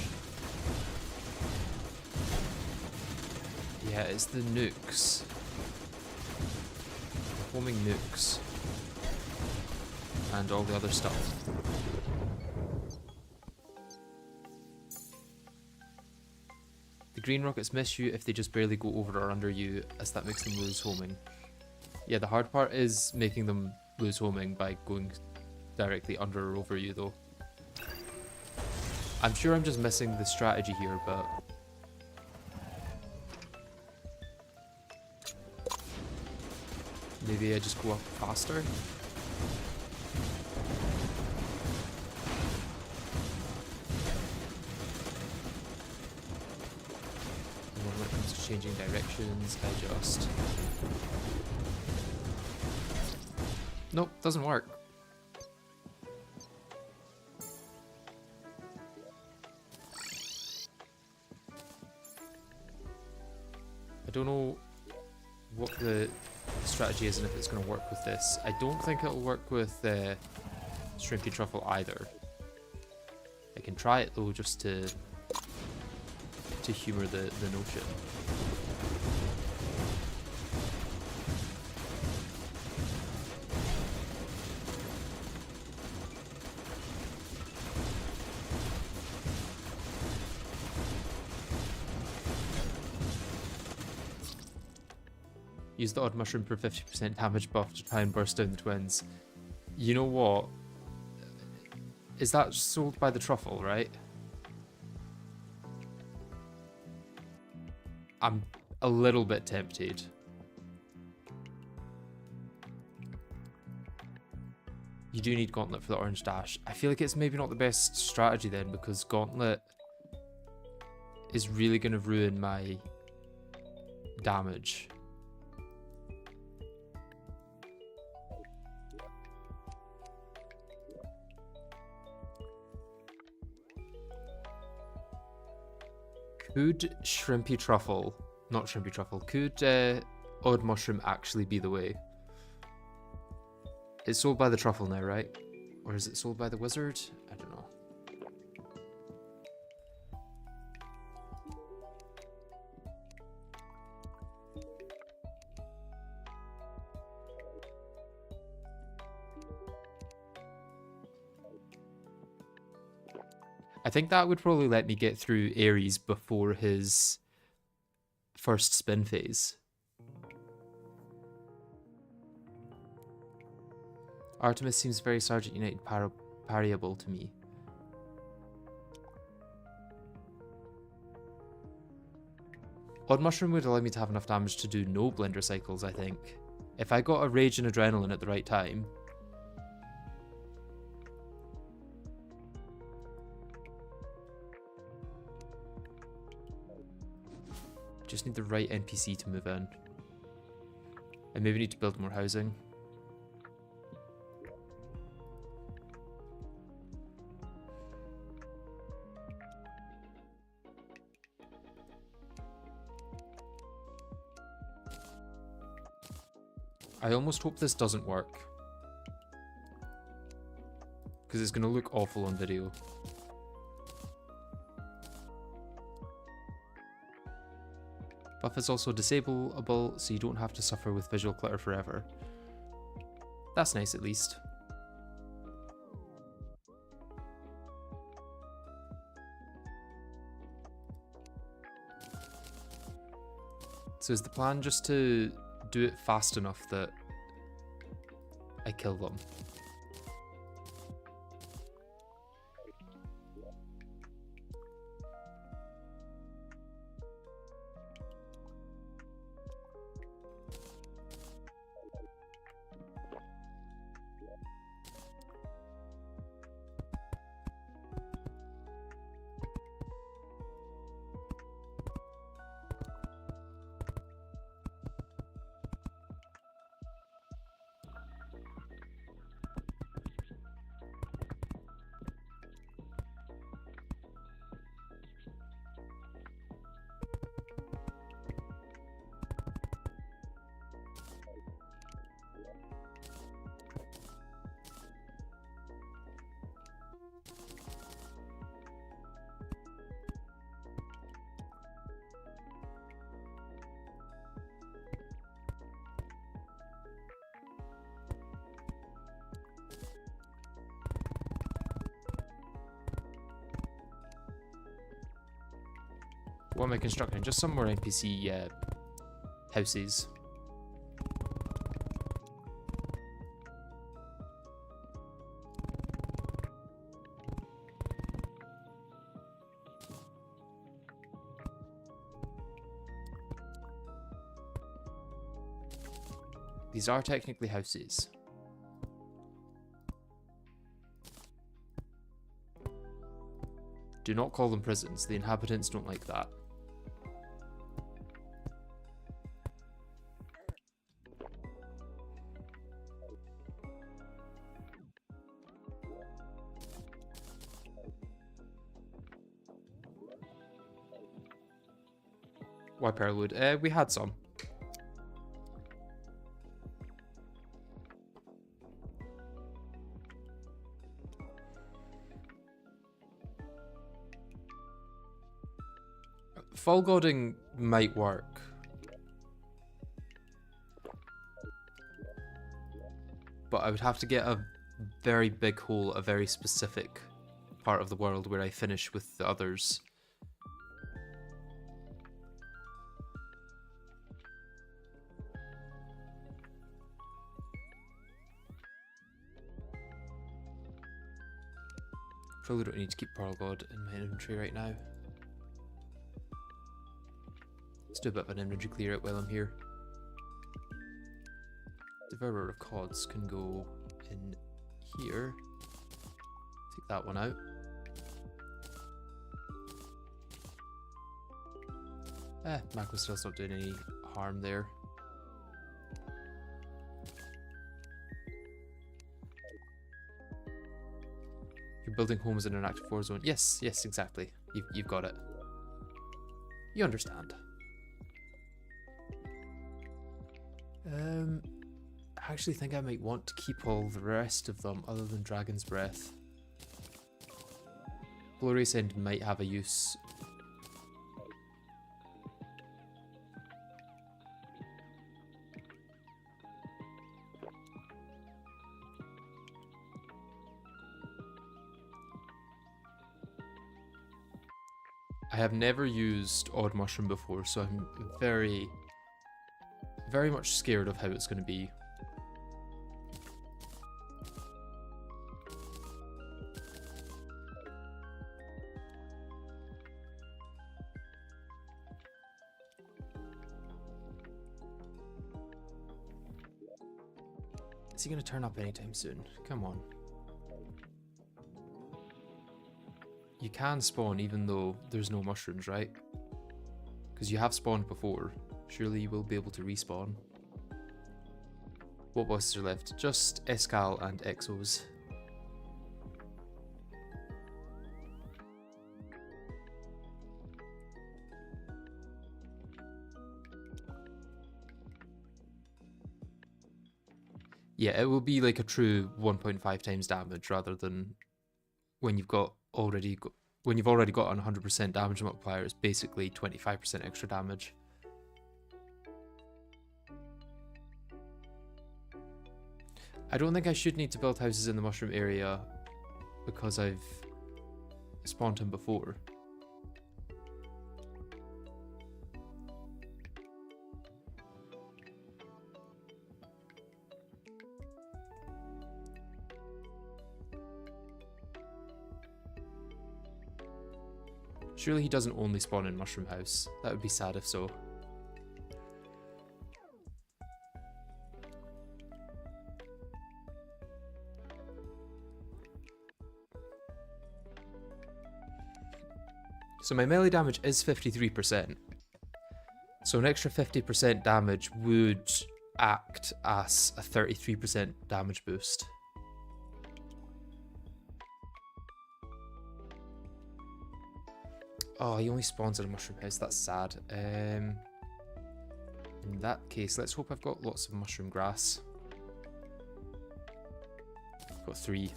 Yeah, it's the nukes. The homing nukes. And all the other stuff. The green rockets miss you if they just barely go over or under you, as that makes them lose homing. Yeah, the hard part is making them lose homing by going directly under or over you though. I'm sure I'm just missing the strategy here, but... maybe I just go up faster? And then when it comes to changing directions, I just... nope, doesn't work. I don't know what the the strategy is and if it's going to work with this. I don't think it'll work with Shrimpy Truffle either. I can try it though, just to humour the notion. Use the odd mushroom for 50% damage buff to try and burst down the twins. You know what? Is that sold by the truffle, right? I'm a little bit tempted. You do need Gauntlet for the orange dash. I feel like it's maybe not the best strategy then, because Gauntlet is really going to ruin my damage. Could Shrimpy Truffle, not Shrimpy Truffle, could Odd Mushroom actually be the way? It's sold by the Truffle now, right? Or is it sold by the Wizard? I don't know. I think that would probably let me get through Ares before his first spin phase. Artemis seems very Sergeant United parryable to me. Odd Mushroom would allow me to have enough damage to do no Blender cycles, I think. If I got a Rage and Adrenaline at the right time. Just need the right NPC to move in. I maybe need to build more housing. I almost hope this doesn't work, because it's going to look awful on video. Buff is also disableable, so you don't have to suffer with visual clutter forever. That's nice, at least. So is the plan just to do it fast enough that I kill them? What am I constructing? Just some more NPC houses. These are technically houses. Do not call them prisons. The inhabitants don't like that. Why Pearlwood? We had some. Fall Godding might work. But I would have to get a very big hole, a very specific part of the world where I finish with the others. Probably don't need to keep Pearl God in my inventory right now. Let's do a bit of an inventory clear out while I'm here. Devourer of Cods can go in here. Take that one out. Macro still's not doing any harm there. You're building homes in an active war zone. Yes, yes, exactly. You've got it. You understand. I actually think I might want to keep all the rest of them other than Dragon's Breath. Glorious End might have a use. I have never used Odd Mushroom before, so I'm very much scared of how it's going to be. Is he going to turn up anytime soon? Come on. You can spawn even though there's no mushrooms, right? Because you have spawned before. Surely you will be able to respawn. What bosses are left? Just Escal and Exos. Yeah, it will be like a true 1.5 times damage rather than when you've already got an 100% damage multiplier. It's basically 25% extra damage. I don't think I should need to build houses in the mushroom area because I've spawned him before. Surely he doesn't only spawn in Mushroom House. That would be sad if so. So my melee damage is 53%. So an extra 50% damage would act as a 33% damage boost. Oh, he only spawns in a mushroom house. That's sad. In that case, let's hope I've got lots of mushroom grass. Got 3.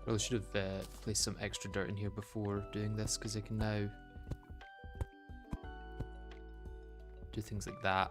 Really should have placed some extra dirt in here before doing this, because I can now do things like that.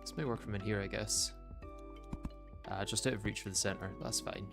This may work from in here, I guess. Just out of reach for the center. That's fine.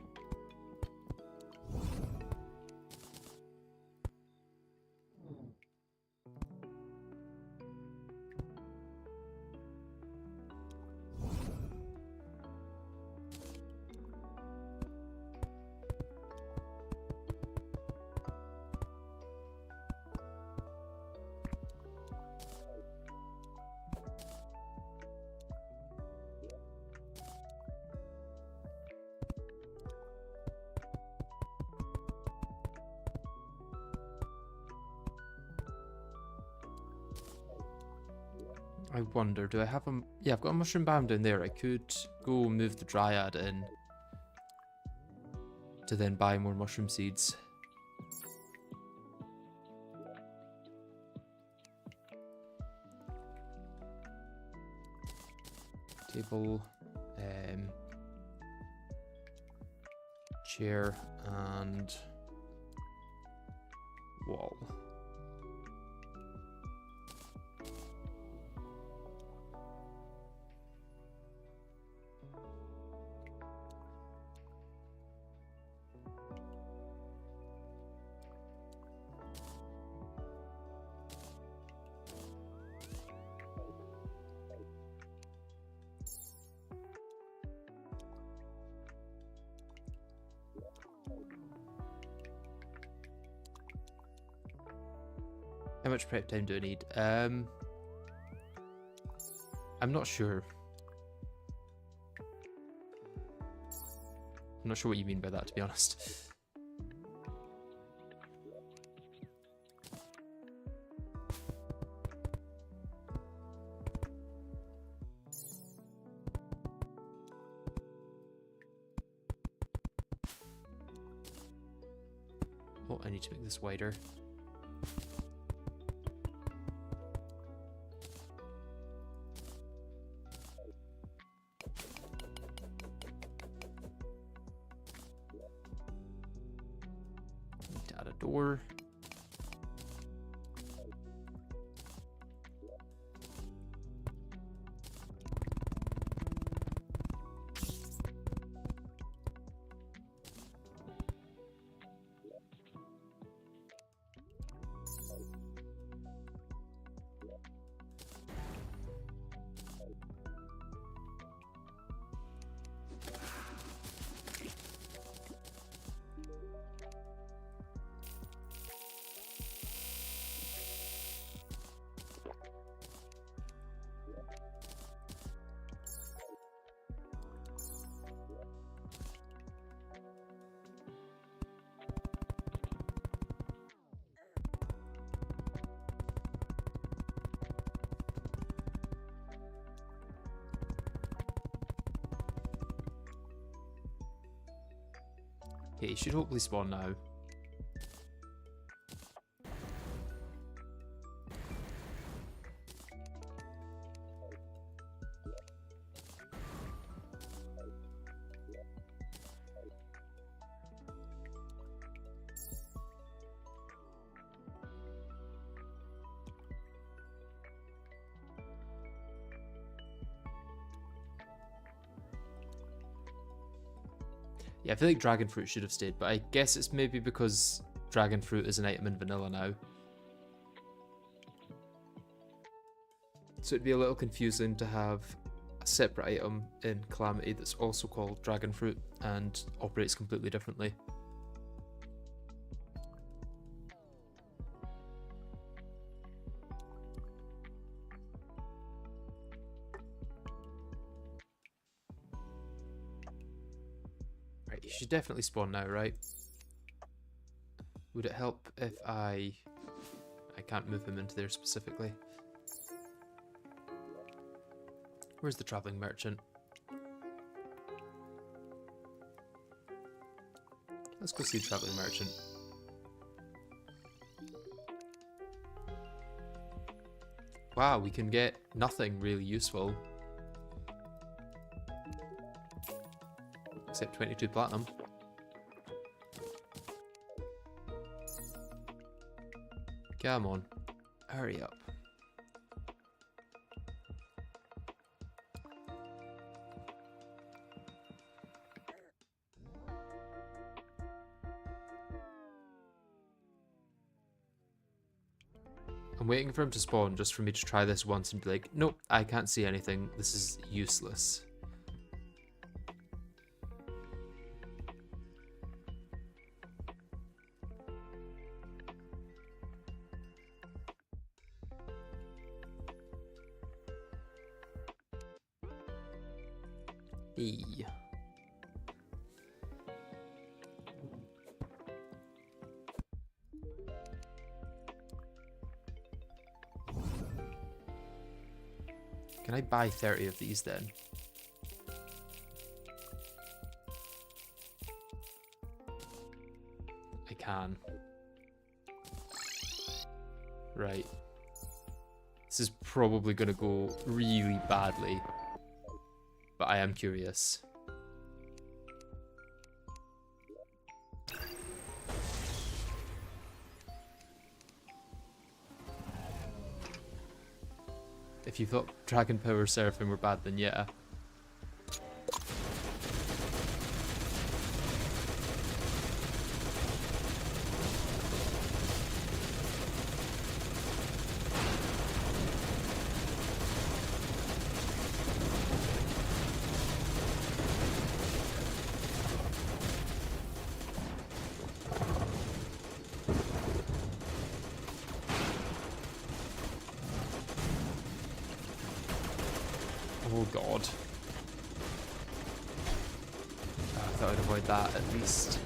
I wonder, do I have a... Yeah, I've got a mushroom biome down there. I could go move the dryad in to then buy more mushroom seeds. Table, chair, and wall. How much prep time do I need? I'm not sure. I'm not sure what you mean by that, to be honest. Oh, I need to make this wider. Add a door. Okay, he should hopefully spawn now. Yeah, I feel like dragon fruit should have stayed, but I guess it's maybe because dragon fruit is an item in vanilla now. So it'd be a little confusing to have a separate item in Calamity that's also called dragon fruit and operates completely differently. Right, you should definitely spawn now, right? Would it help if I can't move him into there specifically. Where's the traveling merchant? Let's go see the traveling merchant. Wow, we can get nothing really useful. Except 22 platinum. Come on, hurry up. I'm waiting for him to spawn just for me to try this once and be like, nope, I can't see anything. This is useless. Hey. Can I buy 30 of these then? I can. Right. This is probably going to go really badly. But I am curious. If you thought Dragon Power Seraphim were bad, then yeah. Oh god. Oh, I thought I'd avoid that at least.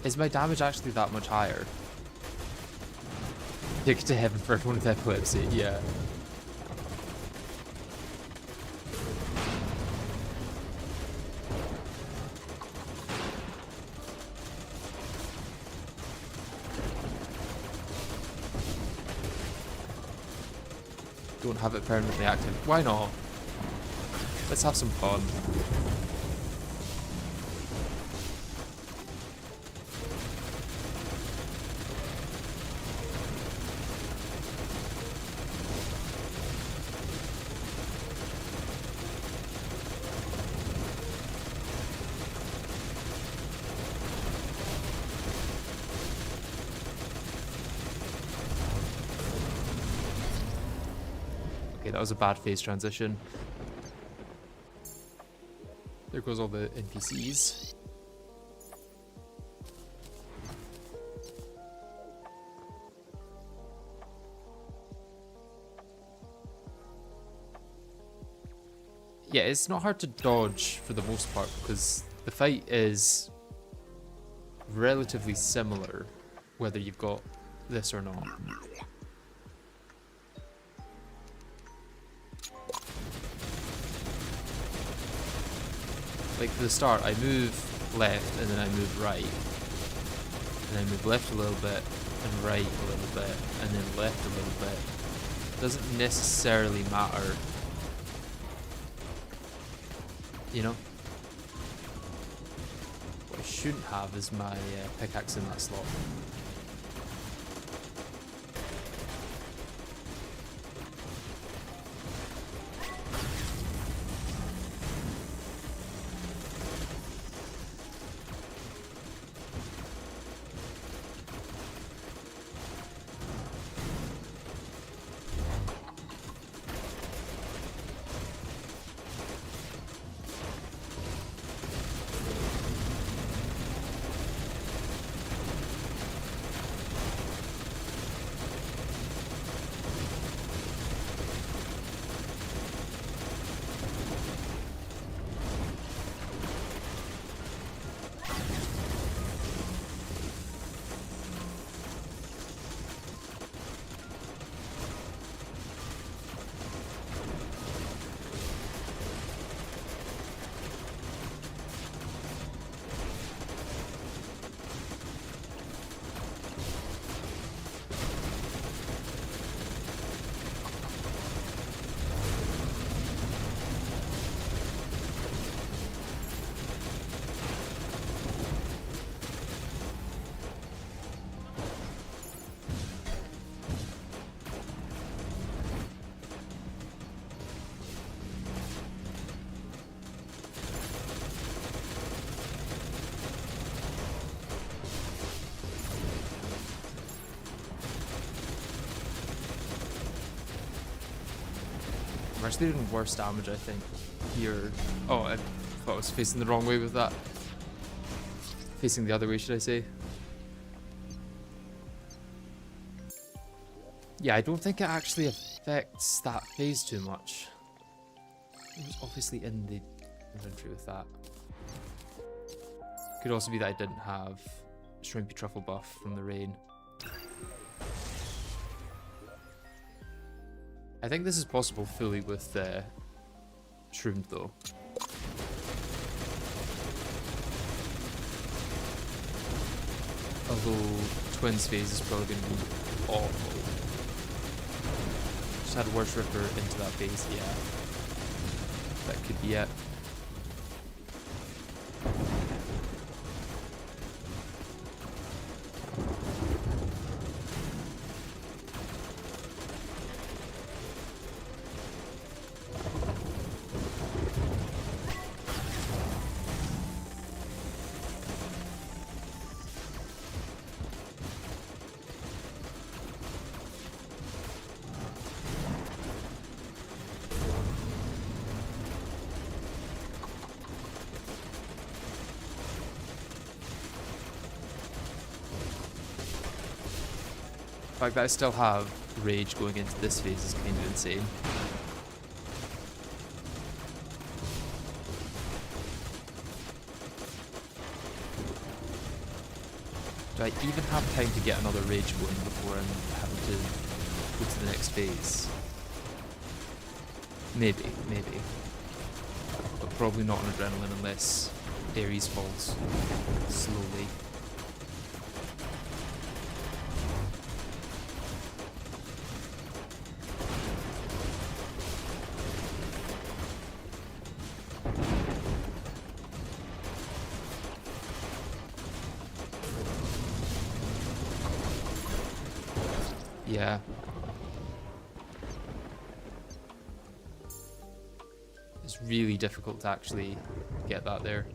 Is my damage actually that much higher? Take it to heaven for everyone with epilepsy, yeah. Don't have it permanently active. Why not? Let's have some fun. Okay, that was a bad phase transition. There goes all the NPCs. Yeah, it's not hard to dodge for the most part because the fight is relatively similar whether you've got this or not. Like for the start, I move left and then I move right. And I move left a little bit and right a little bit and then left a little bit. Doesn't necessarily matter. You know? What I shouldn't have is my pickaxe in that slot. actually doing worse damage, I think, here. Oh, I thought I was facing the wrong way with that. Facing the other way, should I say. Yeah, I don't think it actually affects that phase too much. It was obviously in the inventory with that. Could also be that I didn't have Shrimpy Truffle buff from the rain. I think this is possible fully with Shroomed though. Although Twins phase is probably going to be awful. Just had Worst Ripper into that phase, yeah. That could be it. The fact that I still have Rage going into this phase is kind of insane. Do I even have time to get another Rage going before I'm having to go to the next phase? Maybe, maybe. But probably not on Adrenaline unless Ares falls slowly. Yeah. It's really difficult to actually get that there.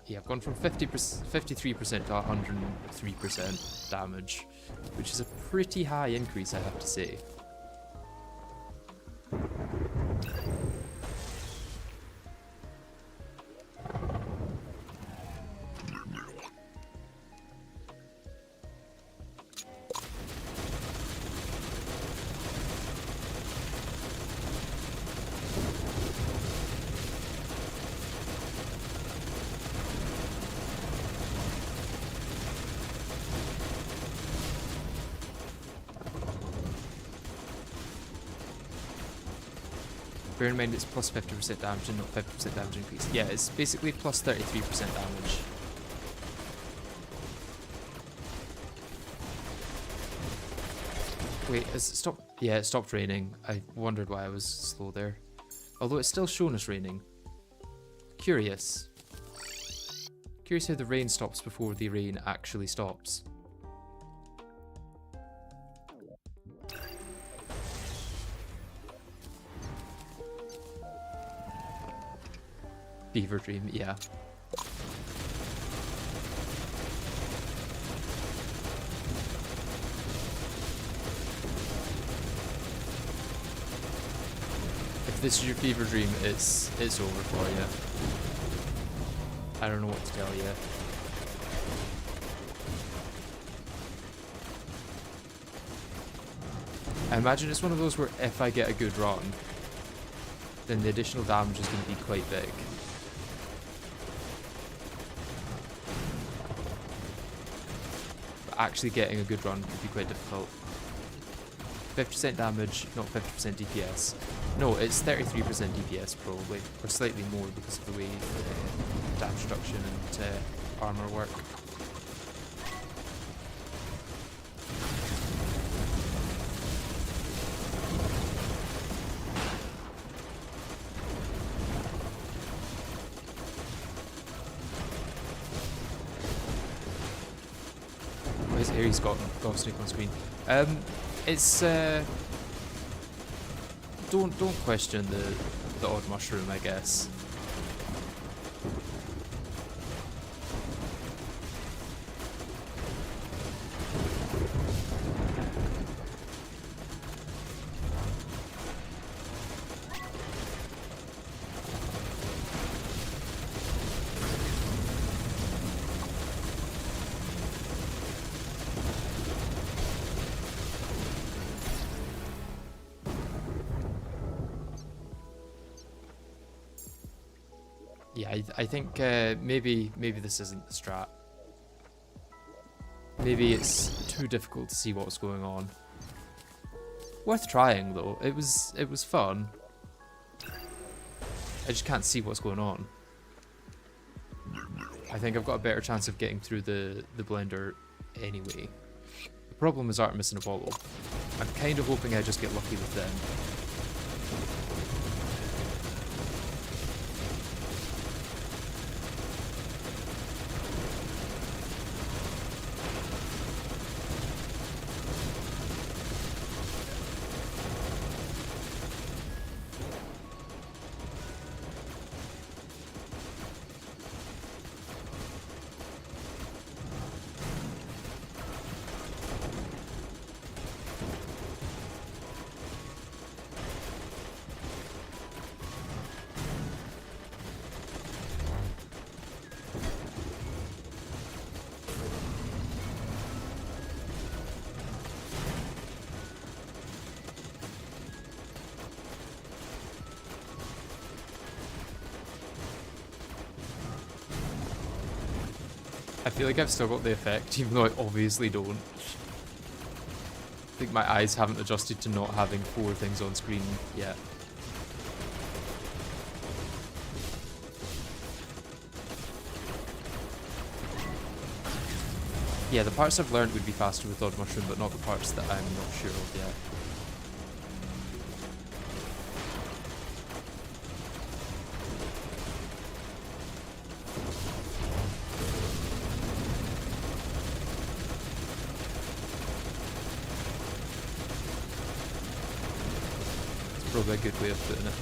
Yeah, I've gone from 53% to 103% damage, which is a pretty high increase, I have to say. Bear in mind it's plus 50% damage and not 50% damage increase. Yeah, it's basically plus 33% damage. Wait, has it stopped? Yeah, it stopped raining. I wondered why I was slow there. Although it's still shown us raining. Curious. Curious how the rain stops before the rain actually stops. Beaver Dream, yeah. If this is your fever dream, it's over for you. I don't know what to tell you. I imagine it's one of those where if I get a good run, then the additional damage is going to be quite big. Actually getting a good run could be quite difficult. 50% damage, not 50% DPS. No, it's 33% DPS probably, or slightly more because of the way damage reduction and armor work. Ares got Snake on screen. It's don't question the odd mushroom, I guess. Yeah, I think maybe this isn't the strat. Maybe it's too difficult to see what's going on. Worth trying though. It was fun. I just can't see what's going on. I think I've got a better chance of getting through the blender anyway. The problem is Artemis and Apollo. I'm kind of hoping I just get lucky with them. I feel like I've still got the effect, even though I obviously don't. I think my eyes haven't adjusted to not having 4 things on screen yet. Yeah, the parts I've learned would be faster with Odd Mushroom, but not the parts that I'm not sure of yet. Probably a good way of putting it.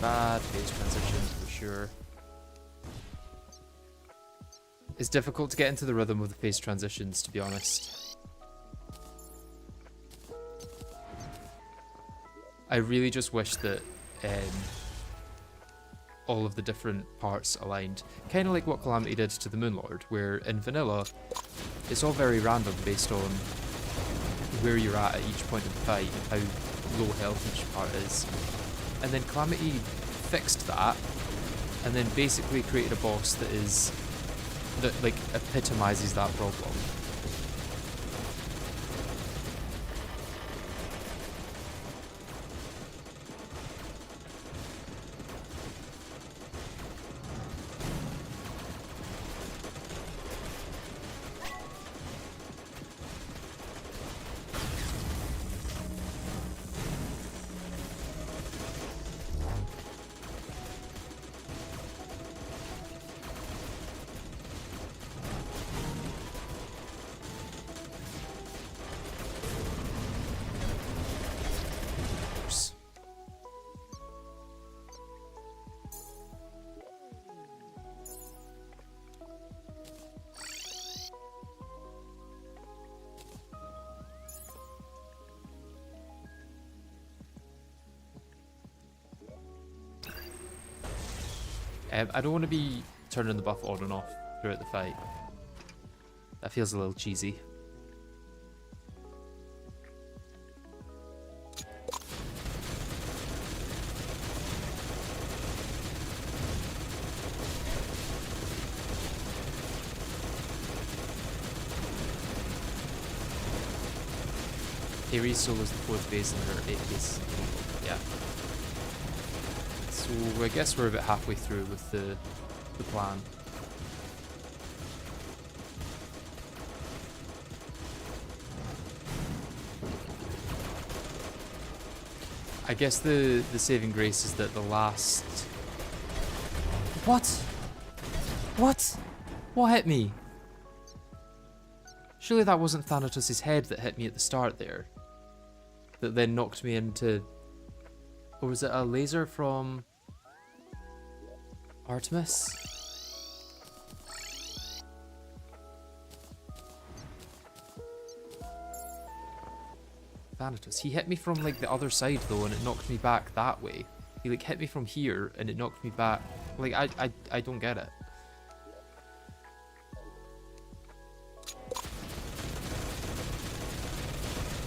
Bad phase transitions for sure. It's difficult to get into the rhythm of the phase transitions, to be honest. I really just wish that all of the different parts aligned. Kind of like what Calamity did to the Moonlord, where in vanilla, it's all very random based on where you're at each point of the fight and how low health each part is. And then Calamity fixed that, and then basically created a boss that like epitomizes that problem. I don't want to be turning the buff on and off throughout the fight. That feels a little cheesy. Ares solos the 4th base and her 8th base. Yeah. So I guess we're about halfway through with the plan. I guess the saving grace is that the last... What? What? What hit me? Surely that wasn't Thanatos' head that hit me at the start there. That then knocked me into... Or was it a laser from... Artemis? Thanatos. He hit me from like the other side though, and it knocked me back that way. He like hit me from here, and it knocked me back. Like I don't get it.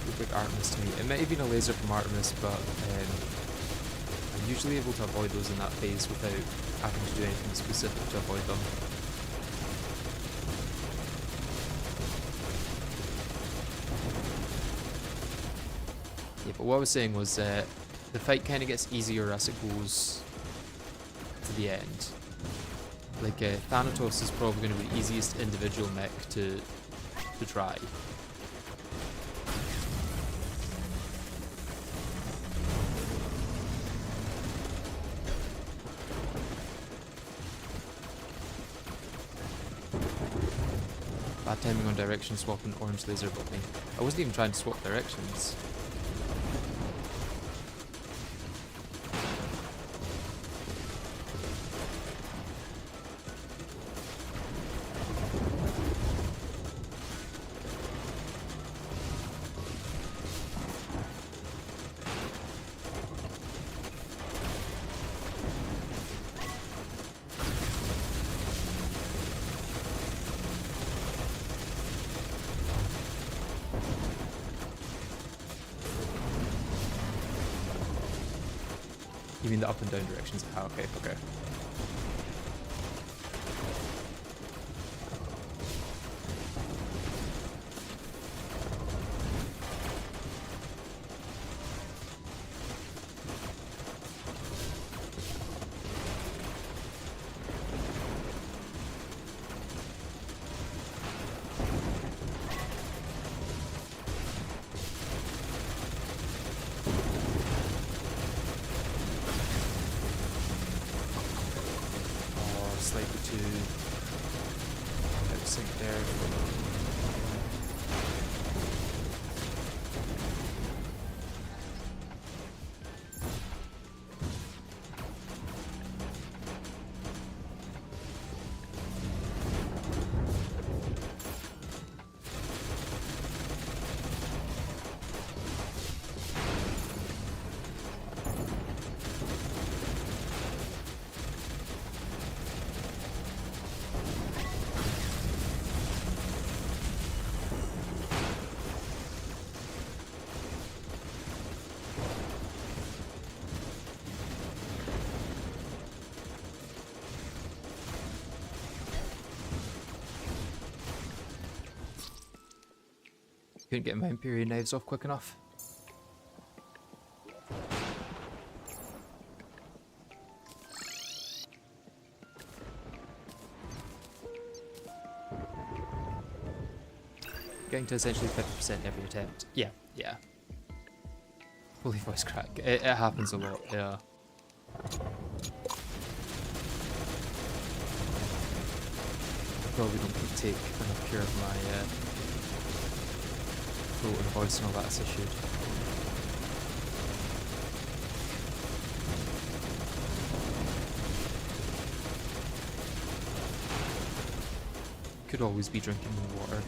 Looked like Artemis to me. It might have been a laser from Artemis, but I'm usually able to avoid those in that phase without having to do anything specific to avoid them. Yeah, but what I was saying was the fight kind of gets easier as it goes to the end. Like Thanatos is probably going to be the easiest individual mech to try. Bad timing on direction swap and orange laser got me. I wasn't even trying to swap directions. You mean the up and down directions? Ah, okay, okay. Slightly too out of sync there. Couldn't get my Imperial knives off quick enough. Getting to essentially 50% every attempt. Yeah, yeah. Holy voice crack. It happens a lot, yeah. I probably don't take enough care of my throat and voice and all that as I should. Could always be drinking more water.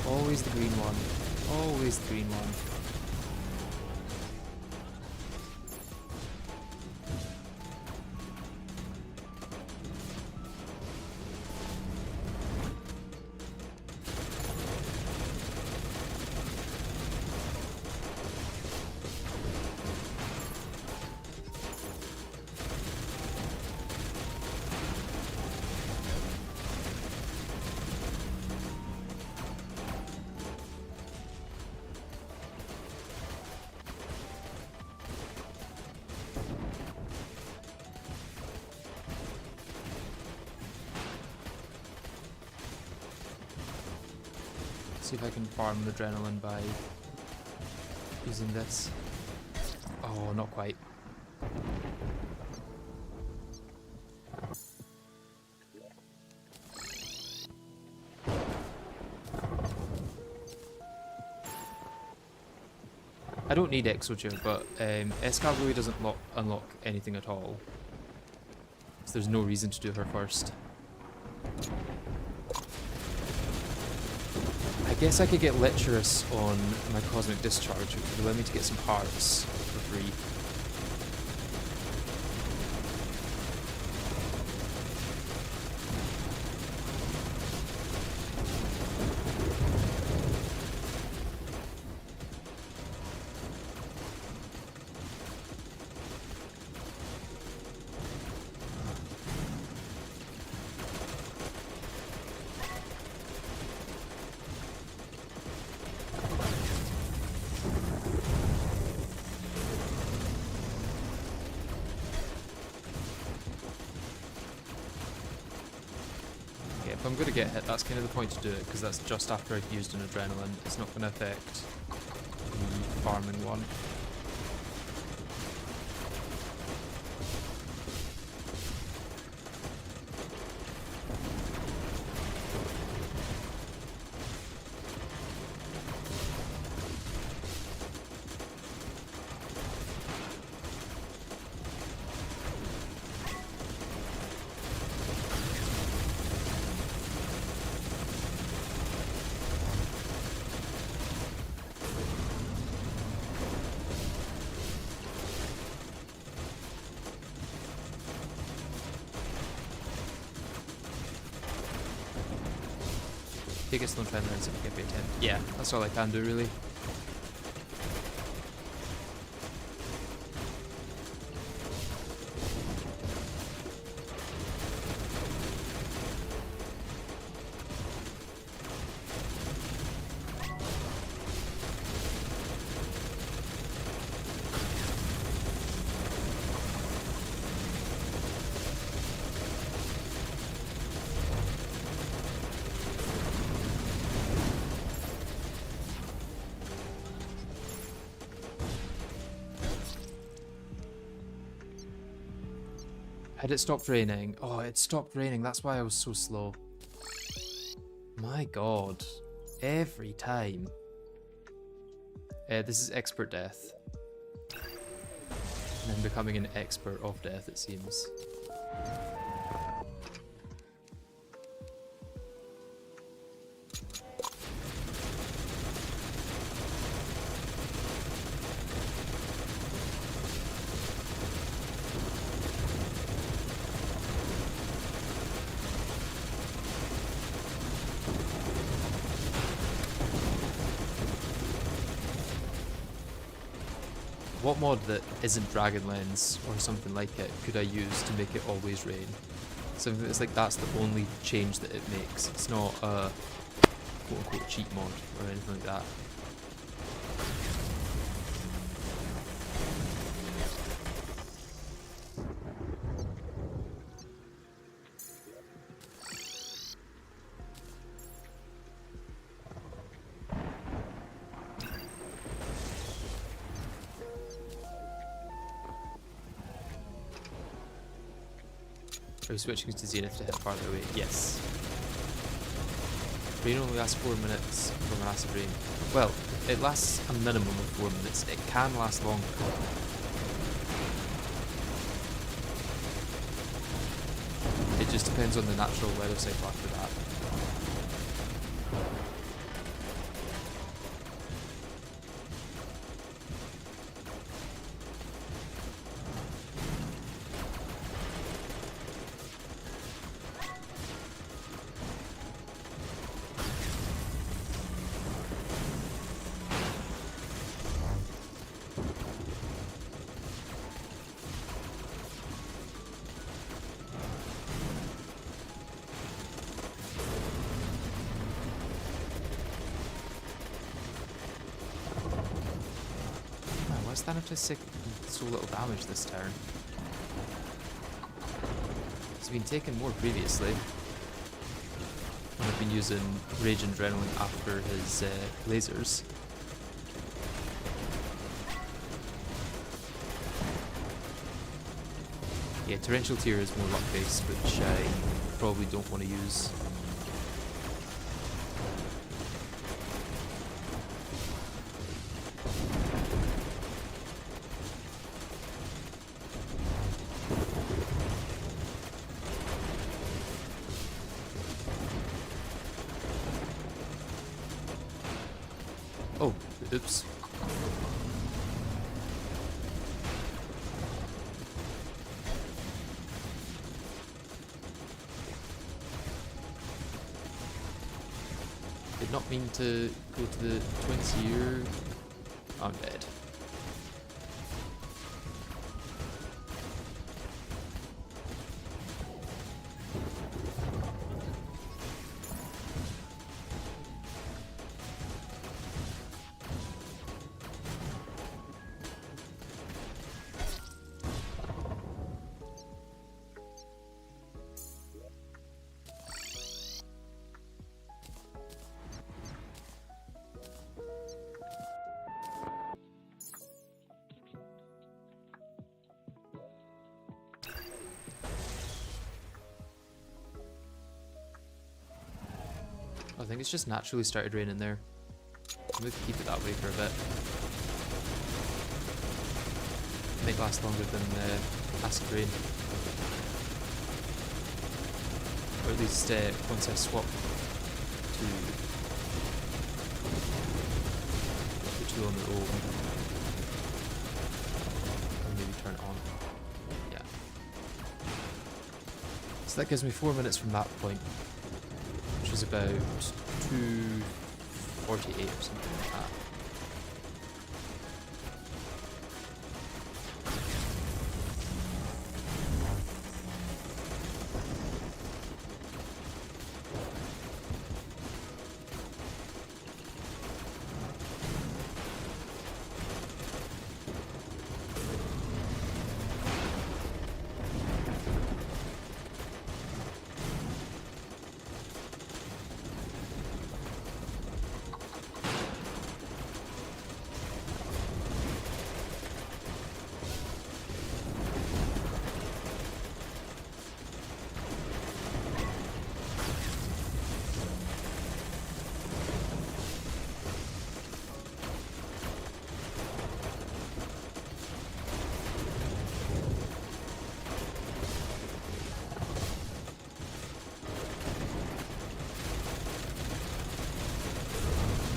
Always the green one. Always the green one. See if I can farm the adrenaline by using this. Oh, not quite. I don't need Exoture, but Escavalier doesn't unlock anything at all. So there's no reason to do her first. I guess I could get Lecherous on my Cosmic Discharge, which would allow me to get some hearts for free. If I'm going to get hit, that's kind of the point to do it, because that's just after I've used an Adrenaline. It's not going to affect the farming one. Take a slow try and learn some get 10. Yeah, that's all I can do really. Had it stopped raining? Oh, it stopped raining. That's why I was so slow. My god. Every time. This is expert death. And I'm becoming an expert of death, it seems. What mod that isn't Dragon Lens or something like it could I use to make it always rain? Something that's like that's the only change that it makes. It's not a quote unquote cheat mod or anything like that. Are we switching to Zenith to hit farther away? Yes. Rain only lasts 4 minutes from an acid rain. Well, it lasts a minimum of 4 minutes. It can last longer. It just depends on the natural weather cycle after that. is Thanatos taking so little damage this turn? He's been taking more previously. When I've been using Rage and Adrenaline after his lasers. Yeah, Torrential Tear is more luck based, which I probably don't want to use. Oh, oops. Did not mean to go to the twins here. I'm dead. I think it's just naturally started raining there. Maybe keep it that way for a bit. Make last longer than acid rain. Or at least once I swap to the two on their own. Or maybe turn it on. Yeah. So that gives me 4 minutes from that point. Which is about 2:48 or something like that.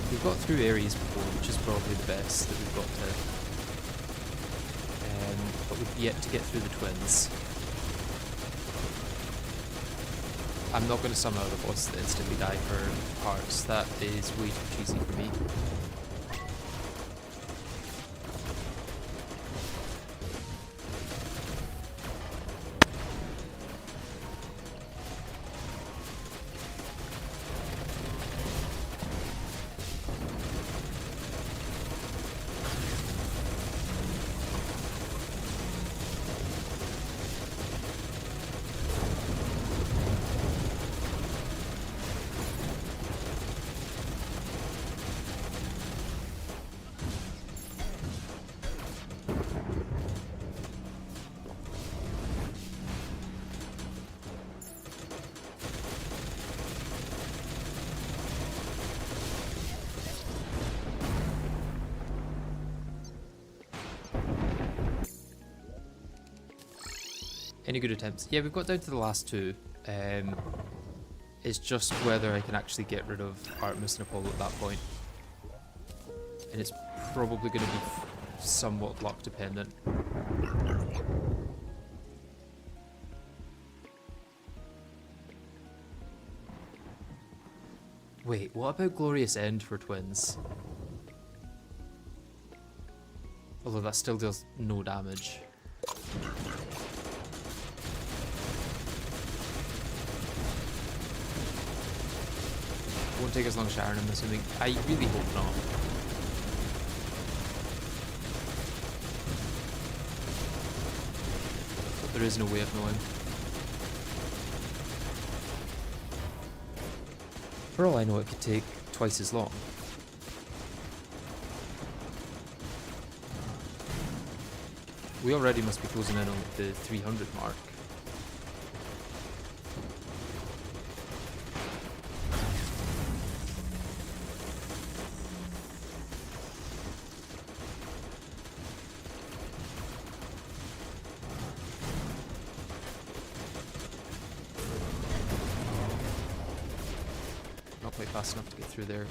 We've got through Ares before, which is probably the best that we've got to. But we've yet to get through the twins. I'm not going to summon out a boss that instantly die for hearts. That is way too cheesy for me. Any good attempts? Yeah, we've got down to the last two. It's just whether I can actually get rid of Artemis and Apollo at that point. And it's probably going to be somewhat luck dependent. Wait, what about Glorious End for twins? Although that still deals no damage. Won't take as long as Sharon, I'm assuming. I really hope not. There is no way of knowing. For all I know, it could take twice as long. We already must be closing in on the 300 mark. Not quite fast enough to get through there.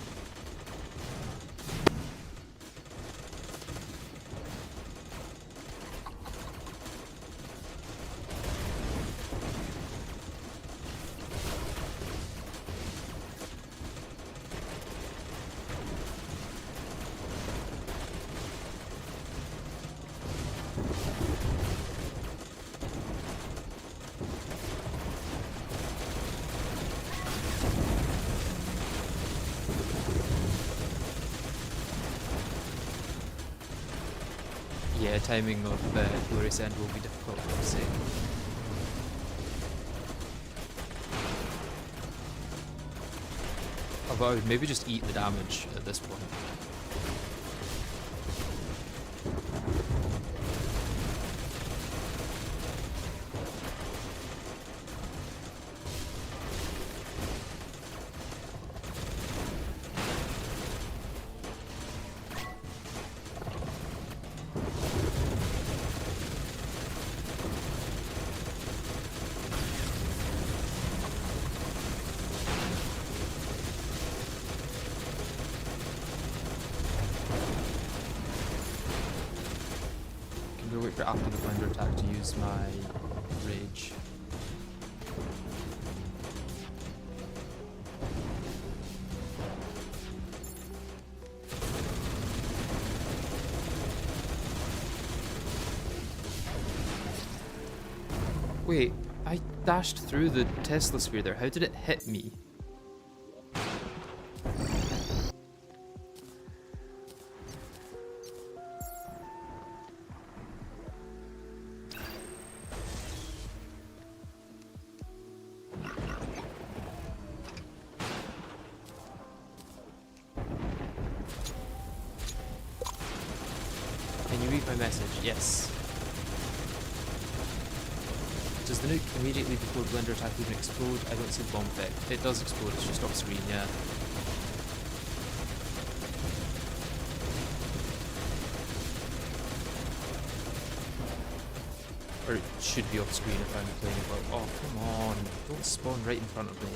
Yeah, timing of Glorious End will be difficult to say. Although I would maybe just eat the damage at this point. Can wait for after the blender attack to use my rage. Wait, I dashed through the Tesla sphere there. How did it hit me? Can you read my message? Yes. Does the nuke immediately before blender attack even explode? I don't see the bomb effect. It does explode, it's just off screen, yeah. Or it should be off screen if I'm playing it well. Oh, come on. Don't spawn right in front of me.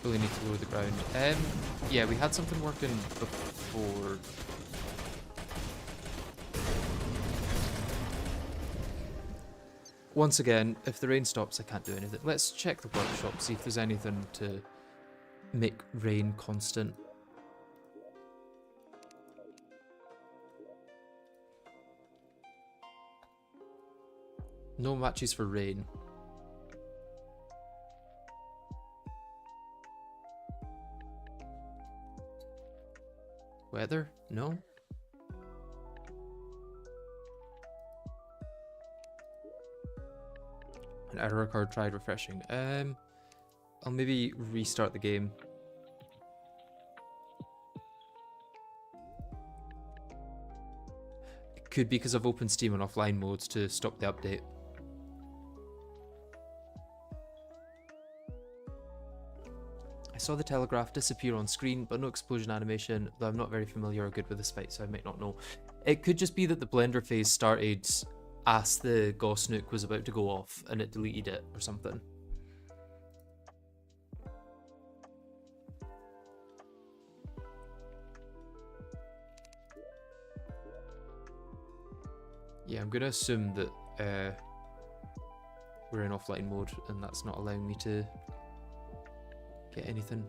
Really need to lower the ground. Yeah, we had something working before. Once again, if the rain stops, I can't do anything. Let's check the workshop, see if there's anything to make rain constant. No matches for rain. Weather? No? An error card tried refreshing. I'll maybe restart the game. It could be because I've opened Steam on offline modes to stop the update. I saw the telegraph disappear on screen, but no explosion animation, though I'm not very familiar or good with this fight, so I might not know. It could just be that the blender phase started as the Gauss nuke was about to go off, and it deleted it or something. Yeah, I'm gonna assume that we're in offline mode, and that's not allowing me to get anything.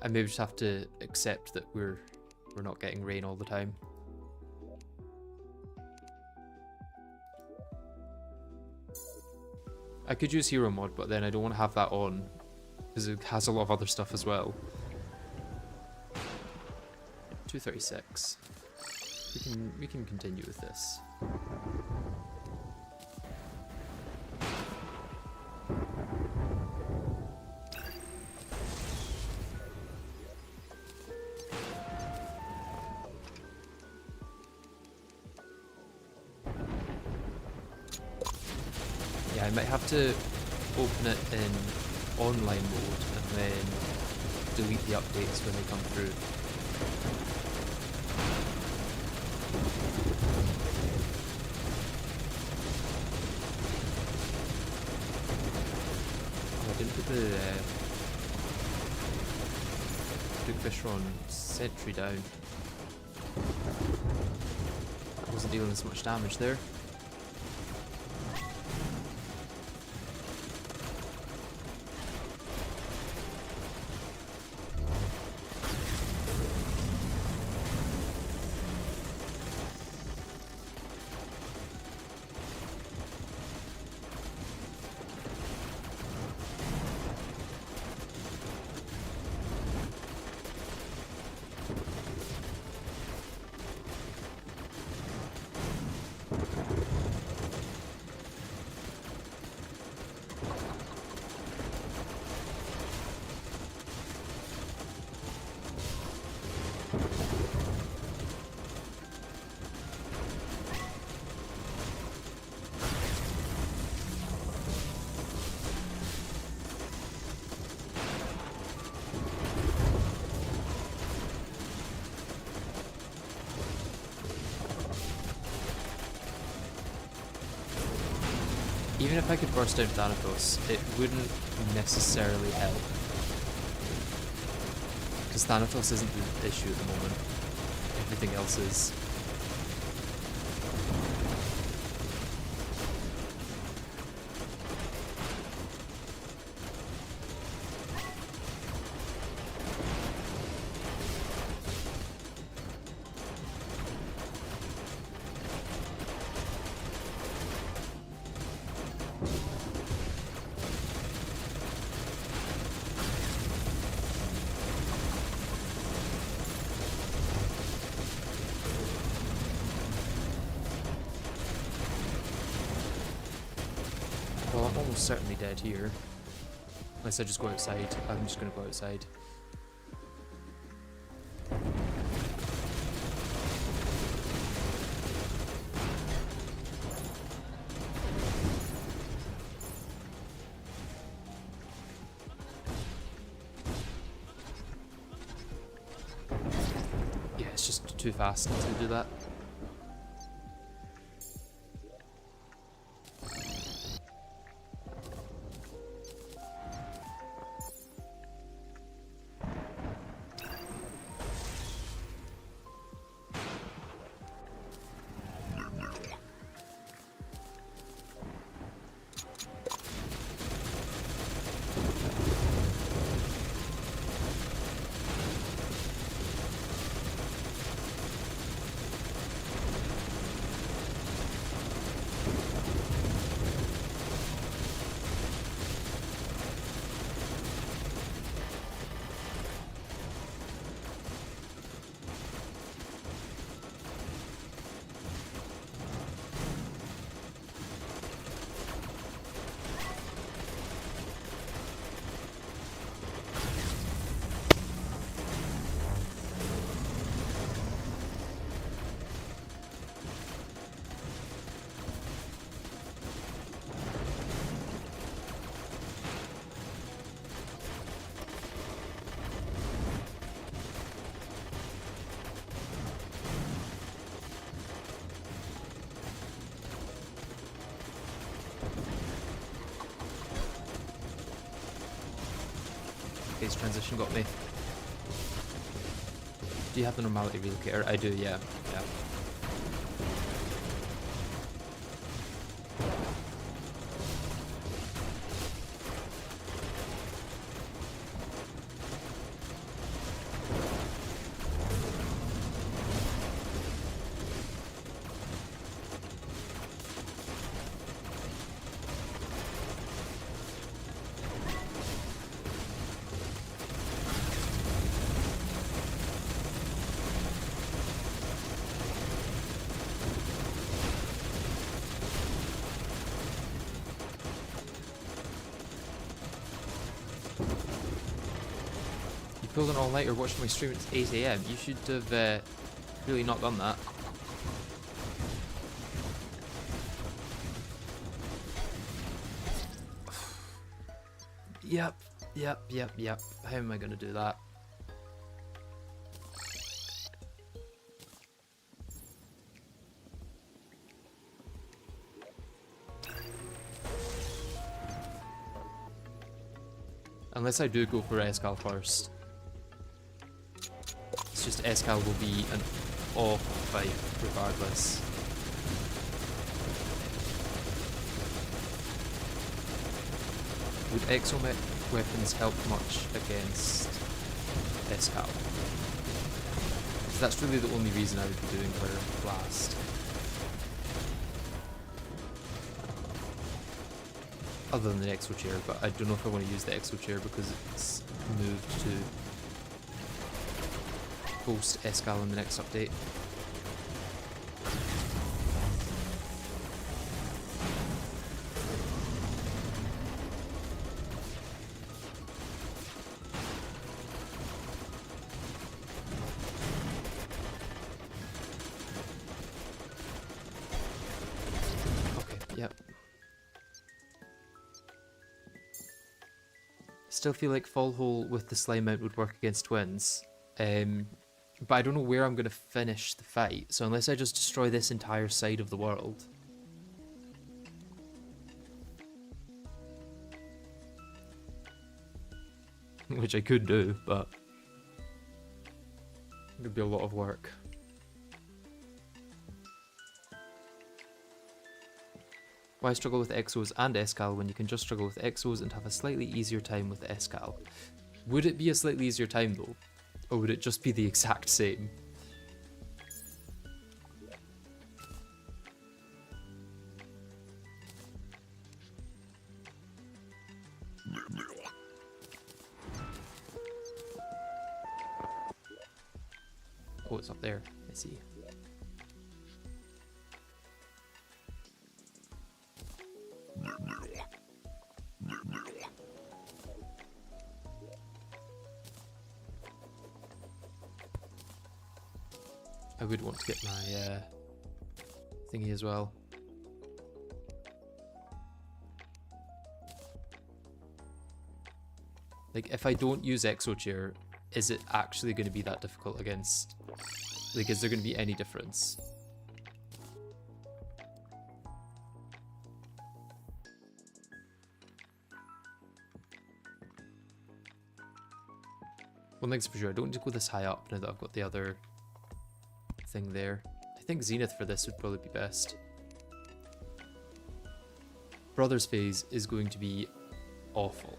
I maybe just have to accept that we're we're not getting rain all the time. I could use hero mod, but then I don't want to have that on because it has a lot of other stuff as well. 236. We can continue with this. Yeah, I might have to open it in online mode and then delete the updates when they come through. Oh, I didn't put the Duke on sentry down. I wasn't dealing as much damage there. Even if I could burst out Thanatos, it wouldn't necessarily help. Because Thanatos isn't the issue at the moment. Everything else is. Well, I'm almost certainly dead here. Unless I just go outside. I'm just going to go outside. Yeah, it's just too fast to do that. Phase transition got me. Do you have the normality relocator? I do, yeah. Yeah. pulled an all-nighter watching my stream at 8 AM. You should have really not done that. Yep. How am I gonna do that? Unless I do go for Escal first. It's just Escal will be an awful fight regardless. Would exomech weapons help much against Escal? Because that's really the only reason I would be doing her last. Other than the Exo Chair, but I don't know if I want to use the Exo Chair because it's moved to post Escal in the next update. Still feel like Fall Hole with the slime mount would work against twins. But I don't know where I'm going to finish the fight, so unless I just destroy this entire side of the world. Which I could do, but it would be a lot of work. Why struggle with Exos and Escal when you can just struggle with Exos and have a slightly easier time with Escal? Would it be a slightly easier time though? Or would it just be the exact same? Oh, it's up there. I see. I would want to get my thingy as well. Like, if I don't use Exo Chair, is it actually going to be that difficult against... Like, is there going to be any difference? One thing's for sure, I don't need to go this high up now that I've got the other thing there. I think Zenith for this would probably be best. Brothers phase is going to be awful.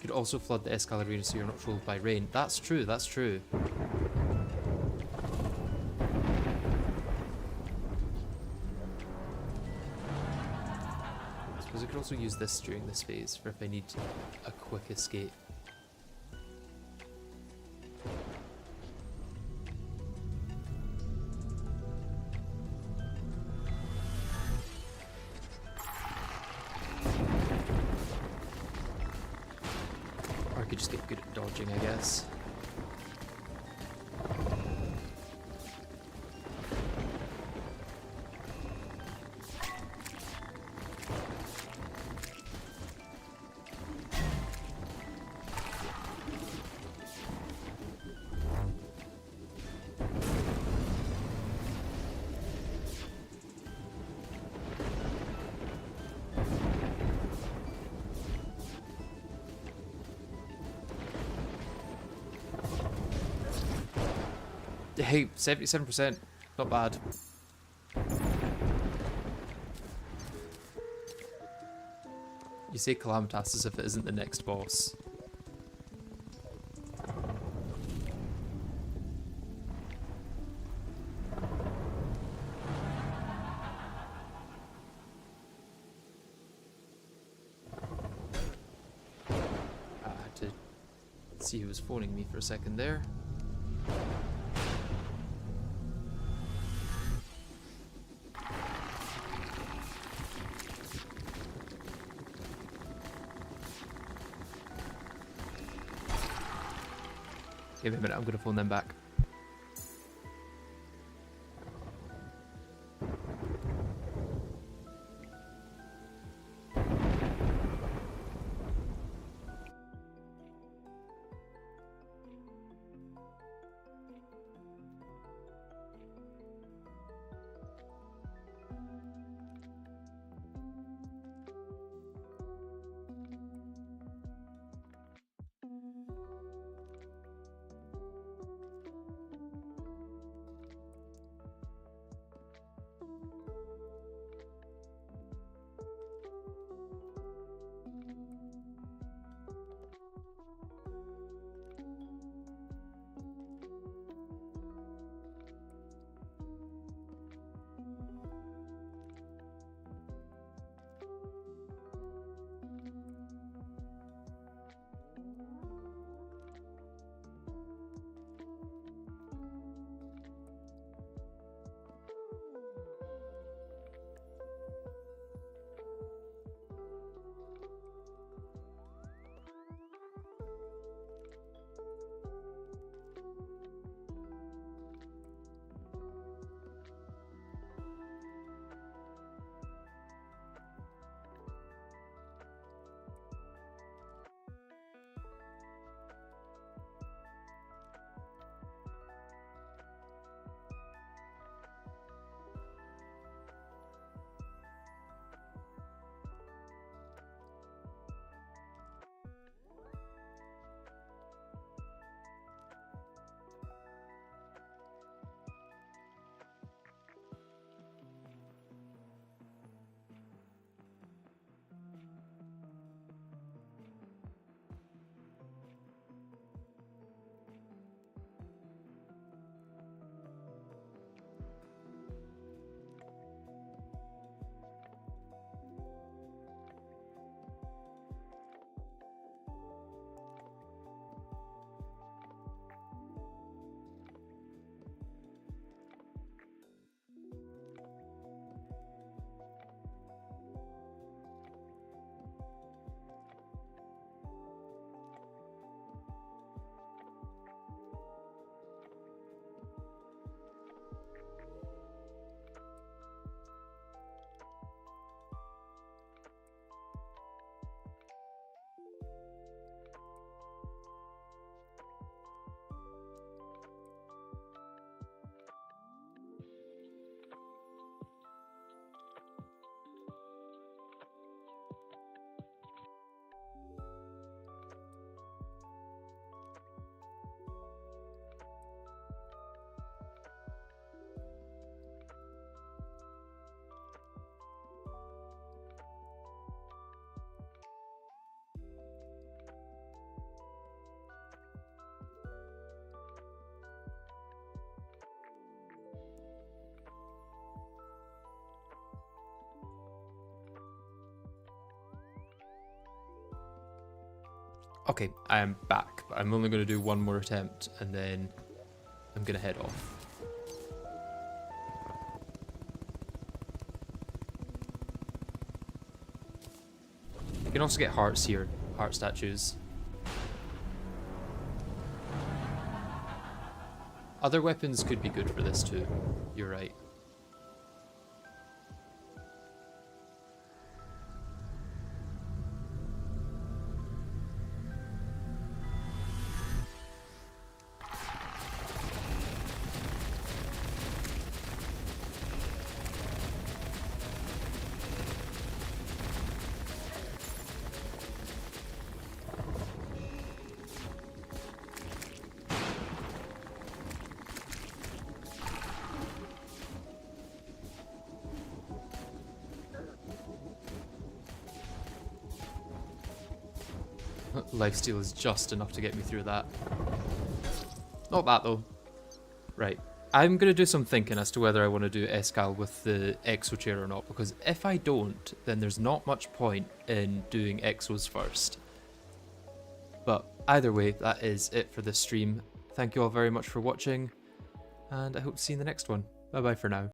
You could also flood the Escal arena so you're not trolled by rain. That's true, that's true. I could also use this during this phase for if I need a quick escape. Or I could just get good at dodging, I guess. Hey, 77%, not bad. You say Calamitas as if it isn't the next boss. I had to see who was phoning me for a second there. Give me a minute, I'm gonna phone them back. Okay, I am back, but I'm only going to do one more attempt and then I'm going to head off. You can also get hearts here, heart statues. Other weapons could be good for this too, you're right. Lifesteal is just enough to get me through that. Not that though. Right. I'm going to do some thinking as to whether I want to do Escal with the Exo chair or not, because if I don't, then there's not much point in doing Exos first. But either way, that is it for this stream. thank you all very much for watching, and I hope to see you in the next one. Bye bye for now.